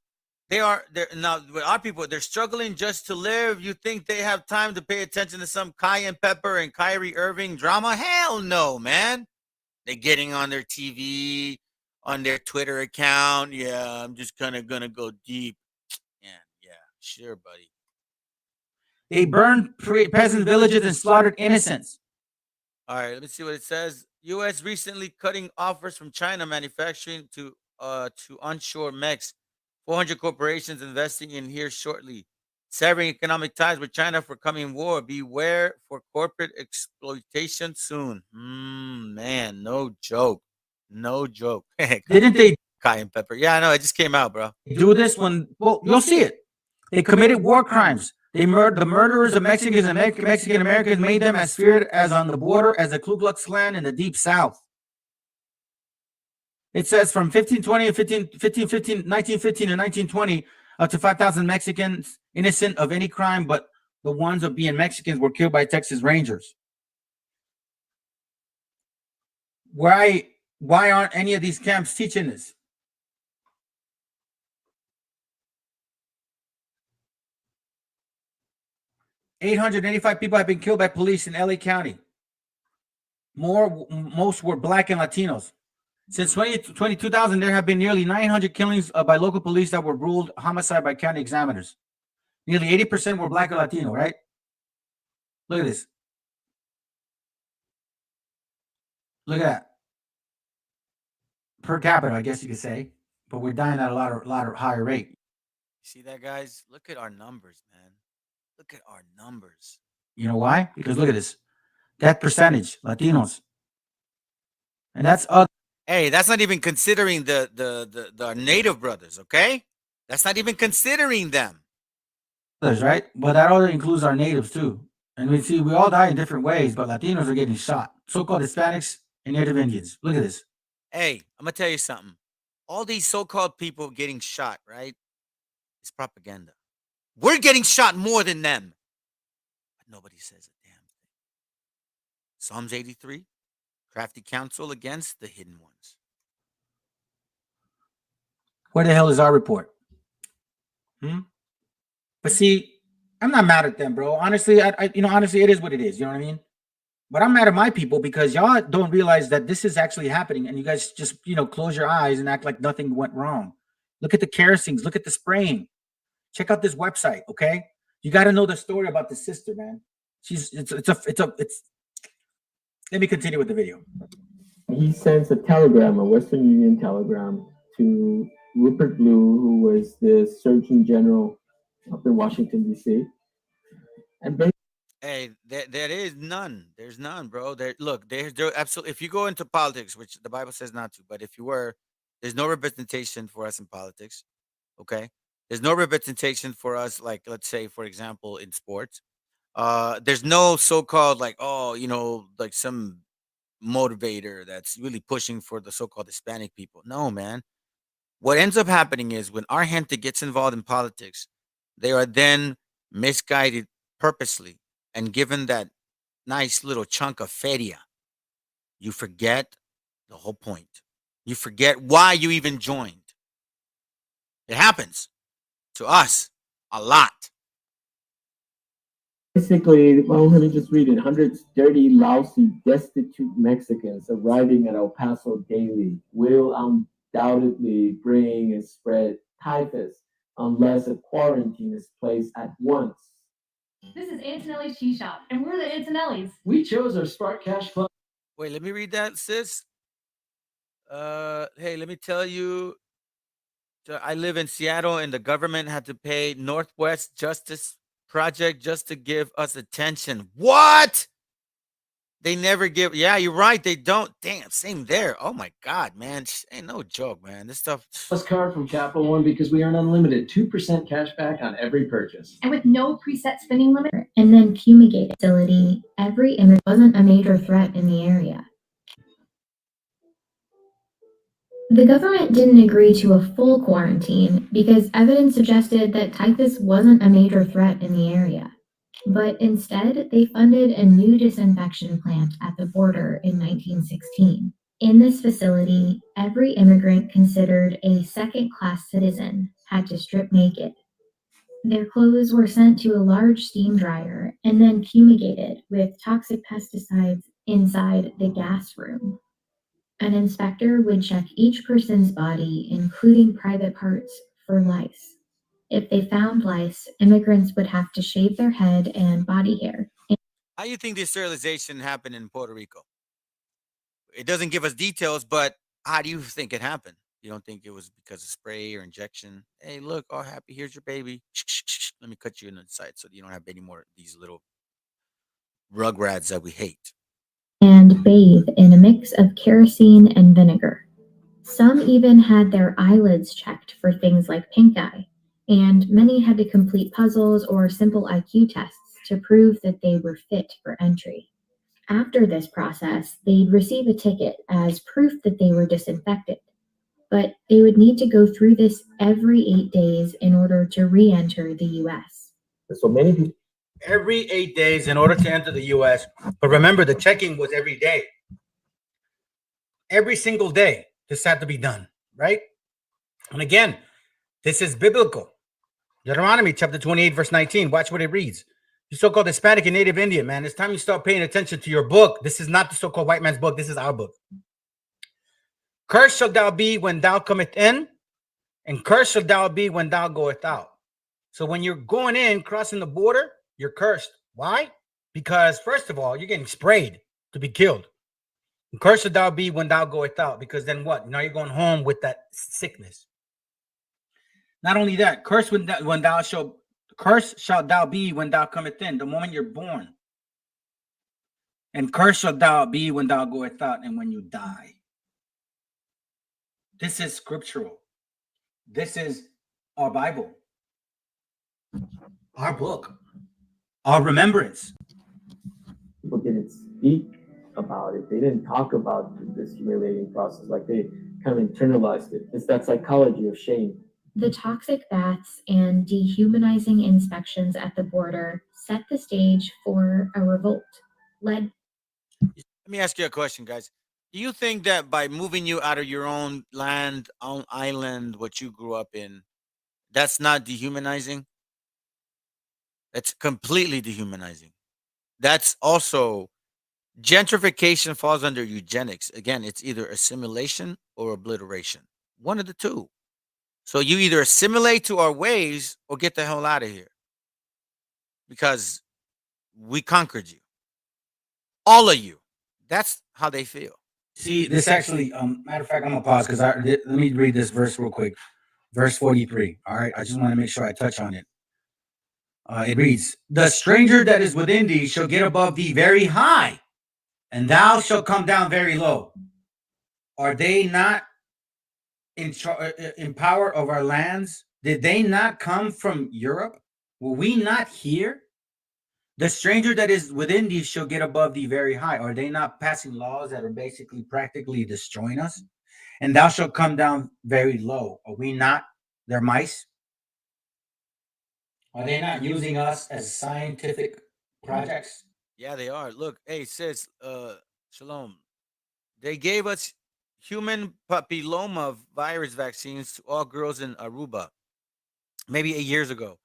S7: they're now with our people. They're struggling just to live. You think they have time to pay attention to some Cayenne Pepper and Kyrie Irving drama? Hell no, man. They're getting on their TV, on their Twitter account. Yeah, I'm just kind of gonna go deep. Yeah, sure, buddy.
S1: They burned peasant villages and slaughtered innocents.
S7: All right, let me see what it says. U.S. recently cutting offers from China manufacturing to onshore Mex. 400 corporations investing in here shortly. Severing economic ties with China for coming war. Beware for corporate exploitation soon. Man, no joke. No joke.
S1: Didn't they
S7: Cayenne Pepper? Yeah, I know. It just came out, bro.
S1: do this when, well, you'll see it. They committed war crimes. The murderers of Mexicans and Mexican Americans made them as feared as on the border as the Ku Klux Klan in the Deep South. It says from 1915 to 1920, up to 5,000 Mexicans innocent of any crime but the ones of being Mexicans were killed by Texas Rangers. Why aren't any of these camps teaching this? $885 people have been killed by police in LA County. Most were Black and Latinos. Since 2000, there have been nearly 900 killings by local police that were ruled homicide by county examiners. Nearly 80% were Black or Latino, right? Look at this. Look at that. Per capita, I guess you could say, but we're dying at a lot of higher rate.
S7: See that, guys? Look at our numbers, man. Look at our numbers.
S1: You know why? Because look at this. Death percentage, Latinos. And that's other.
S7: Hey, that's not even considering the native brothers, okay? That's not even considering them.
S1: Others, right? But that also includes our natives too. And we see we all die in different ways, but Latinos are getting shot. So-called Hispanics and Native Indians. Look at this.
S7: Hey, I'm gonna tell you something. All these so-called people getting shot, right? It's propaganda. We're getting shot more than them. But nobody says a damn thing. Psalms 83, crafty counsel against the hidden ones.
S1: Where the hell is our report? But see, I'm not mad at them, bro. Honestly, honestly, it is what it is. You know what I mean? But I'm mad at my people because y'all don't realize that this is actually happening, and you guys just, close your eyes and act like nothing went wrong. Look at the kerosene. Look at the spraying. Check out this website, okay? You got to know the story about the sister, man. Let me continue with the video.
S20: He sends a telegram, a Western Union telegram, to Rupert Blue, who was the Surgeon General up in Washington, D.C. And
S7: hey, there is none. There's none, bro. There absolutely. If you go into politics, which the Bible says not to, but if you were, there's no representation for us in politics. Okay, there's no representation for us, like, let's say, for example, in sports. There's no so-called like some motivator that's really pushing for the so-called Hispanic people. No, man. What ends up happening is when our gente gets involved in politics, they are then misguided purposely and given that nice little chunk of feria. You forget the whole point. You forget why you even joined. It happens to us a lot.
S20: Basically, well, let me just read it. Hundreds dirty, lousy, destitute Mexicans arriving at El Paso daily will undoubtedly bring and spread typhus unless a quarantine is placed at once.
S3: This is Antonelli's Tea Shop, and we're the Antonellis.
S24: We chose our Spark Cash Club.
S7: Wait, let me read that, sis. Hey, let me tell you. I live in Seattle, and the government had to pay Northwest Justice Project just to give us attention. What? They never give. Yeah, you're right. They don't. Damn, same there. Oh my God, man. Ain't no joke, man. This stuff.
S24: Plus card from Capital One because we earn unlimited 2% cash back on every purchase.
S17: And with no preset spending limit. And then fumigated facility, every image wasn't a major threat in the area. The government didn't agree to a full quarantine because evidence suggested that typhus wasn't a major threat in the area. But instead, they funded a new disinfection plant at the border in 1916. In this facility, every immigrant considered a second-class citizen had to strip naked. Their clothes were sent to a large steam dryer and then fumigated with toxic pesticides inside the gas room. An inspector would check each person's body, including private parts, for lice. If they found lice, immigrants would have to shave their head and body hair.
S7: How do you think this sterilization happened in Puerto Rico? It doesn't give us details, but how do you think it happened? You don't think it was because of spray or injection? Hey, look, all happy. Here's your baby. Let me cut you in the side so you don't have any more of these little rugrats that we hate.
S17: And bathe in a mix of kerosene and vinegar. Some even had their eyelids checked for things like pink eye, and many had to complete puzzles or simple IQ tests to prove that they were fit for entry. After this process, they'd receive a ticket as proof that they were disinfected, but they would need to go through this every 8 days in order to re-enter the U.S.
S1: So many people. Every 8 days in order to enter the U.S. But remember, the checking was every day. Every single day, this had to be done, right? And again, this is biblical. Deuteronomy chapter 28, verse 19. Watch what it reads. You so-called Hispanic and Native Indian, man, it's time you start paying attention to your book. This is not the so-called white man's book. This is our book. Cursed shalt thou be when thou comest in, and cursed shalt thou be when thou goest out. So when you're going in, crossing the border, you're cursed. Why? Because, first of all, you're getting sprayed to be killed. And cursed shalt thou be when thou goest out, because then what? Now you're going home with that sickness. Not only that, cursed shalt thou be when thou comest in, the moment you're born. And cursed shalt thou be when thou goest out, and when you die. This is scriptural. This is our Bible, our book, our remembrance.
S20: People didn't speak about it. They didn't talk about this humiliating process. Like, they kind of internalized it. It's that psychology of shame.
S17: The toxic baths and dehumanizing inspections at the border set the stage for a revolt led.
S7: Let me ask you a question, guys. Do you think that by moving you out of your own land, own island, what you grew up in, that's not dehumanizing? That's completely dehumanizing. That's also gentrification falls under eugenics. Again, it's either assimilation or obliteration. One of the two. So you either assimilate to our ways or get the hell out of here. Because we conquered you. All of you. That's how they feel.
S1: See, this actually, matter of fact, I'm gonna pause because let me read this verse real quick. Verse 43. All right, I just want to make sure I touch on it. It reads, "The stranger that is within thee shall get above thee very high, and thou shalt come down very low. Are they not in power of our lands? Did they not come from Europe? Were we not here? The stranger that is within thee shall get above thee very high." Are they not passing laws that are basically practically destroying us? "And thou shalt come down very low." Are we not their mice? Are they not using us as scientific projects?
S7: Yeah, they are. Look, hey, sis, Shalom. They gave us human papilloma virus vaccines to all girls in Aruba maybe 8 years ago.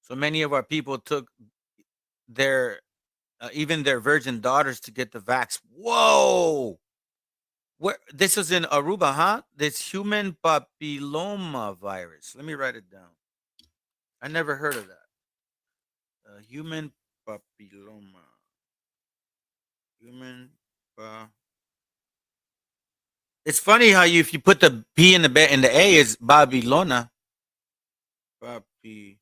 S7: So many of our people took their even their virgin daughters to get the vax. Whoa! Where this is in Aruba, huh? This human papilloma virus. Let me write it down. I never heard of that. Human papilloma. Human It's funny how if you put the P in the A is Babylona. Papilloma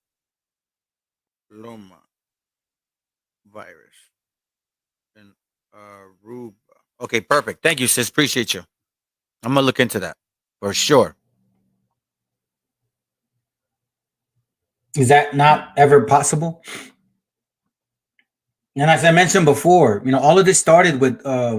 S7: virus and Aruba. Okay, perfect. Thank you, sis. Appreciate you. I'm gonna look into that for sure.
S1: Is that not ever possible? And as I mentioned before, all of this started with
S7: Hey,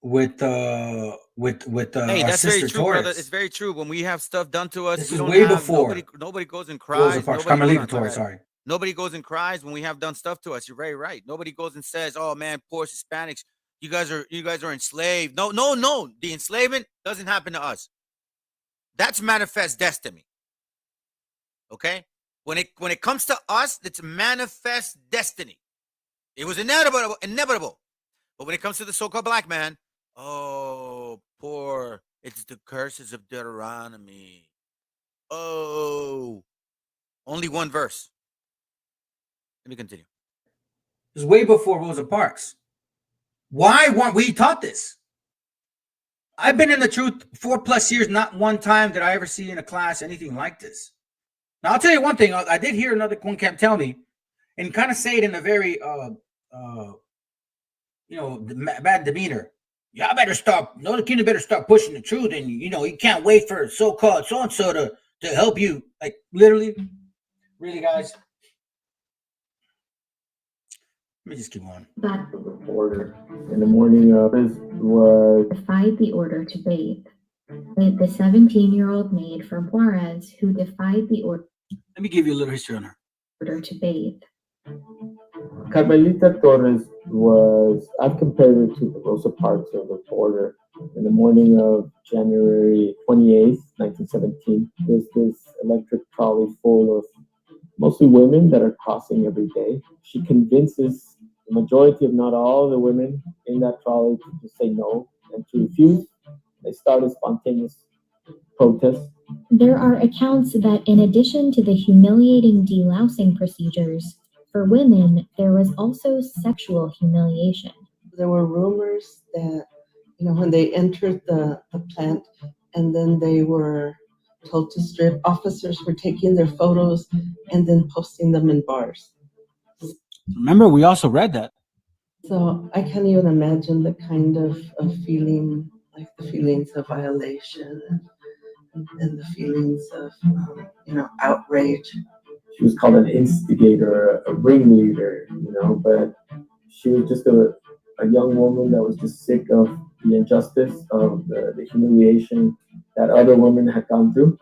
S1: our
S7: that's very
S1: sister
S7: true, brother.
S1: Torres.
S7: It's very true. When we have stuff done to us,
S1: This
S7: we
S1: is
S7: don't
S1: way
S7: have
S1: before
S7: nobody goes and
S1: Rosa
S7: cries.
S1: Parks,
S7: Nobody hold
S1: Carmelita
S7: on, my
S1: Torres.
S7: bad.
S1: Sorry.
S7: Nobody goes and cries when we have done stuff to us. You're very right. Nobody goes and says, "Oh man, poor Hispanics, you guys are enslaved." No. The enslavement doesn't happen to us. That's manifest destiny. Okay? When it comes to us, it's manifest destiny. It was inevitable. But when it comes to the so-called black man, oh, poor, it's the curses of Deuteronomy. Oh, only one verse. Let me continue.
S1: It was way before Rosa Parks. Why weren't we taught this? I've been in the truth 4+ years. Not one time did I ever see in a class anything like this. Now, I'll tell you one thing. I did hear another one camp tell me, and kind of say it in a very, bad demeanor. Y'all better stop. No, the better start pushing the truth, and you can't wait for so-called so-and-so to help you. Like literally, really, guys. Let me just keep on.
S20: That order in the morning of was defied the order to bathe. The 17-year-old maid from Juarez who defied the order.
S1: Let me give you a little history on her.
S20: Order to bathe. Carmelita Torres was, I've compared her to the Rosa Parks of the border. In the morning of January 28th, 1917, there's this electric trolley full of mostly women that are crossing every day. She convinces the majority, if not all, the women in that trolley to just say no and to refuse. They start a spontaneous protest. There are accounts that in addition to the humiliating delousing procedures, for women, there was also sexual humiliation.
S3: There were rumors that, when they entered the plant and then they were told to strip, officers were taking their photos and then posting them in bars.
S1: Remember, we also read that.
S3: So I can't even imagine the kind of feeling, like the feelings of violation and the feelings of, outrage.
S20: She was called an instigator, a ringleader, but she was just a young woman that was just sick of the injustice, of the humiliation that other women had gone through.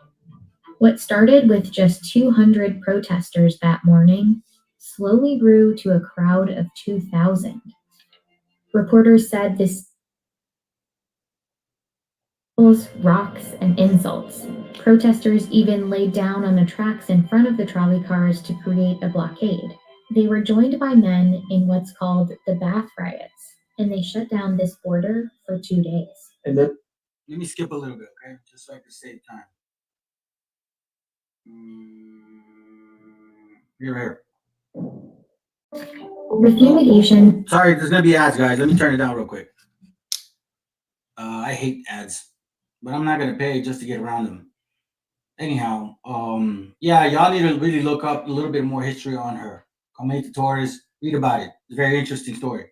S20: What started with just 200 protesters that morning slowly grew to a crowd of 2,000. Reporters said this rocks and insults. Protesters even laid down on the tracks in front of the trolley cars to create a blockade. They were joined by men in what's called the Bath Riots, and they shut down this border for 2 days. And then,
S1: let me skip a little bit, okay? Just so I can save time. Here.
S20: The fumigation.
S1: Sorry, there's gonna be ads, guys. Let me turn it down real quick. I hate ads, but I'm not gonna pay just to get around them. Anyhow, yeah, y'all need to really look up a little bit more history on her. Carmelita Torres, read about it. It's a very interesting story.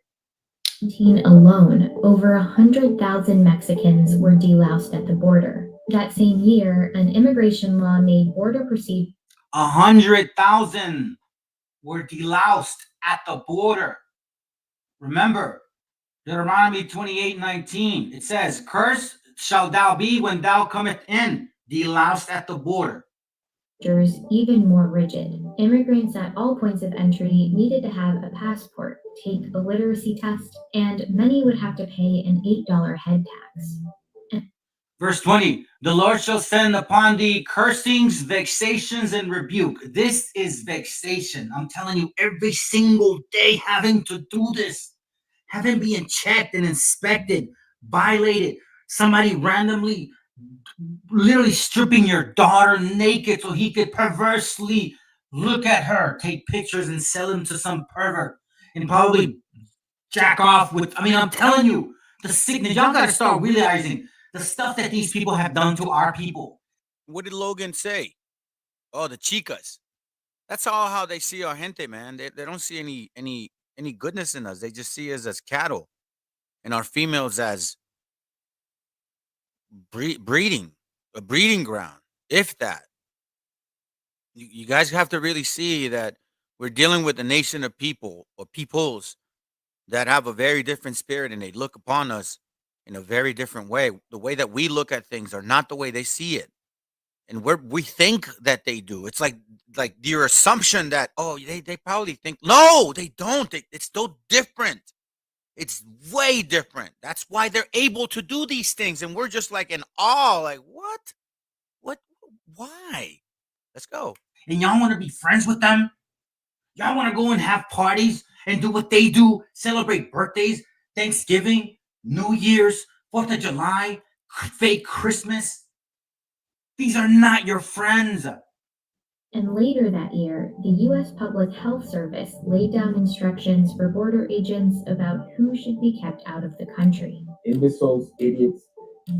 S20: Alone, over 100,000 Mexicans were deloused at the border. That same year, an immigration law made border procedures.
S1: 100,000 were deloused at the border. Remember, Deuteronomy 28:19. It says, "Cursed shall thou be when thou comest in," deloused at the border.
S20: Even more rigid. Immigrants at all points of entry needed to have a passport, take a literacy test, and many would have to pay an $8 head tax.
S1: Verse 20, "The Lord shall send upon thee cursings, vexations, and rebuke." This is vexation. I'm telling you, every single day having to do this, having been checked and inspected, violated, somebody randomly, literally stripping your daughter naked so he could perversely look at her, take pictures and sell them to some pervert, and probably jack off with, I'm telling you, the sickness. Y'all got to start realizing the stuff that these people have done to our people.
S7: What did Logan say? Oh, the chicas. That's all how they see our gente, man. They don't see any goodness in us. They just see us as cattle and our females as breeding, a breeding ground, if that. You guys have to really see that we're dealing with a nation of people or peoples that have a very different spirit, and they look upon us in a very different way. The way that we look at things are not the way they see it. And we think that they do. It's like your assumption that, oh, they probably think. No, they don't. It's so different. It's way different. That's why they're able to do these things. And we're just like in awe, like, what? What? Why? Let's go.
S1: And y'all want to be friends with them? Y'all want to go and have parties and do what they do, celebrate birthdays, Thanksgiving, New Year's, 4th of July, fake Christmas? These are not your friends.
S17: And later that year, the U.S. Public Health Service laid down instructions for border agents about who should be kept out of the country.
S20: Imbeciles, idiots,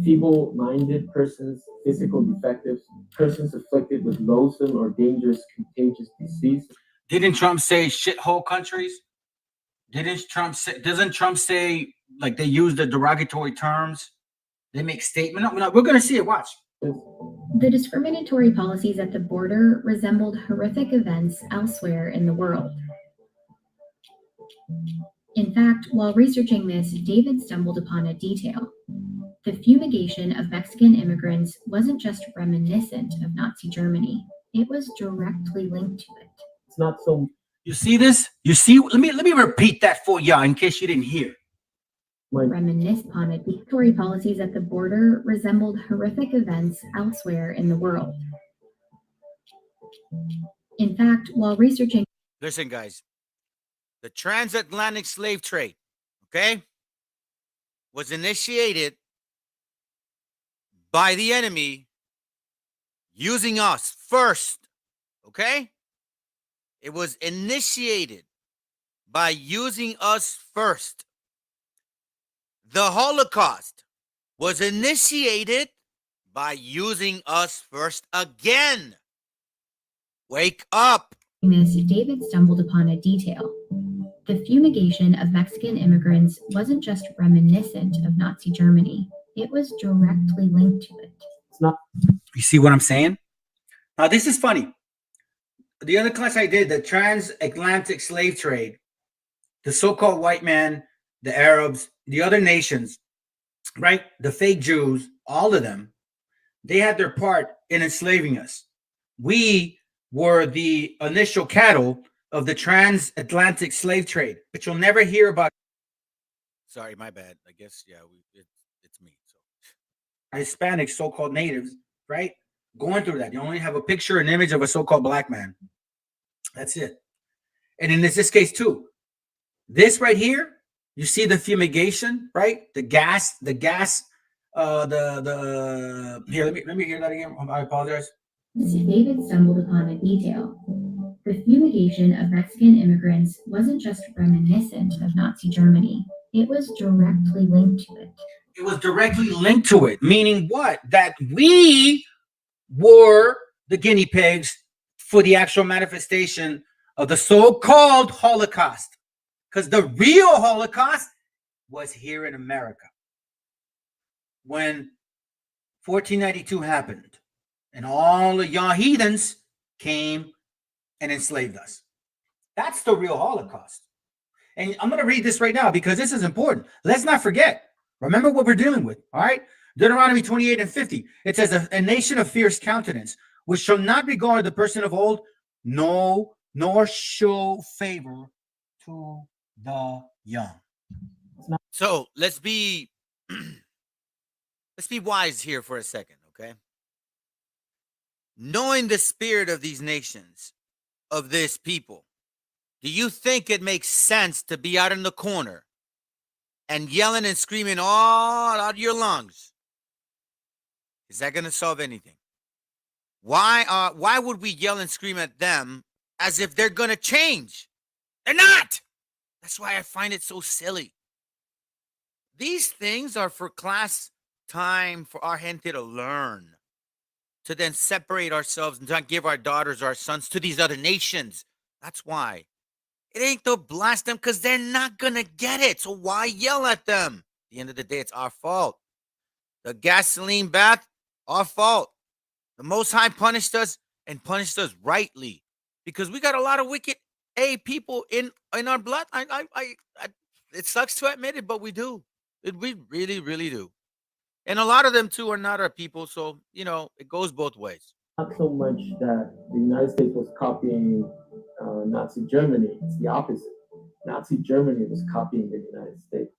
S20: feeble-minded persons, physical defectives, persons afflicted with loathsome or dangerous contagious disease.
S1: Didn't Trump say shithole countries? Doesn't Trump say, like, they use the derogatory terms? They make statements. No, we're going to see it. Watch.
S17: The discriminatory policies at the border resembled horrific events elsewhere in the world. In fact, while researching this, David stumbled upon a detail. The fumigation of Mexican immigrants wasn't just reminiscent of Nazi Germany, it was directly linked to it.
S20: It's not so.
S1: You see this? You see? Let me repeat that for y'all in case you didn't hear.
S17: Reminisce upon it. Discriminatory policies at the border resembled horrific events elsewhere in the world. In fact, while researching.
S7: Listen, guys, the transatlantic slave trade, okay, was initiated by the enemy using us first, okay? It was initiated by using us first. The Holocaust was initiated by using us first again. Wake up.
S17: David stumbled upon a detail. The fumigation of Mexican immigrants wasn't just reminiscent of Nazi Germany, it was directly linked to it.
S1: It's not. You see what I'm saying? Now, this is funny. The other class I did, the transatlantic slave trade, the so-called white man, the Arabs, the other nations, right? The fake Jews, all of them, they had their part in enslaving us. We were the initial cattle of the transatlantic slave trade, but you'll never hear about.
S7: Sorry, my bad. I guess, yeah, it's me. So
S1: Hispanic so-called natives, right? Going through that. You only have a picture, an image of a so-called black man. That's it. And in this case too, this right here, you see the fumigation, right? The gas, here, let me hear that again. I apologize.
S17: David stumbled upon a detail. The fumigation of Mexican immigrants wasn't just reminiscent of Nazi Germany, it was directly linked to it.
S1: It was directly linked to it, meaning what? That we were the guinea pigs for the actual manifestation of the so-called Holocaust. Because the real Holocaust was here in America. When 1492 happened, and all of y'all heathens came and enslaved us. That's the real Holocaust. And I'm going to read this right now because this is important. Let's not forget. Remember what we're dealing with, all right? Deuteronomy 28 and 50. It says, a nation of fierce countenance, which shall not regard the person of old, no, nor show favor to the young.
S7: So let's be wise here for a second, okay? Knowing the spirit of these nations, of this people, do you think it makes sense to be out in the corner and yelling and screaming all out of your lungs? Is that going to solve anything? Why would we yell and scream at them as if they're going to change? They're not. That's why I find it so silly. These things are for class time for our gente to learn, to then separate ourselves and not give our daughters, our sons to these other nations. That's why. It ain't to blast them because they're not going to get it. So why yell at them? At the end of the day, it's our fault. The gasoline bath, our fault. The Most High punished us and punished us rightly because we got a lot of wicked people in our blood. It sucks to admit it, but we do. We really, really do. And a lot of them too are not our people. So, it goes both ways.
S20: Not so much that the United States was copying Nazi Germany. It's the opposite. Nazi Germany was copying the United States.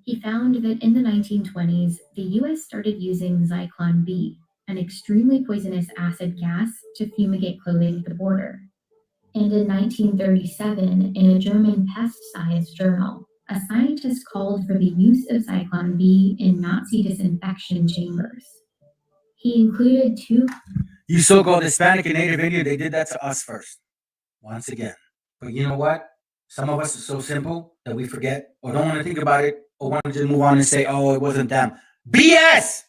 S17: He found that in the 1920s, the US started using Zyklon B, an extremely poisonous acid gas, to fumigate clothing at the border. And in 1937, in a German pest science journal, a scientist called for the use of Zyklon B in Nazi disinfection chambers. He included two...
S1: You so-called Hispanic and Native Indian, they did that to us first. Once again. But you know what? Some of us are so simple that we forget or don't want to think about it or want to just move on and say, oh, it wasn't them. BS!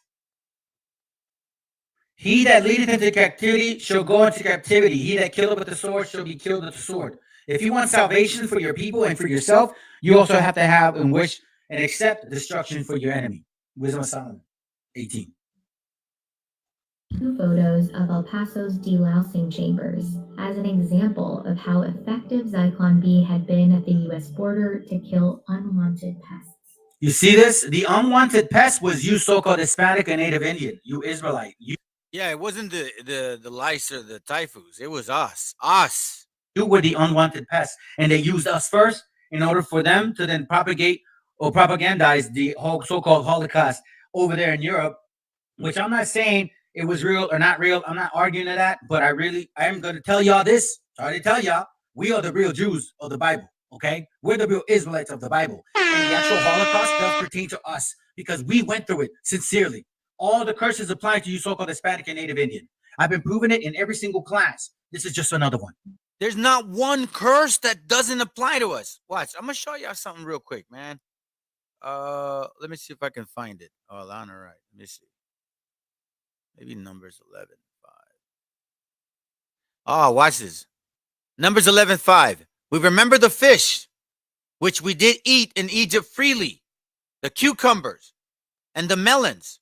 S1: He that leadeth into captivity shall go into captivity. He that killeth with the sword shall be killed with the sword. If you want salvation for your people and for yourself, you also have to have and wish and accept destruction for your enemy. Wisdom of Solomon 18.
S17: Two photos of El Paso's delousing chambers as an example of how effective Zyklon B had been at the U.S. border to kill unwanted pests.
S1: You see this? The unwanted pest was you so-called Hispanic and Native Indian, you Israelite.
S7: Yeah, it wasn't the lice or the typhus. It was us. Us.
S1: You were the unwanted pests, and they used us first in order for them to then propagate or propagandize the whole so-called Holocaust over there in Europe, which I'm not saying it was real or not real. I'm not arguing to that, but I am going to tell y'all this. Sorry to tell y'all, we are the real Jews of the Bible, okay? We're the real Israelites of the Bible. And the actual Holocaust does pertain to us because we went through it sincerely. All the curses apply to you so-called Hispanic and Native Indian. I've been proving it in every single class. This is just another one.
S7: There's not one curse that doesn't apply to us. Watch, I'm going to show y'all something real quick, man. Let me see if I can find it. Oh, all right. Let me see. Maybe Numbers 11:5. Oh, watch this. Numbers 11:5. We remember the fish, which we did eat in Egypt freely, the cucumbers, and the melons,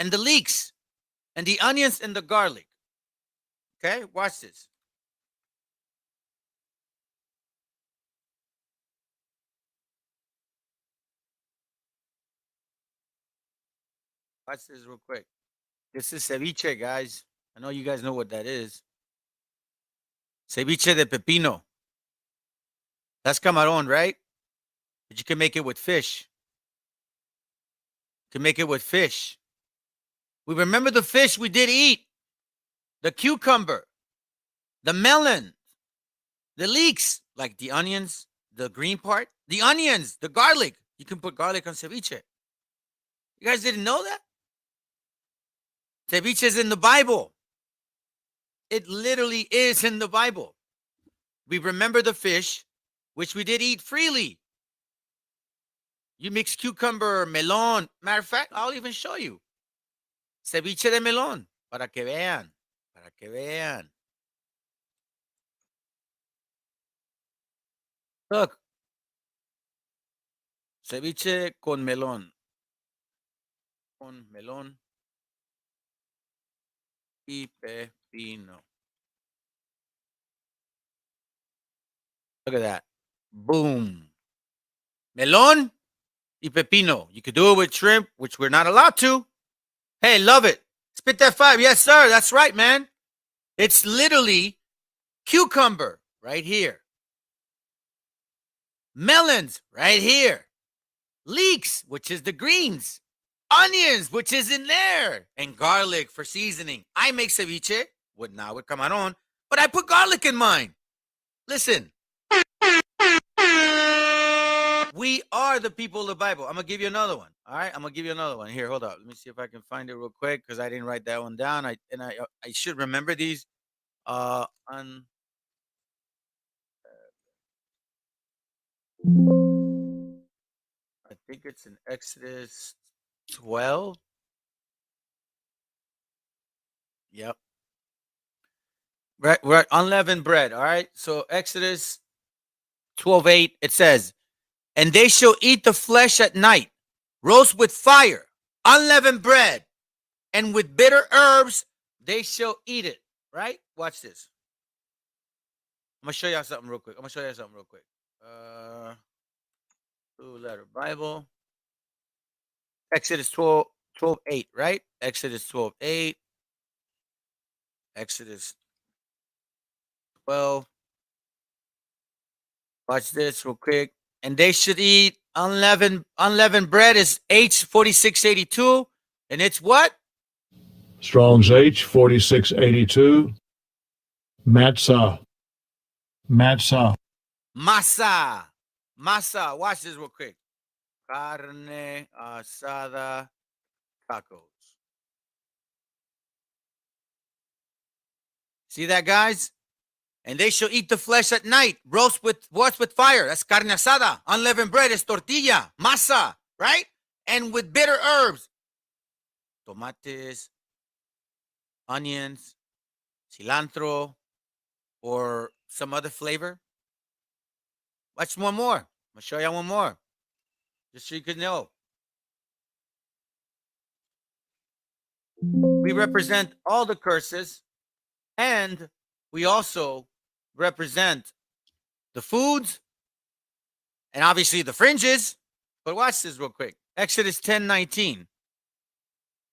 S7: and the leeks, and the onions, and the garlic. Okay, watch this. Watch this real quick. This is ceviche, guys. I know you guys know what that is. Ceviche de pepino. That's camarón, right? But you can make it with fish. You can make it with fish. We remember the fish we did eat. The cucumber. The melon. The leeks. Like the onions. The green part. The onions. The garlic. You can put garlic on ceviche. You guys didn't know that? Ceviche is in the Bible. It literally is in the Bible. We remember the fish, which we did eat freely. You mix cucumber, melon. Matter of fact, I'll even show you. Ceviche de melón. Para que vean. Para que vean. Look. Ceviche con melón. Con melón y pepino. Look at that. Boom. Melón y pepino. You could do it with shrimp, which we're not allowed to. Hey, love it. Spit that 5. Yes, sir. That's right, man. It's literally cucumber right here. Melons right here. Leeks, which is the greens. Onions, which is in there. And garlic for seasoning. I make ceviche with camarón, but I put garlic in mine. Listen. We are the people of the Bible. I'm going to give you another one. All right? I'm going to give you another one. Here, hold up. Let me see if I can find it real quick because I didn't write that one down. I should remember these. I think it's in Exodus 12. Yep. Right, we're at unleavened bread. All right. So Exodus 12:8, it says, and they shall eat the flesh at night, roast with fire, unleavened bread, and with bitter herbs they shall eat it. Right? Watch this. I'm gonna show y'all something real quick. Two-letter Bible. Exodus 12:8, right? Exodus 12:8. Exodus 12. Watch this real quick. And they should eat unleavened bread is H4682. And it's what?
S4: Strong's H4682. Matzah. Matzah.
S7: Masa. Masa. Watch this real quick. Carne asada tacos. See that, guys? And they shall eat the flesh at night, roast with fire. That's carne asada. Unleavened bread is tortilla, masa, right? And with bitter herbs, tomates, onions, cilantro, or some other flavor. Watch one more. I'm gonna show you one more, just so you could know. We represent all the curses, and we also represent the foods and obviously the fringes. But watch this real quick. Exodus 10:19.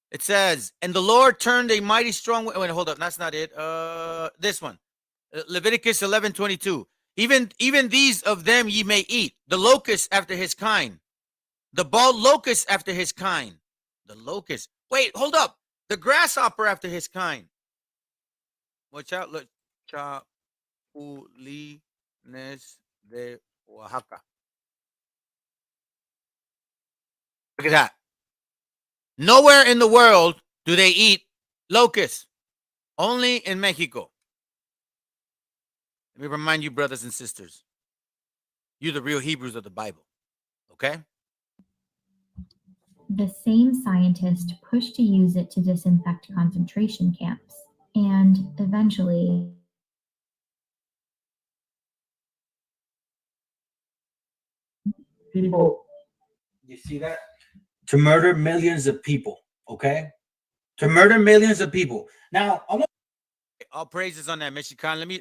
S7: It says, and the Lord turned a mighty strong wait, hold up, that's not it. This one. Leviticus 11:22. Even these of them ye may eat, the locust after his kind, the bald locust after his kind, the locust. Wait, hold up. The grasshopper after his kind. Watch out, look. Chapulines de Oaxaca. Look at that. Nowhere in the world do they eat locusts. Only in Mexico. Let me remind you, brothers and sisters, you're the real Hebrews of the Bible. Okay?
S17: The same scientist pushed to use it to disinfect concentration camps, and eventually
S1: people, you see that? To murder millions of people, okay? To murder millions of people. Now, I want
S7: all praises on that, Michigan. Let me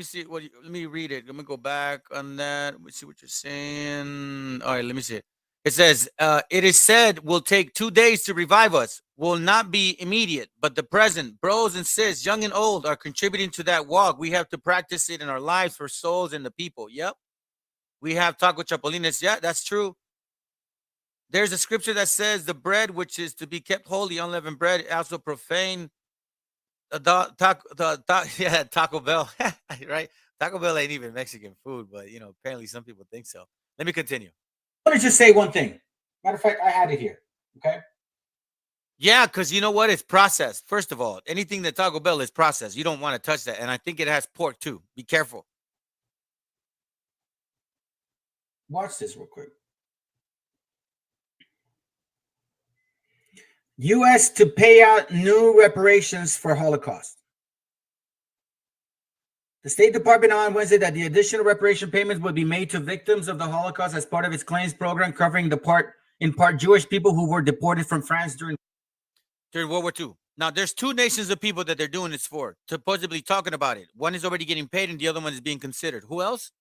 S7: see let me read it. Let me go back on that. Let me see what you're saying. All right, let me see it. It says, it is said will take 2 days to revive us, will not be immediate, but the present, bros and sis, young and old, are contributing to that walk. We have to practice it in our lives for souls and the people. Yep. We have taco chapulines. Yeah, that's true. There's a scripture that says the bread which is to be kept holy, unleavened bread, also profane. Taco Bell, right? Taco Bell ain't even Mexican food, but apparently some people think so. Let me continue.
S1: I want to just say one thing. Matter of fact, I had it here. Okay.
S7: Yeah, because you know what? It's processed. First of all, anything that Taco Bell is processed. You don't want to touch that. And I think it has pork too. Be careful.
S1: Watch this real quick. U.S. to pay out new reparations for Holocaust. The State Department on Wednesday that the additional reparation payments would be made to victims of the Holocaust as part of its claims program covering in part Jewish people who were deported from France during
S7: World War II. Now, there's two nations of people that they're doing this for, supposedly talking about it. One is already getting paid and the other one is being considered. Who else?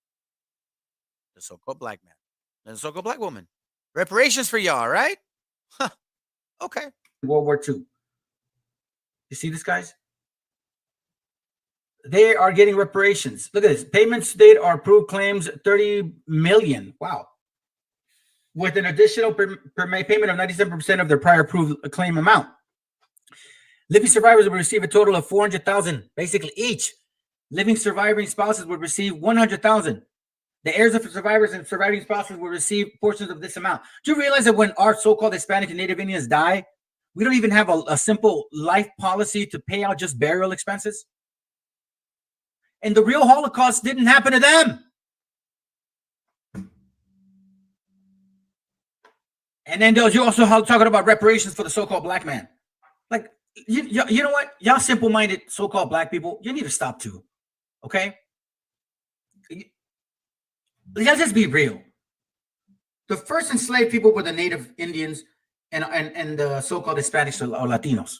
S7: The so-called black man and the so-called black woman. Reparations for y'all, right? Huh. Okay.
S1: World War II. You see this, guys? They are getting reparations. Look at this. Payments to date are approved claims 30 million. Wow. With an additional payment of 97% of their prior approved claim amount. Living survivors will receive a total of 400,000, basically each. Living surviving spouses will receive 100,000. The heirs of survivors and surviving spouses will receive portions of this amount. Do you realize that when our so-called Hispanic and Native Indians die, we don't even have a simple life policy to pay out just burial expenses? And the real Holocaust didn't happen to them. And then you're also talking about reparations for the so-called black man. Like,
S5: You know what? Y'all simple-minded so-called black people, you need to stop too. Okay? Let's just be real. The first enslaved people were the native Indians and the so-called Hispanics or Latinos.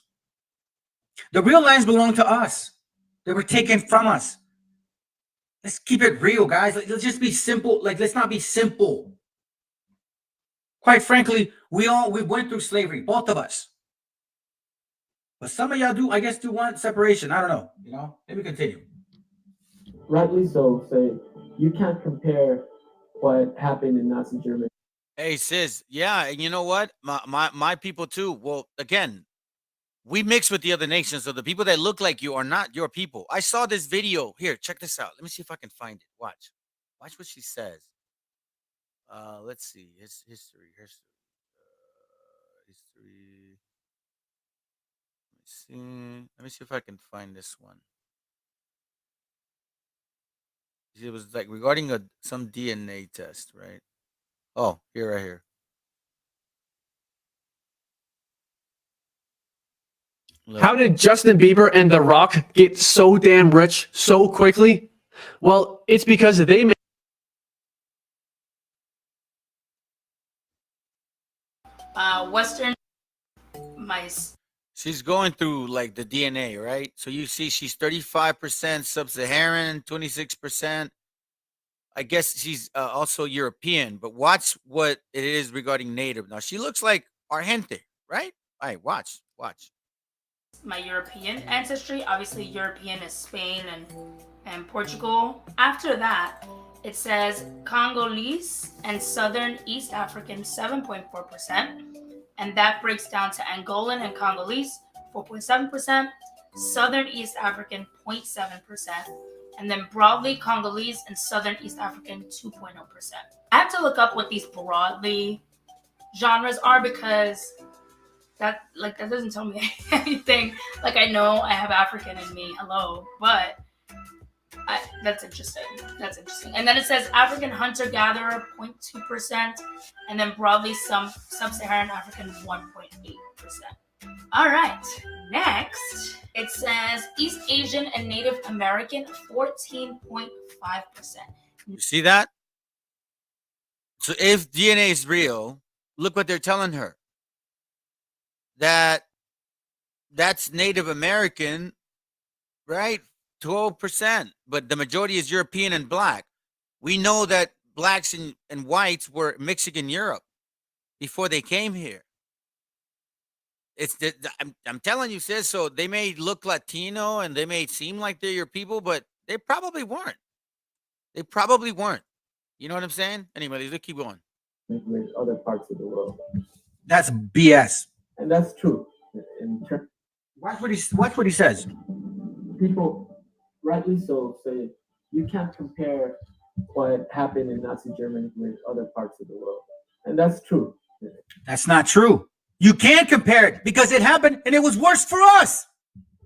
S5: The real lands belong to us. They were taken from us. Let's keep it real, guys. Let's just be simple. Let's not be simple. Quite frankly, we went through slavery, both of us. But some of y'all do, I guess, do want separation. I don't know. Let me continue.
S20: Rightly so, say you can't compare what happened in Nazi Germany.
S7: Hey, sis. Yeah, and you know what? My people too. Well, again, we mix with the other nations, so the people that look like you are not your people. I saw this video. Here, check this out. Let me see if I can find it. Watch what she says. Let's see. History. Let me see if I can find this one. It was like regarding some DNA test, right? Oh, right here. Look.
S8: How did Justin Bieber and The Rock get so damn rich so quickly? Well, it's because they made
S9: Western mice.
S7: She's going through like the DNA, right? So you see she's 35% sub-Saharan, 26%. I guess she's also European, but watch what it is regarding native. Now she looks like our gente, right? All right, watch.
S9: My European ancestry, obviously European is Spain and Portugal. After that, it says Congolese and Southern East African 7.4%, and that breaks down to Angolan and Congolese 4.7%, Southern East African 0.7%, and then broadly Congolese and Southern East African 2.0%. I have to look up what these broadly genres are because that doesn't tell me anything. Like, I know I have African in me, but that's interesting. And then it says African hunter-gatherer 0.2%, and then broadly some sub-Saharan African 1.8%. All right, next it says East Asian and Native American 14.5%.
S7: You see that? So if DNA is real, look what they're telling her. That's Native American, right? 12%, but the majority is European and black. We know that blacks and whites were mixing in Europe before they came here. I'm telling you, sis. So they may look Latino and they may seem like they're your people, but they probably weren't. You know what I'm saying? Anyway, let's keep going.
S20: With other parts of the world.
S5: That's BS.
S20: And that's true.
S5: Watch what he says.
S20: People, rightly so, say you can't compare what happened in Nazi Germany with other parts of the world. And that's true.
S5: That's not true. You can't compare it because it happened and it was worse for us.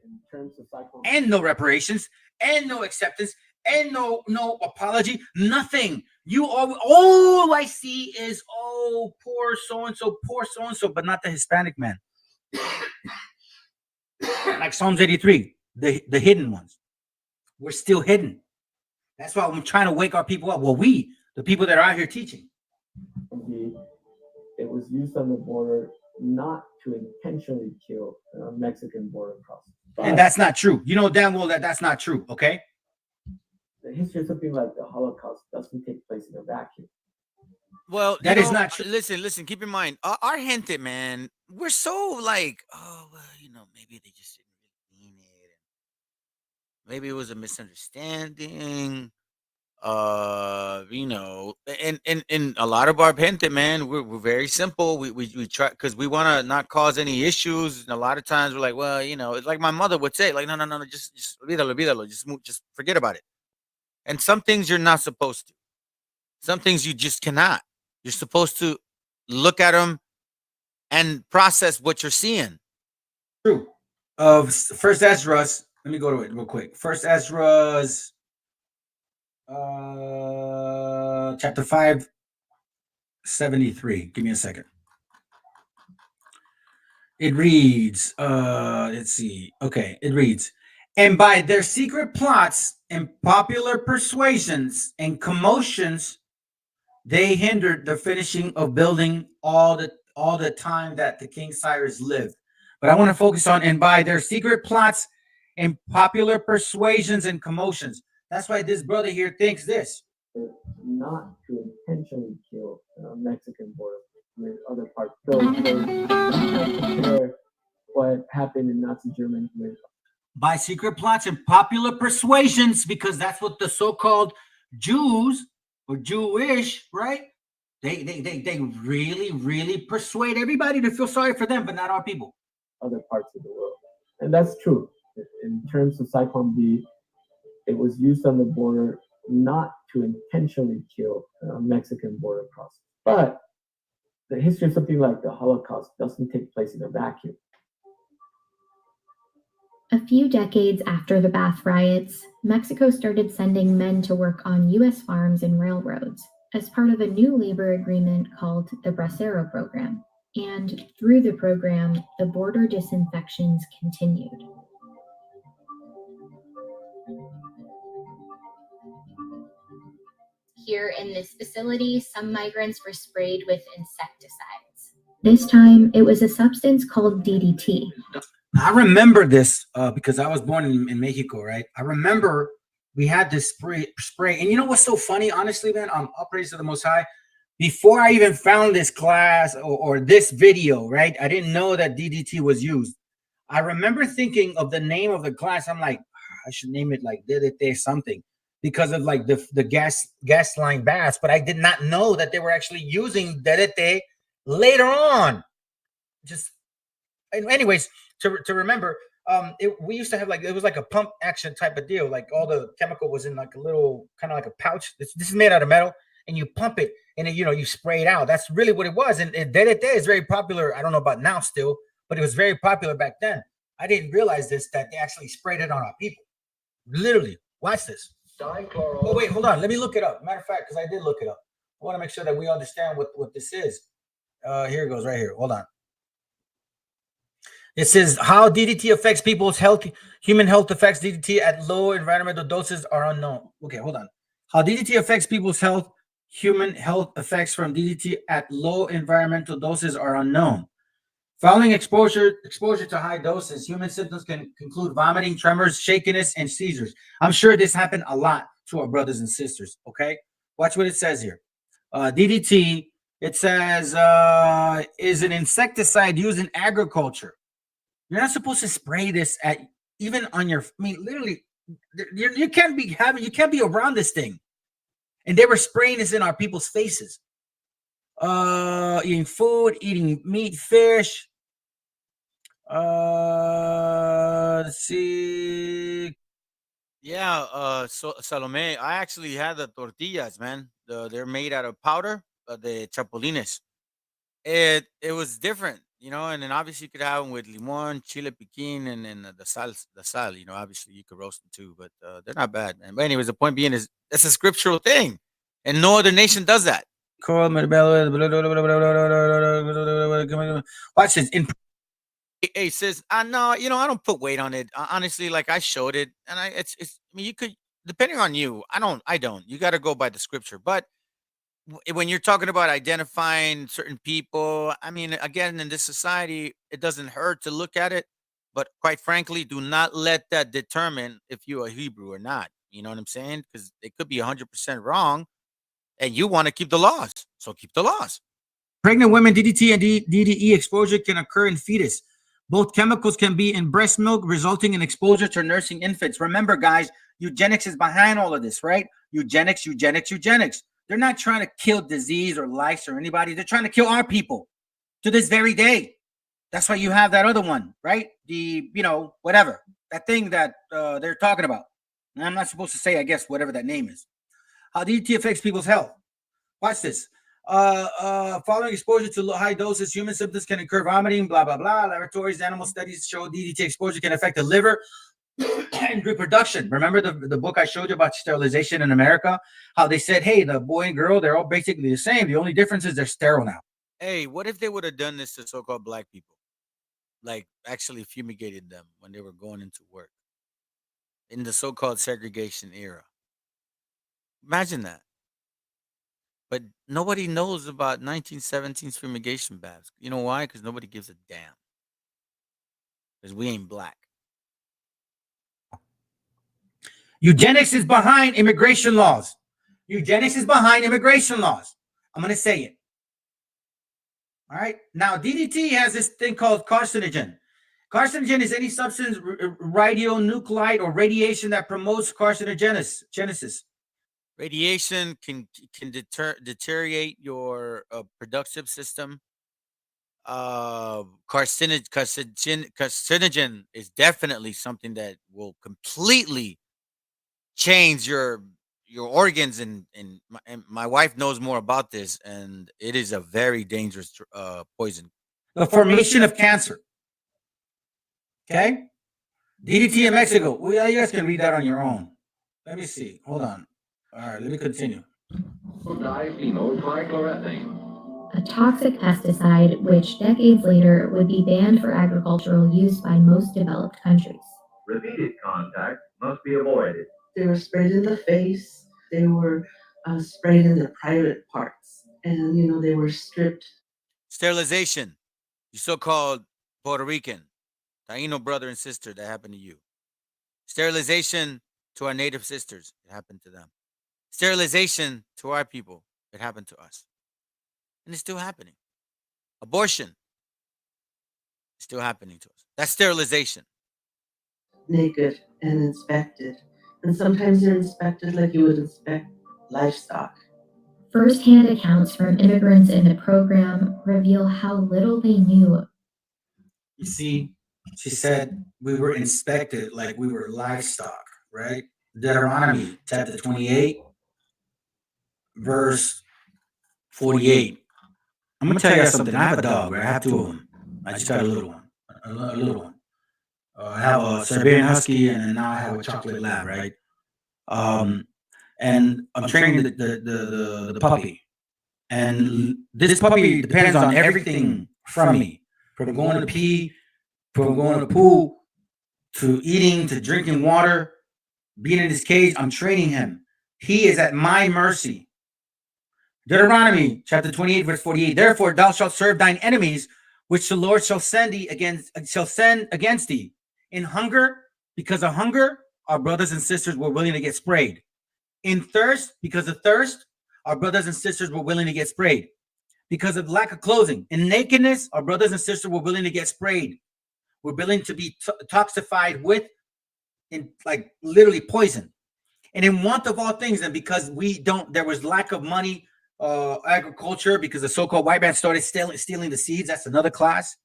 S20: In terms of cycle.
S5: And no reparations, and no acceptance, and no apology, nothing. All I see is, poor so-and-so, but not the Hispanic man. Like Psalms 83, the hidden ones. We're still hidden. That's why I'm trying to wake our people up. Well, the people that are out here teaching.
S20: It was used on the border not to intentionally kill Mexican border crossers.
S5: And that's not true. You know damn well that that's not true, okay?
S20: The history of something like the Holocaust doesn't take place in a vacuum.
S7: Well,
S5: that is not true.
S7: Listen, keep in mind, our gente, man, we're so like, maybe they just didn't really mean it. Maybe it was a misunderstanding. And a lot of our gente, man, we're very simple. We try because we want to not cause any issues. And a lot of times we're like, well, it's like my mother would say, like, no, just olvídalo, just forget about it. And some things you're not supposed to. Some things you just cannot. You're supposed to look at them and process what you're seeing.
S5: True. Of First Ezra's, let me go to it real quick. First Ezra's chapter 5, 73. Give me a second. It reads, let's see. Okay, it reads, and by their secret plots and popular persuasions and commotions, they hindered the finishing of building all the time that the King Cyrus lived. But I want to focus on and by their secret plots and popular persuasions and commotions. That's why this brother here thinks this.
S20: Not to intentionally kill Mexican border with other parts. So compare what happened in Nazi Germany with
S5: By secret plots and popular persuasions, because that's what the so-called Jews or Jewish, right? They really persuade everybody to feel sorry for them, but not our people.
S20: other parts of the world. And that's true. In terms of Cyclone B, it was used on the border not to intentionally kill Mexican border crossers. But the history of something like the Holocaust doesn't take place in a vacuum.
S17: A few decades after the Bath riots, Mexico started sending men to work on U.S. farms and railroads as part of a new labor agreement called the Bracero Program. And through the program, the border disinfections continued.
S18: Here in this facility, some migrants were sprayed with insecticides.
S17: This time, it was a substance called DDT.
S5: I remember this because I was born in Mexico, right? I remember we had this spray. And you know what's so funny? Honestly, man, all praise to the Most High. Before I even found this class or this video, right? I didn't know that DDT was used. I remember thinking of the name of the class. I'm like, I should name it like DDT something because of like the gas line baths. But I did not know that they were actually using DDT later on. Just anyways, to remember, we used to have like, it was like a pump action type of deal. Like all the chemical was in like a little kind of like a pouch. This is made out of metal, and you pump it, and then, you spray it out. That's really what it was. And DDT is very popular. I don't know about now still, but it was very popular back then. I didn't realize that they actually sprayed it on our people. Literally, watch this. Oh wait, hold on. Let me look it up. Matter of fact, because I did look it up. I want to make sure that we understand what this is. Here it goes, right here. Hold on. It says how DDT affects people's health. Human health effects DDT at low environmental doses are unknown. Okay, hold on. How DDT affects people's health. Human health effects from DDT at low environmental doses are unknown. Following exposure to high doses, human symptoms can include vomiting, tremors, shakiness, and seizures. I'm sure this happened a lot to our brothers and sisters. Okay, watch what it says here. DDT, it says, is an insecticide used in agriculture. You're not supposed to spray this at even on your. I mean, literally, you can't be around this thing. And they were spraying this in our people's faces. Eating food, eating meat, fish. Let's see.
S7: Yeah, so Salome, I actually had the tortillas, man. They're made out of powder, the chapulines. It was different, and then obviously you could have them with limon, chile piquin, and then the sal. Obviously you could roast them too, but they're not bad, man. But anyways, the point being is that's a scriptural thing, and no other nation does that.
S5: Watch this.
S7: Hey, sis, no, I don't put weight on it. Honestly, like I showed it, and it's. I mean, you could, depending on you. I don't. You got to go by the scripture, but when you're talking about identifying certain people, I mean, again, in this society, it doesn't hurt to look at it, but quite frankly, do not let that determine if you're a Hebrew or not. You know what I'm saying? Because it could be 100% wrong, and you want to keep the laws, so keep the laws.
S5: Pregnant women, DDT and DDE exposure can occur in fetus. Both chemicals can be in breast milk, resulting in exposure to nursing infants. Remember, guys, eugenics is behind all of this, right? Eugenics. They're not trying to kill disease or lice or anybody. They're trying to kill our people to this very day. That's why you have that other one, right? Whatever. That thing that they're talking about. And I'm not supposed to say, I guess, whatever that name is. How DDT affects people's health. Watch this. Following exposure to high doses, human symptoms can incur vomiting, blah, blah, blah. Laboratories, animal studies show DDT exposure can affect the liver and reproduction. Remember the book I showed you about sterilization in America? How they said, hey, the boy and girl, they're all basically the same. The only difference is they're sterile now.
S7: Hey, what if they would have done this to so-called black people? like actually fumigated them when they were going into work in the so-called segregation era. Imagine that. But nobody knows about 1917's fumigation baths. You know why? Because nobody gives a damn. Because we ain't black.
S5: Eugenics is behind immigration laws. Eugenics is behind immigration laws. I'm going to say it. All right. Now, DDT has this thing called carcinogen. Carcinogen is any substance, radionuclide, or radiation that promotes carcinogenesis.
S7: Radiation can deteriorate your productive system. Carcinogen is definitely something that will completely change your organs, and my wife knows more about this, and it is a very dangerous poison.
S5: The formation of cancer. Okay? DDT in Mexico. Well, you guys can read that on your own. Let me see. Hold on. All right, let me continue.
S17: A toxic pesticide which decades later would be banned for agricultural use by most developed countries.
S10: Repeated contact must be avoided.
S3: They were sprayed in the face. They were sprayed in their private parts. And, you know, they were stripped.
S7: Sterilization. You so-called Puerto Rican, Taino brother and sister, that happened to you. Sterilization to our native sisters, it happened to them. Sterilization to our people, it happened to us. And it's still happening. Abortion, it's still happening to us. That's sterilization.
S3: Naked and inspected. And sometimes they're inspected like you would inspect livestock.
S17: First-hand accounts from immigrants in the program reveal how little they knew.
S5: You see, she said we were inspected like we were livestock, right? Deuteronomy chapter 28, verse 48. I'm going to tell you guys something. I have a dog, right? I have two of them. I just got a little one. A little one. I have a Siberian Husky, and now I have a chocolate lab, right? And I'm training the puppy. And this puppy depends on everything from me. From going to pee, from going to pool, to eating, to drinking water, being in his cage. I'm training him. He is at my mercy. Deuteronomy chapter 28, verse 48. Therefore thou shalt serve thine enemies, which the Lord shall send against thee. In hunger, because of hunger, our brothers and sisters were willing to get sprayed. In thirst, because of thirst, our brothers and sisters were willing to get sprayed. Because of lack of clothing. In nakedness, our brothers and sisters were willing to get sprayed. We're willing to be toxified with, like literally poison. And in want of all things, and because there was lack of money, agriculture, because the so-called white man started stealing the seeds. That's another class.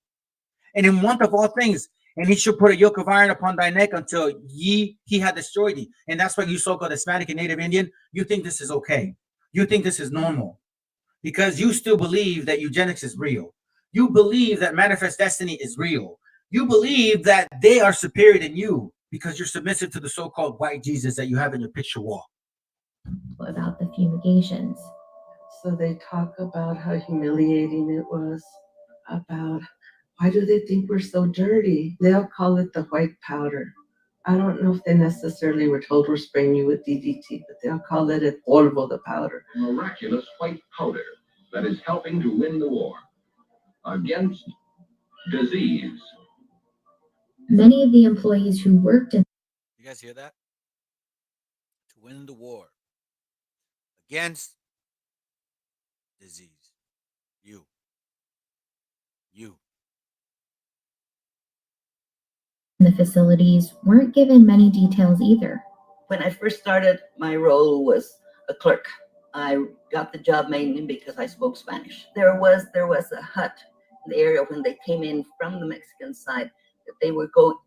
S5: And in want of all things, and he should put a yoke of iron upon thy neck until he had destroyed thee. And that's why you so-called Hispanic and Native Indian, you think this is okay. You think this is normal. Because you still believe that eugenics is real. You believe that manifest destiny is real. You believe that they are superior than you because you're submissive to the so-called white Jesus that you have in your picture wall.
S17: About the fumigations.
S3: So they talk about how humiliating it was, about why do they think we're so dirty? They'll call it the white powder. I don't know if they necessarily were told we're spraying you with DDT, but they'll call it a polvo, the powder.
S10: Miraculous white powder that is helping to win the war against disease.
S17: Many of the employees who worked in...
S7: You guys hear that? To win the war against disease. You.
S17: The facilities weren't given many details either.
S11: When I first started, my role was a clerk. I got the job mainly because I spoke Spanish. There was a hut in the area when they came in from the Mexican side that they would go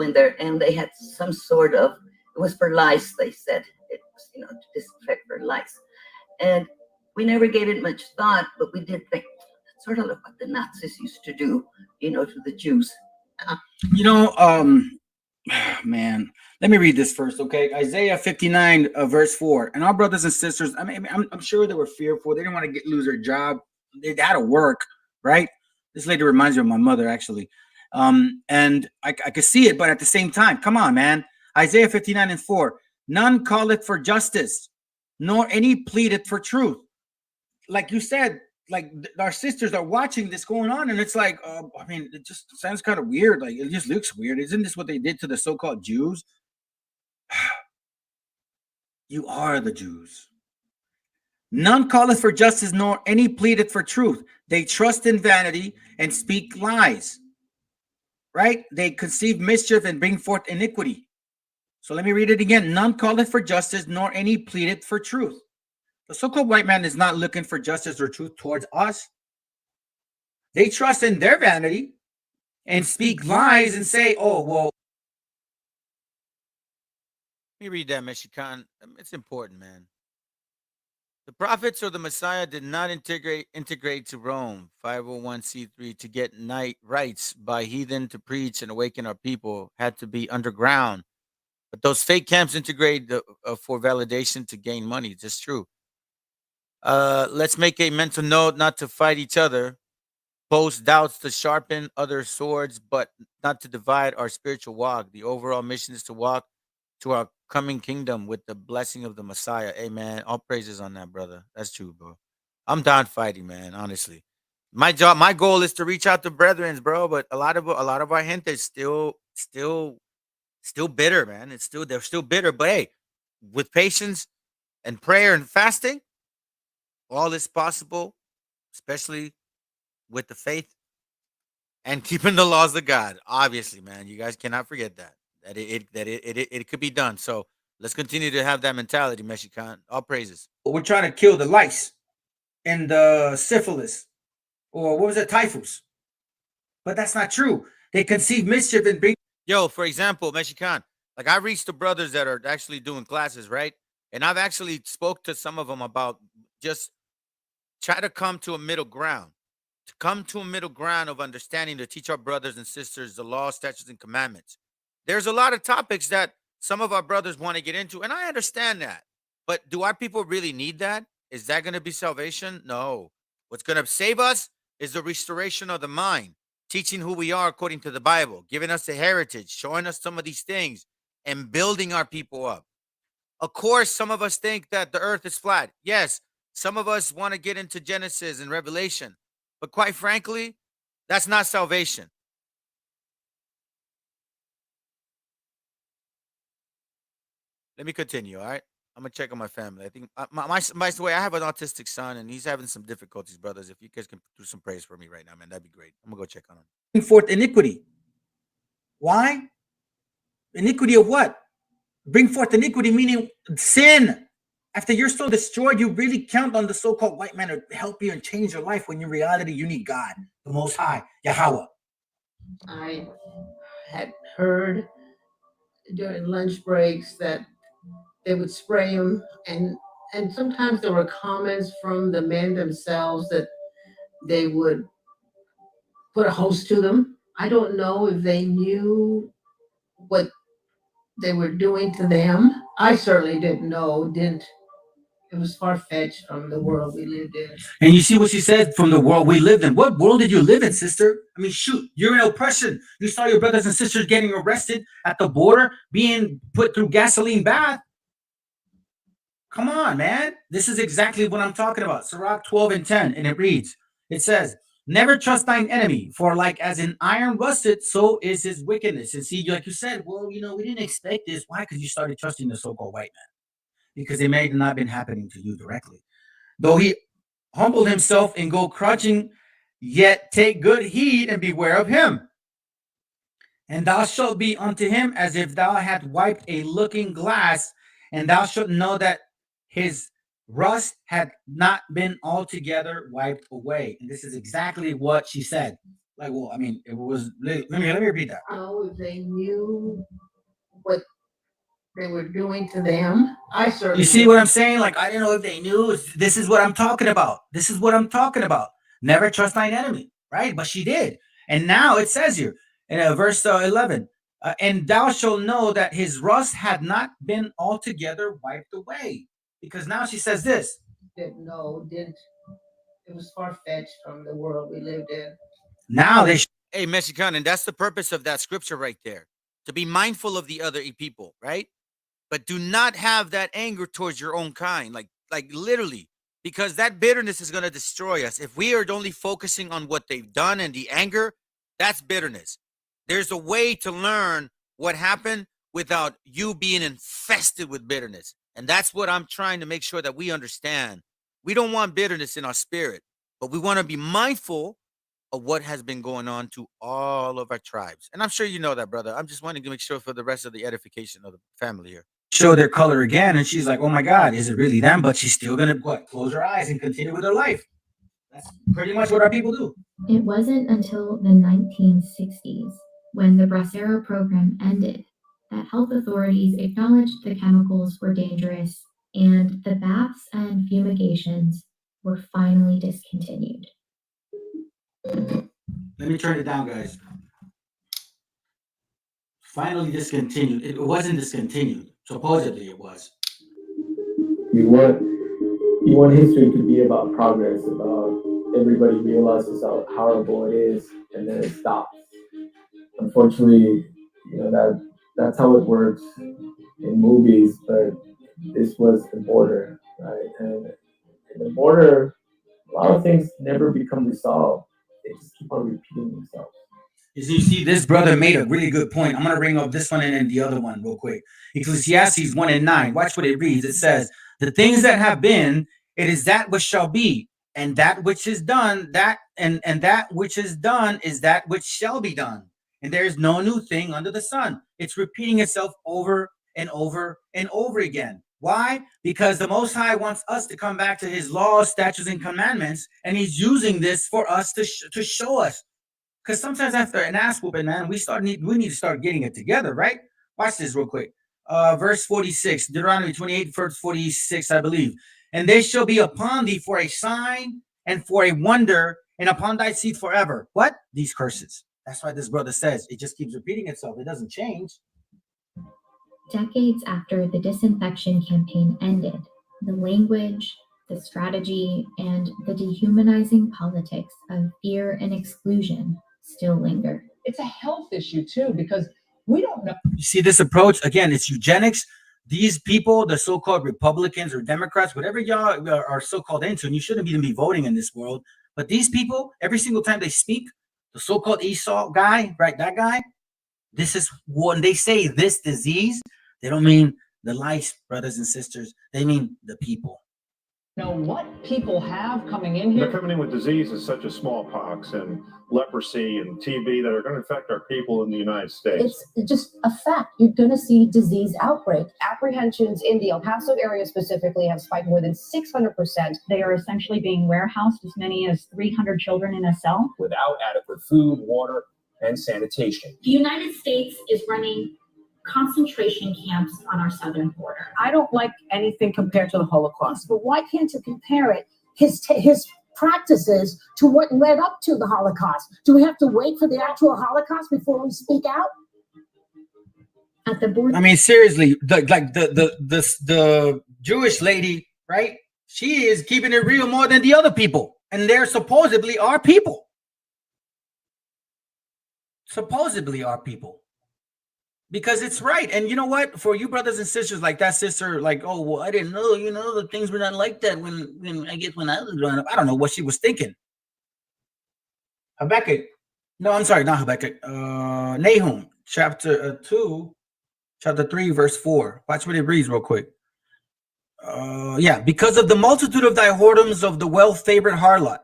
S11: in there, and they had some sort of, it was for lice, they said. It was, to disinfect for lice. And we never gave it much thought, but we did think, sort of like what the Nazis used to do, to the Jews.
S5: Man, let me read this first, okay? Isaiah 59, verse 4. And our brothers and sisters, I'm sure they were fearful. They didn't want to lose their job. They had to work, right? This lady reminds me of my mother, actually. And I could see it, but at the same time, come on, man. Isaiah 59:4. None calleth for justice, nor any pleadeth for truth. Like you said, like our sisters are watching this going on, and it's like, I mean, it just sounds kind of weird. Like it just looks weird. Isn't this what they did to the so-called Jews? You are the Jews. None calleth for justice, nor any pleadeth for truth. They trust in vanity and speak lies. Right? They conceive mischief and bring forth iniquity. So let me read it again. None calleth for justice, nor any pleadeth for truth. The so-called white man is not looking for justice or truth towards us. They trust in their vanity and speak lies and say, oh, well.
S7: Let me read that, Meshiachan. It's important, man. The prophets or the Messiah did not integrate to Rome, 501c3, to get rights by heathen to preach and awaken our people, had to be underground. But those fake camps integrate for validation to gain money. It's true. Let's make a mental note not to fight each other, post doubts to sharpen other swords, but not to divide our spiritual walk. The overall mission is to walk to our coming kingdom with the blessing of the Messiah. Amen. All praises on that, brother. That's true, bro. I'm down fighting, man. Honestly, my goal is to reach out to brethren, bro. But a lot of our gente is still bitter, man. They're still bitter. But hey, with patience and prayer and fasting, all is possible, especially with the faith and keeping the laws of God. Obviously, man, you guys cannot forget that it could be done. So let's continue to have that mentality, Meshiachan. All praises.
S5: We're trying to kill the lice and the syphilis, or what was it, typhus? But that's not true. They conceive mischief and bring.
S7: Yo, for example, Meshiachan, like I reached the brothers that are actually doing classes, right? And I've actually spoke to some of them about just try to come to a middle ground. To come to a middle ground of understanding, to teach our brothers and sisters the law, statutes, and commandments. There's a lot of topics that some of our brothers want to get into, and I understand that. But do our people really need that? Is that going to be salvation? No. What's going to save us is the restoration of the mind, teaching who we are according to the Bible, giving us a heritage, showing us some of these things, and building our people up. Of course, some of us think that the earth is flat. Yes, some of us want to get into Genesis and Revelation. But quite frankly, that's not salvation. Let me continue, all right? I'm going to check on my family. I think, by the way, I have an autistic son, and he's having some difficulties, brothers. If you guys can do some praise for me right now, man, that'd be great. I'm going to go check on him.
S5: Bring forth iniquity. Why? Iniquity of what? Bring forth iniquity, meaning sin. After you're so destroyed, you really count on the so-called white man to help you and change your life, when in reality, you need God, the Most High, Yahweh.
S12: I had heard during lunch breaks that they would spray them, and sometimes there were comments from the men themselves that they would put a hose to them. I don't know if they knew what they were doing to them. I certainly didn't know, it was far-fetched from the world we lived in.
S5: And you see what she said, from the world we lived in. What world did you live in, sister? I mean, shoot, you're in oppression. You saw your brothers and sisters getting arrested at the border, being put through gasoline bath. Come on, man. This is exactly what I'm talking about. Sirach 12:10, and it reads, it says, never trust thine enemy, for like as in iron rusted, so is his wickedness. And see, like you said, well, we didn't expect this. Why? Because you started trusting the so-called white man. Because it may have not been happening to you directly. Though he humbled himself and go crouching, yet take good heed and beware of him. And thou shalt be unto him as if thou had wiped a looking glass, and thou shalt know that his rust had not been altogether wiped away. And this is exactly what she said. Like, well, I mean, it was, let me repeat that.
S12: Oh, if they knew what they were doing to them. I certainly.
S5: You see what I'm saying? Like, I didn't know if they knew. This is what I'm talking about. This is what I'm talking about. Never trust thine enemy, right? But she did. And now it says here in verse 11, and thou shalt know that his rust had not been altogether wiped away. Because now she says this.
S12: It was far-fetched from the world we lived in.
S5: Now
S7: Hey, Mexican, and that's the purpose of that scripture right there. To be mindful of the other people, right? But do not have that anger towards your own kind, like literally, because that bitterness is going to destroy us. If we are only focusing on what they've done and the anger, that's bitterness. There's a way to learn what happened without you being infested with bitterness. And that's what I'm trying to make sure that we understand. We don't want bitterness in our spirit, but we want to be mindful of what has been going on to all of our tribes. And I'm sure you know that, brother. I'm just wanting to make sure for the rest of the edification of the family here.
S5: Show their color again, and she's like, "Oh my God, is it really them?" But she's still gonna close her eyes and continue with her life. That's pretty much what our people do.
S17: It wasn't until the 1960s, when the Bracero program ended, that health authorities acknowledged the chemicals were dangerous and the baths and fumigations were finally discontinued.
S1: Let me turn it down, guys. Finally discontinued. It wasn't discontinued. Supposedly it was.
S20: You want history to be about progress, about everybody realizes how horrible it is, and then it stops. Unfortunately, that's how it works in movies, but this was the border, right? And in the border, a lot of things never become resolved. They just keep on repeating themselves.
S5: You see, this brother made a really good point. I'm going to bring up this one and then the other one real quick. Ecclesiastes 1:9. Watch what it reads. It says, "The things that have been, it is that which shall be, and that which is done, that which is done is that which shall be done. And there is no new thing under the sun." It's repeating itself over and over and over again. Why? Because the Most High wants us to come back to his laws, statutes, and commandments, and he's using this for us to show us. Because sometimes after an ass whooping, man, we need to start getting it together, right? Watch this real quick. Verse 46, Deuteronomy 28, verse 46, I believe. "And they shall be upon thee for a sign and for a wonder, and upon thy seed forever." What? These curses. That's why this brother says it just keeps repeating itself. It doesn't change.
S17: Decades after the disinfection campaign ended, the language, the strategy, and the dehumanizing politics of fear and exclusion still linger.
S13: It's a health issue too, because we don't know.
S5: You see this approach? Again, it's eugenics. These people, the so-called Republicans or Democrats, whatever y'all are so-called into, and you shouldn't even be voting in this world, but these people, every single time they speak, the so-called Esau guy, right, that guy, this is when they say this disease, they don't mean the lice, brothers and sisters. They mean the people.
S13: Know what people have coming in here.
S4: They're coming in with diseases such as smallpox and leprosy and TB that are going to affect our people in the United States.
S14: It's just a fact. You're going to see disease outbreak. Apprehensions in the El Paso area specifically have spiked more than 600%.
S15: They are essentially being warehoused, as many as 300 children in a cell.
S16: Without adequate food, water, and sanitation.
S19: The United States is running concentration camps on our southern border.
S14: I don't like anything compared to the Holocaust, but why can't you compare it, his practices, to what led up to the Holocaust? Do we have to wait for the actual Holocaust before we speak out?
S17: At the border,
S5: I mean, seriously, the Jewish lady, right? She is keeping it real more than the other people, and they're supposedly our people. Supposedly our people. Because it's right. And you know what? For you brothers and sisters, like that sister, like, oh, well, I didn't know, the things were not like that when I was growing up. I don't know what she was thinking. Habakkuk. No, I'm sorry, not Habakkuk. Nahum, chapter 3, verse 4. Watch what it reads real quick. Because of the multitude of thy whoredoms of the well-favored harlot,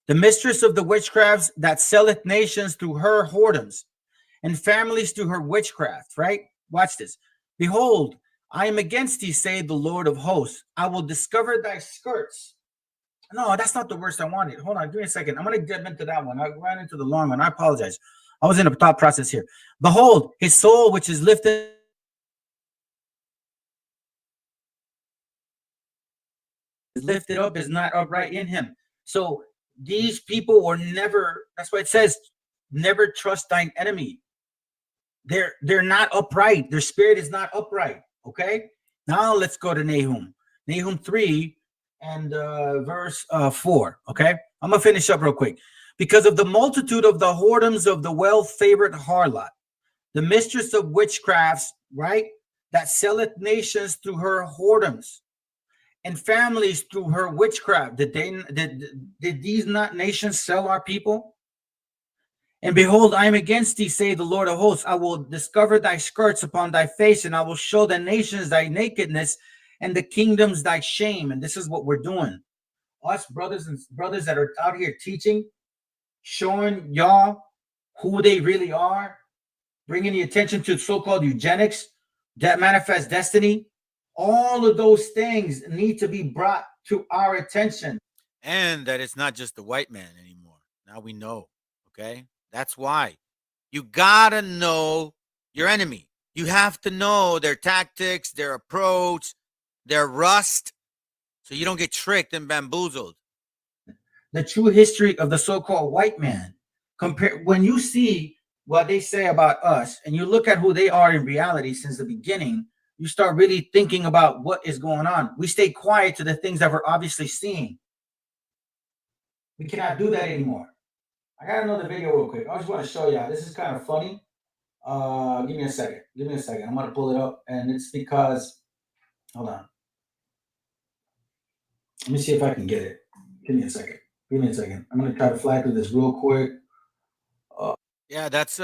S5: the mistress of the witchcrafts that selleth nations through her whoredoms, and families through her witchcraft, right? Watch this. Behold, I am against thee, saith the Lord of hosts. I will discover thy skirts. No, that's not the worst I wanted. Hold on, give me a second. I'm going to get into that one. I ran into the long one. I apologize. I was in a thought process here. Behold, his soul, which is lifted up, is not upright in him. So these people were never, that's why it says, never trust thine enemy. They're not upright. Their spirit is not upright. Okay. Now let's go to Nahum. Nahum 3 and verse 4. Okay. I'm gonna finish up real quick. because of the multitude of the whoredoms of the well-favored harlot, the mistress of witchcrafts, right? That selleth nations through her whoredoms, and families through her witchcraft. Did these not nations sell our people? And behold, I am against thee, say the Lord of hosts. I will discover thy skirts upon thy face, and I will show the nations thy nakedness, and the kingdoms thy shame. And this is what we're doing. Us brothers that are out here teaching, showing y'all who they really are, bringing the attention to so-called eugenics, that manifest destiny. All of those things need to be brought to our attention.
S7: And that it's not just the white man anymore. Now we know, okay? That's why you gotta know your enemy. You have to know their tactics, their approach, their rust, so you don't get tricked and bamboozled.
S5: The true history of the so-called white man. When you see what they say about us and you look at who they are in reality since the beginning, you start really thinking about what is going on. We stay quiet to the things that we're obviously seeing. We cannot do that anymore. I got another video real quick. I just want to show y'all. This is kind of funny. Give me a second. I'm going to pull it up. And it's because, hold on. Let me see if I can get it. Give me a second. I'm going to try to fly through this real quick.
S7: Yeah, that's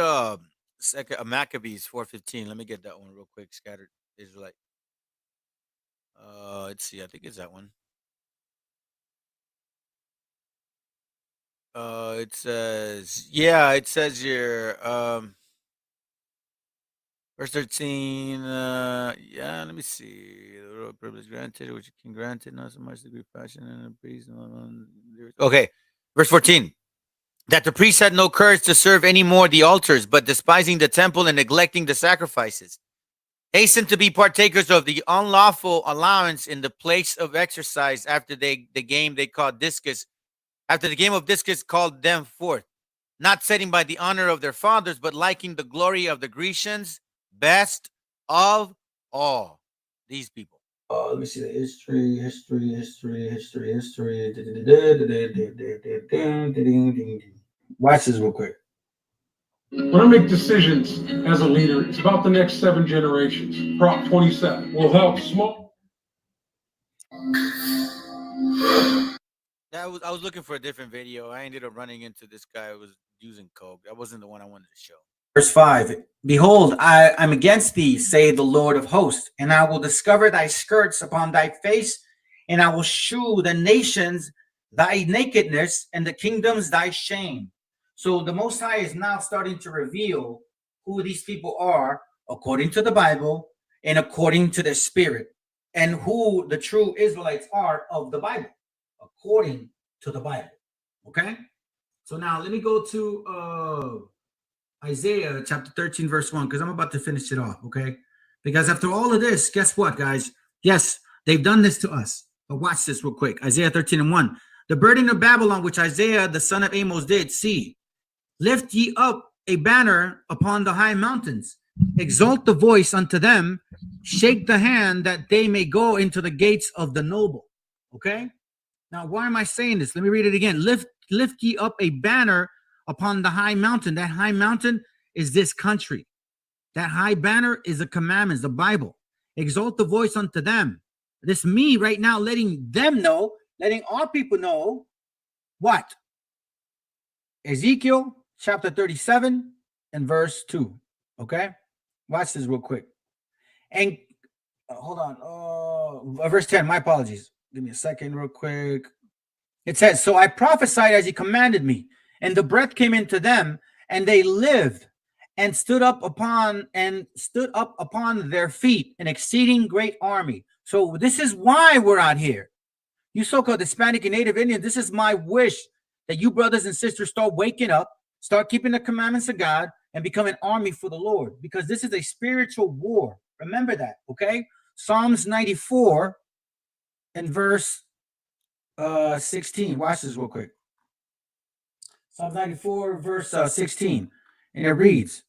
S7: second Maccabees 4:15. Let me get that one real quick. Scattered Israelite. Let's see. I think it's that one. It says here, verse 13. Yeah, let me see. The royal privilege granted, which king granted, not so much degree of passion and priest. Okay, verse 14. That the priests had no courage to serve any more the altars, but despising the temple and neglecting the sacrifices, hastened to be partakers of the unlawful allowance in the place of exercise after the game they called discus. After the game of discus called them forth, not setting by the honor of their fathers, but liking the glory of the Grecians best of all. These people.
S5: Let me see the history. Watch this real quick.
S6: When I make decisions as a leader, it's about the next 7 generations. Prop 27 will help small.
S7: I was looking for a different video. I ended up running into this guy who was using coke. That wasn't the one I wanted to show.
S5: Verse 5. Behold, I am against thee, say the Lord of hosts, and I will discover thy skirts upon thy face, and I will shew the nations thy nakedness, and the kingdoms thy shame. So the Most High is now starting to reveal who these people are according to the Bible and according to their spirit, and who the true Israelites are of the Bible, according to the Bible. Okay? So now let me go to Isaiah chapter 13, verse 1, because I'm about to finish it off, okay? Because after all of this, guess what, guys? Yes, they've done this to us. But watch this real quick. Isaiah 13 and 1. The burden of Babylon, which Isaiah, the son of Amos, did, see. Lift ye up a banner upon the high mountains. Exalt the voice unto them. Shake the hand that they may go into the gates of the noble. Okay? Now, why am I saying this? Let me read it again. Lift ye up a banner upon the high mountain. That high mountain is this country. That high banner is the commandments, the Bible. Exalt the voice unto them. This me right now letting them know, letting our people know what? Ezekiel chapter 37 and verse 2. Okay? Watch this real quick. And hold on. Verse 10, my apologies. Give me a second real quick. It says, so I prophesied as he commanded me, and the breath came into them, and they lived and stood up upon their feet, an exceeding great army. So this is why we're out here. You so-called Hispanic and Native Indians, this is my wish that you brothers and sisters start waking up, start keeping the commandments of God, and become an army for the Lord, because this is a spiritual war. Remember that, okay? Psalms 94 and verse 16. Watch this real quick. Psalm 94, verse 16. And it reads,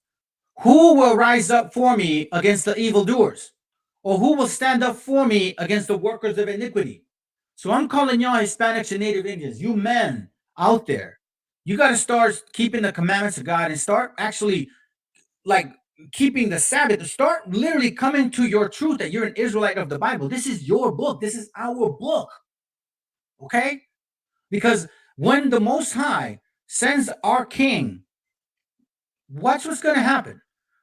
S5: who will rise up for me against the evildoers? Or who will stand up for me against the workers of iniquity? So I'm calling y'all Hispanics and Native Indians, you men out there You got to start keeping the commandments of God and start actually like keeping the Sabbath, to start literally coming to your truth that you're an Israelite of the Bible. This is your book. This is our book. Okay? Because when the Most High sends our king, watch what's going to happen.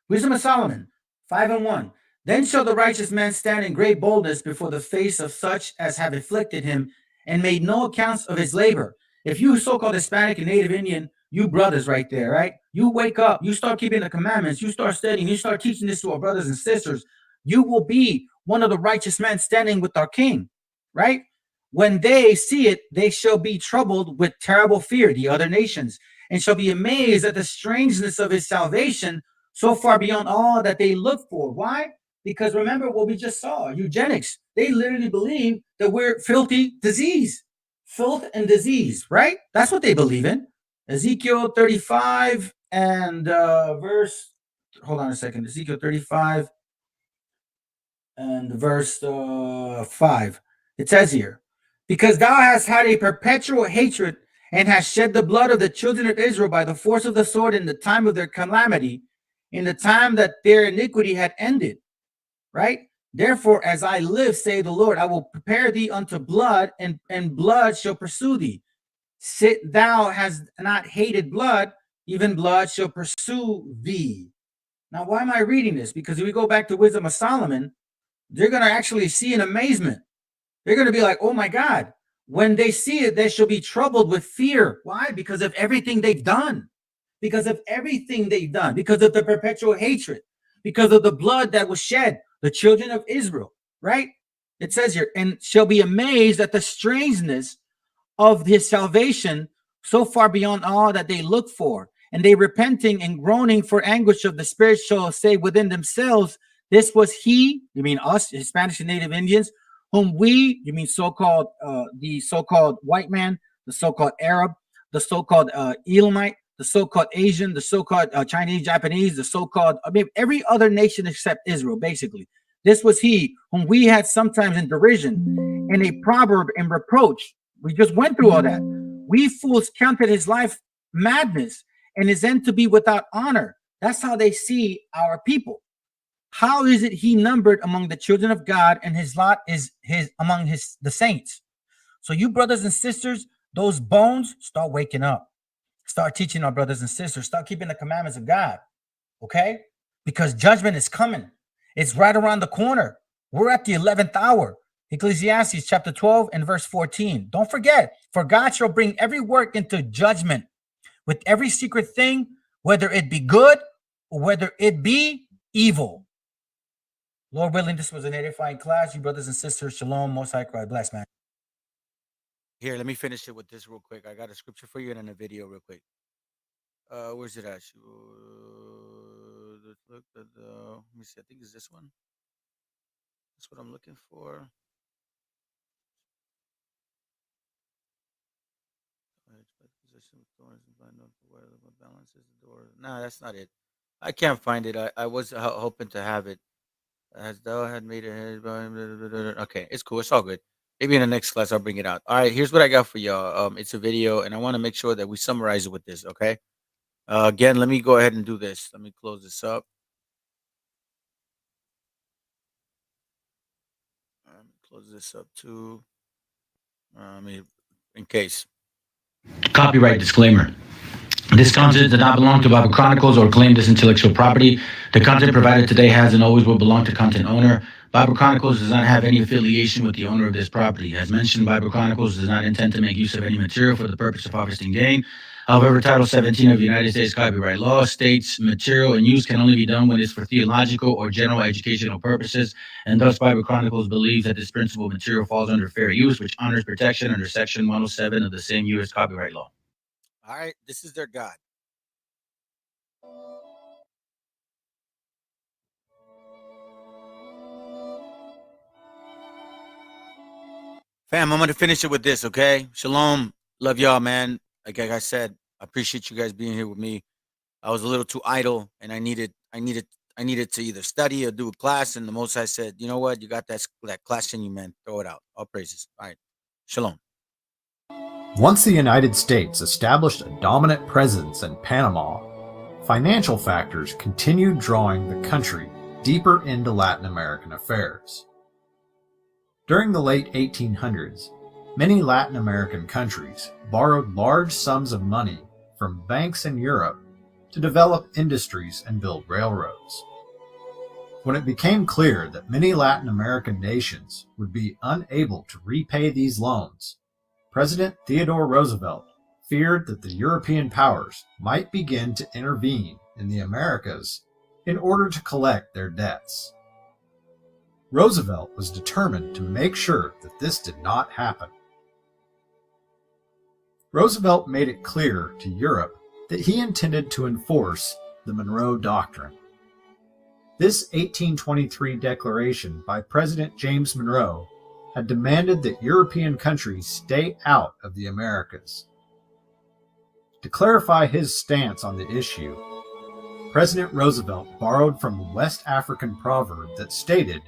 S5: Wisdom of Solomon 5:1. Then shall the righteous man stand in great boldness before the face of such as have afflicted him and made no accounts of his labor. If you so-called Hispanic and Native Indian, you brothers right there, right? You wake up, you start keeping the commandments, you start studying, you start teaching this to our brothers and sisters, you will be one of the righteous men standing with our king, right? When they see it, they shall be troubled with terrible fear, the other nations, and shall be amazed at the strangeness of his salvation, so far beyond all that they look for. Why? Because remember what we just saw, eugenics. They literally believe that we're filthy disease, filth and disease, right? That's what they believe in. Ezekiel 35 and verse, hold on a second, Ezekiel 35 and verse 5. It says here, because thou hast had a perpetual hatred and hast shed the blood of the children of Israel by the force of the sword in the time of their calamity, in the time that their iniquity had ended, right? Therefore, as I live, say the Lord, I will prepare thee unto blood, and blood shall pursue thee. Sit thou hast not hated blood, even blood shall pursue thee. Now, why am I reading this? Because if we go back to Wisdom of Solomon, they're going to actually see an amazement. They're going to be like, oh my God. When they see it, they shall be troubled with fear. Why? Because of everything they've done. Because of everything they've done. Because of the perpetual hatred. Because of the blood that was shed. The children of Israel, right? It says here, and shall be amazed at the strangeness of his salvation, so far beyond all that they look for. And they repenting and groaning for anguish of the spirit shall say within themselves, this was he, you mean us, Hispanic and Native Indians, whom we, you mean so-called, the so-called white man, the so-called Arab, the so-called Elamite, the so-called Asian, the so-called Chinese, Japanese, the so-called, I mean, every other nation except Israel, basically. This was he whom we had sometimes in derision, in a proverb and reproach. We just went through all that. We fools counted his life madness and his end to be without honor. That's how they see our people. How is it he numbered among the children of God, and his lot is his among the saints? So you brothers and sisters, those bones, start waking up. Start teaching our brothers and sisters. Start keeping the commandments of God. Okay? Because judgment is coming. It's right around the corner. We're at the 11th hour. Ecclesiastes chapter 12 and verse 14. Don't forget, for God shall bring every work into judgment with every secret thing, whether it be good or whether it be evil. Lord willing, this was an edifying class. You brothers and sisters, shalom, most high, God bless, man.
S7: Here, let me finish it with this real quick. I got a scripture for you and then a video real quick. Where's it at? Look at let me see. I think it's this one. That's what I'm looking for. No, that's not it. I can't find it. I was hoping to have it. As thou had made it. Okay, it's cool. It's all good. Maybe in the next class I'll bring it out. All right, here's what I got for y'all. It's a video, and I want to make sure that we summarize it with this. Okay. Again, let me go ahead and do this. Let me close this up. Close this up too. In case.
S1: Copyright disclaimer. This content does not belong to Bible Chronicles or claim this intellectual property. The content provided today has and always will belong to content owner. Bible Chronicles does not have any affiliation with the owner of this property. As mentioned, Bible Chronicles does not intend to make use of any material for the purpose of harvesting gain. However, Title 17 of the United States copyright law states material and use can only be done when it's for theological or general educational purposes, and thus Bible Chronicles believes that this principle material falls under fair use, which honors protection under Section 107 of the same U.S. copyright law.
S7: All right, this is their God. Fam, I'm going to finish it with this, okay? Shalom. Love y'all, man. Like I said, I appreciate you guys being here with me. I was a little too idle, and I needed to either study or do a class, and the Most High said, you know what? You got that class in you, man. Throw it out. All praises. All right. Shalom.
S2: Once the United States established a dominant presence in Panama, financial factors continued drawing the country deeper into Latin American affairs. During the late 1800s, many Latin American countries borrowed large sums of money from banks in Europe to develop industries and build railroads. When it became clear that many Latin American nations would be unable to repay these loans, President Theodore Roosevelt feared that the European powers might begin to intervene in the Americas in order to collect their debts. Roosevelt was determined to make sure that this did not happen. Roosevelt made it clear to Europe that he intended to enforce the Monroe Doctrine. This 1823 declaration by President James Monroe had demanded that European countries stay out of the Americas. To clarify his stance on the issue, President Roosevelt borrowed from a West African proverb that stated,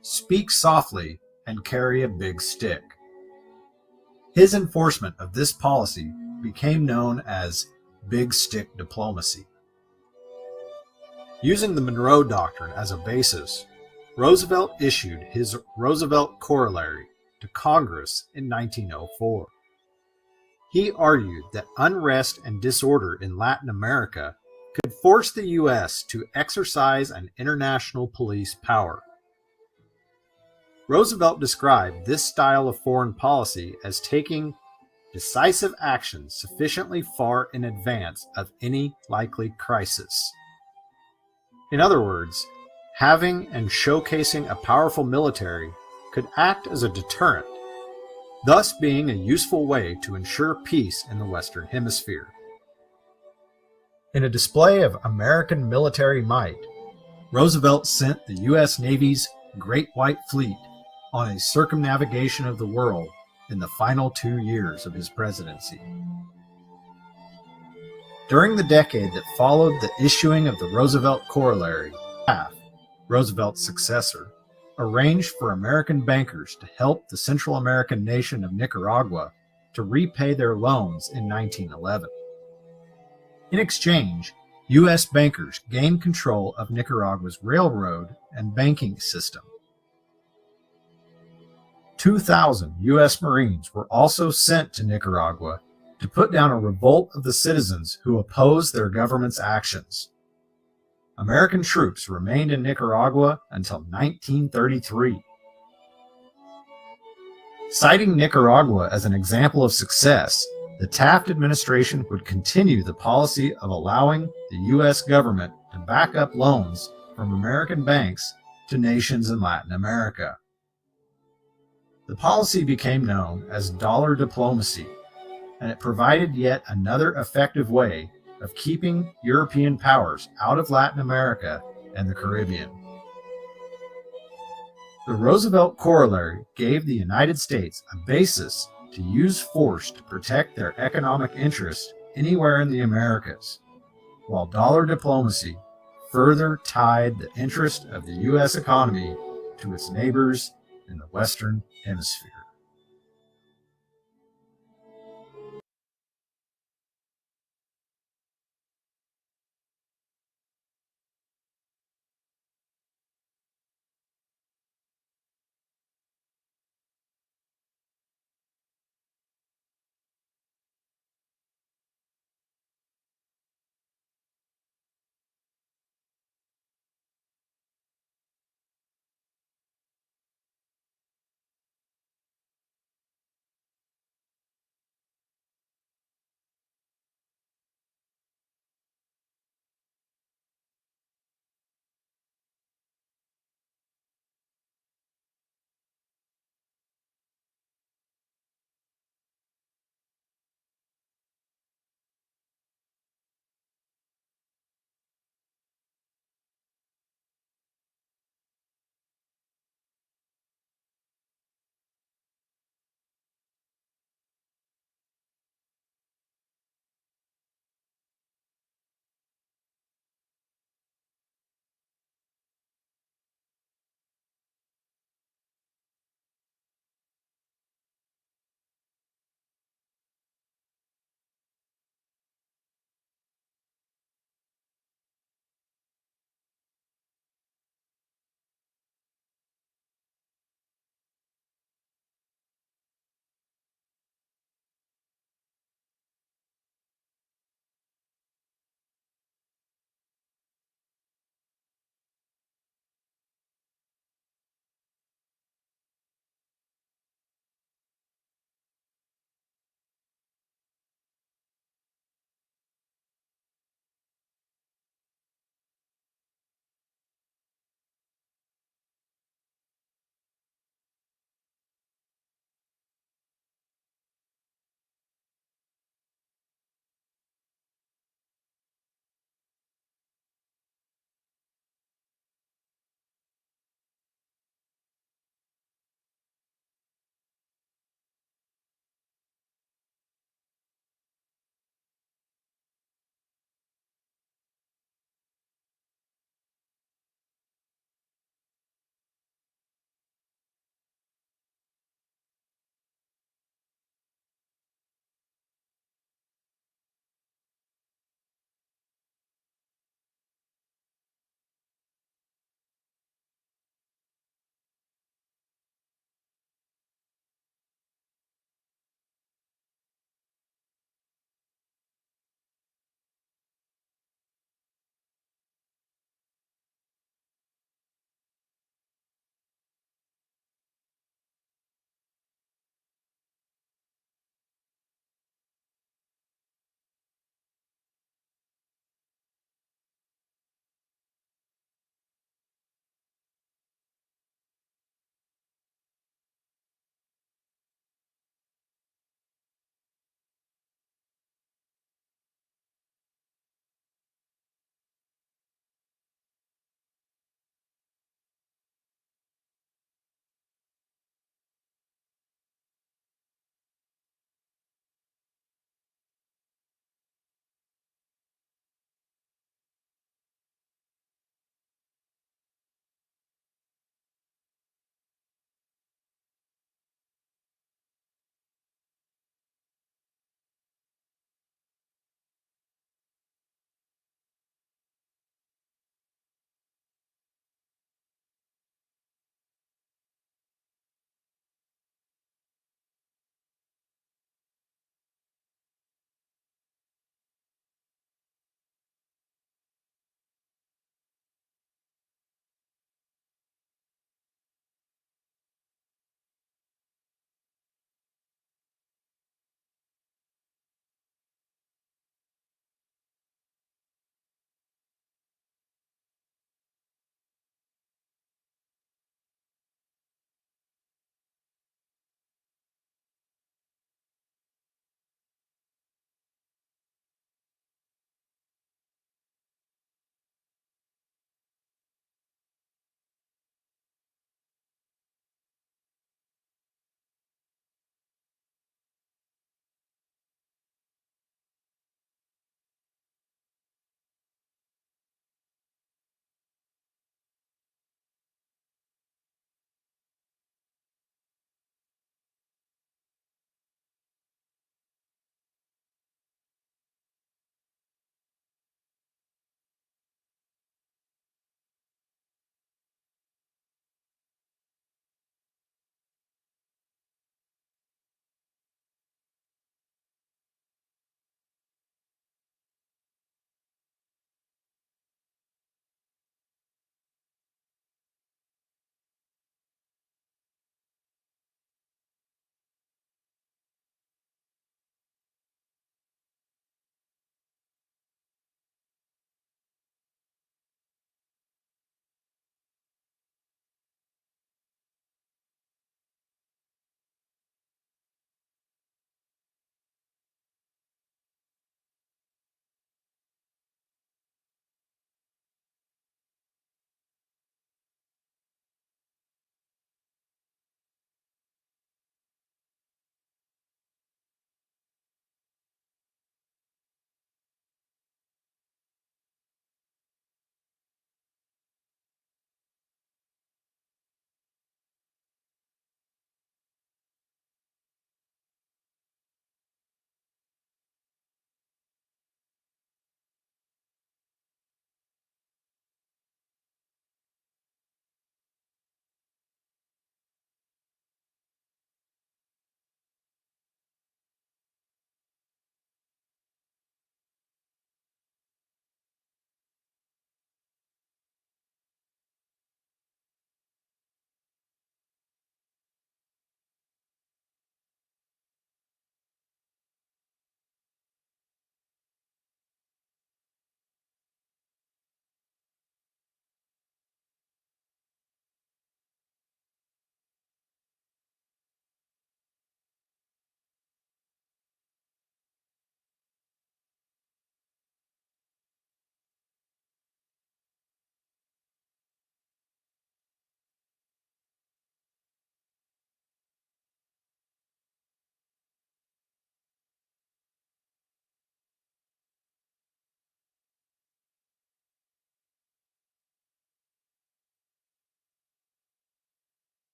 S2: "Speak softly and carry a big stick." His enforcement of this policy became known as Big Stick Diplomacy. Using the Monroe Doctrine as a basis, Roosevelt issued his Roosevelt Corollary to Congress in 1904. He argued that unrest and disorder in Latin America could force the U.S. to exercise an international police power. Roosevelt described this style of foreign policy as taking decisive action sufficiently far in advance of any likely crisis. In other words, having and showcasing a powerful military could act as a deterrent, thus being a useful way to ensure peace in the Western Hemisphere. In a display of American military might, Roosevelt sent the U.S. Navy's Great White Fleet on a circumnavigation of the world in the final 2 years of his presidency. During the decade that followed the issuing of the Roosevelt Corollary, Roosevelt's successor, arranged for American bankers to help the Central American nation of Nicaragua to repay their loans in 1911. In exchange, U.S. bankers gained control of Nicaragua's railroad and banking system. 2,000 U.S. Marines were also sent to Nicaragua to put down a revolt of the citizens who opposed their government's actions. American troops remained in Nicaragua until 1933. Citing Nicaragua as an example of success, the Taft administration would continue the policy of allowing the U.S. government to back up loans from American banks to nations in Latin America. The policy became known as dollar diplomacy, and it provided yet another effective way of keeping European powers out of Latin America and the Caribbean. The Roosevelt Corollary gave the United States a basis to use force to protect their economic interests anywhere in the Americas, while dollar diplomacy further tied the interest of the U.S. economy to its neighbors in the Western Hemisphere.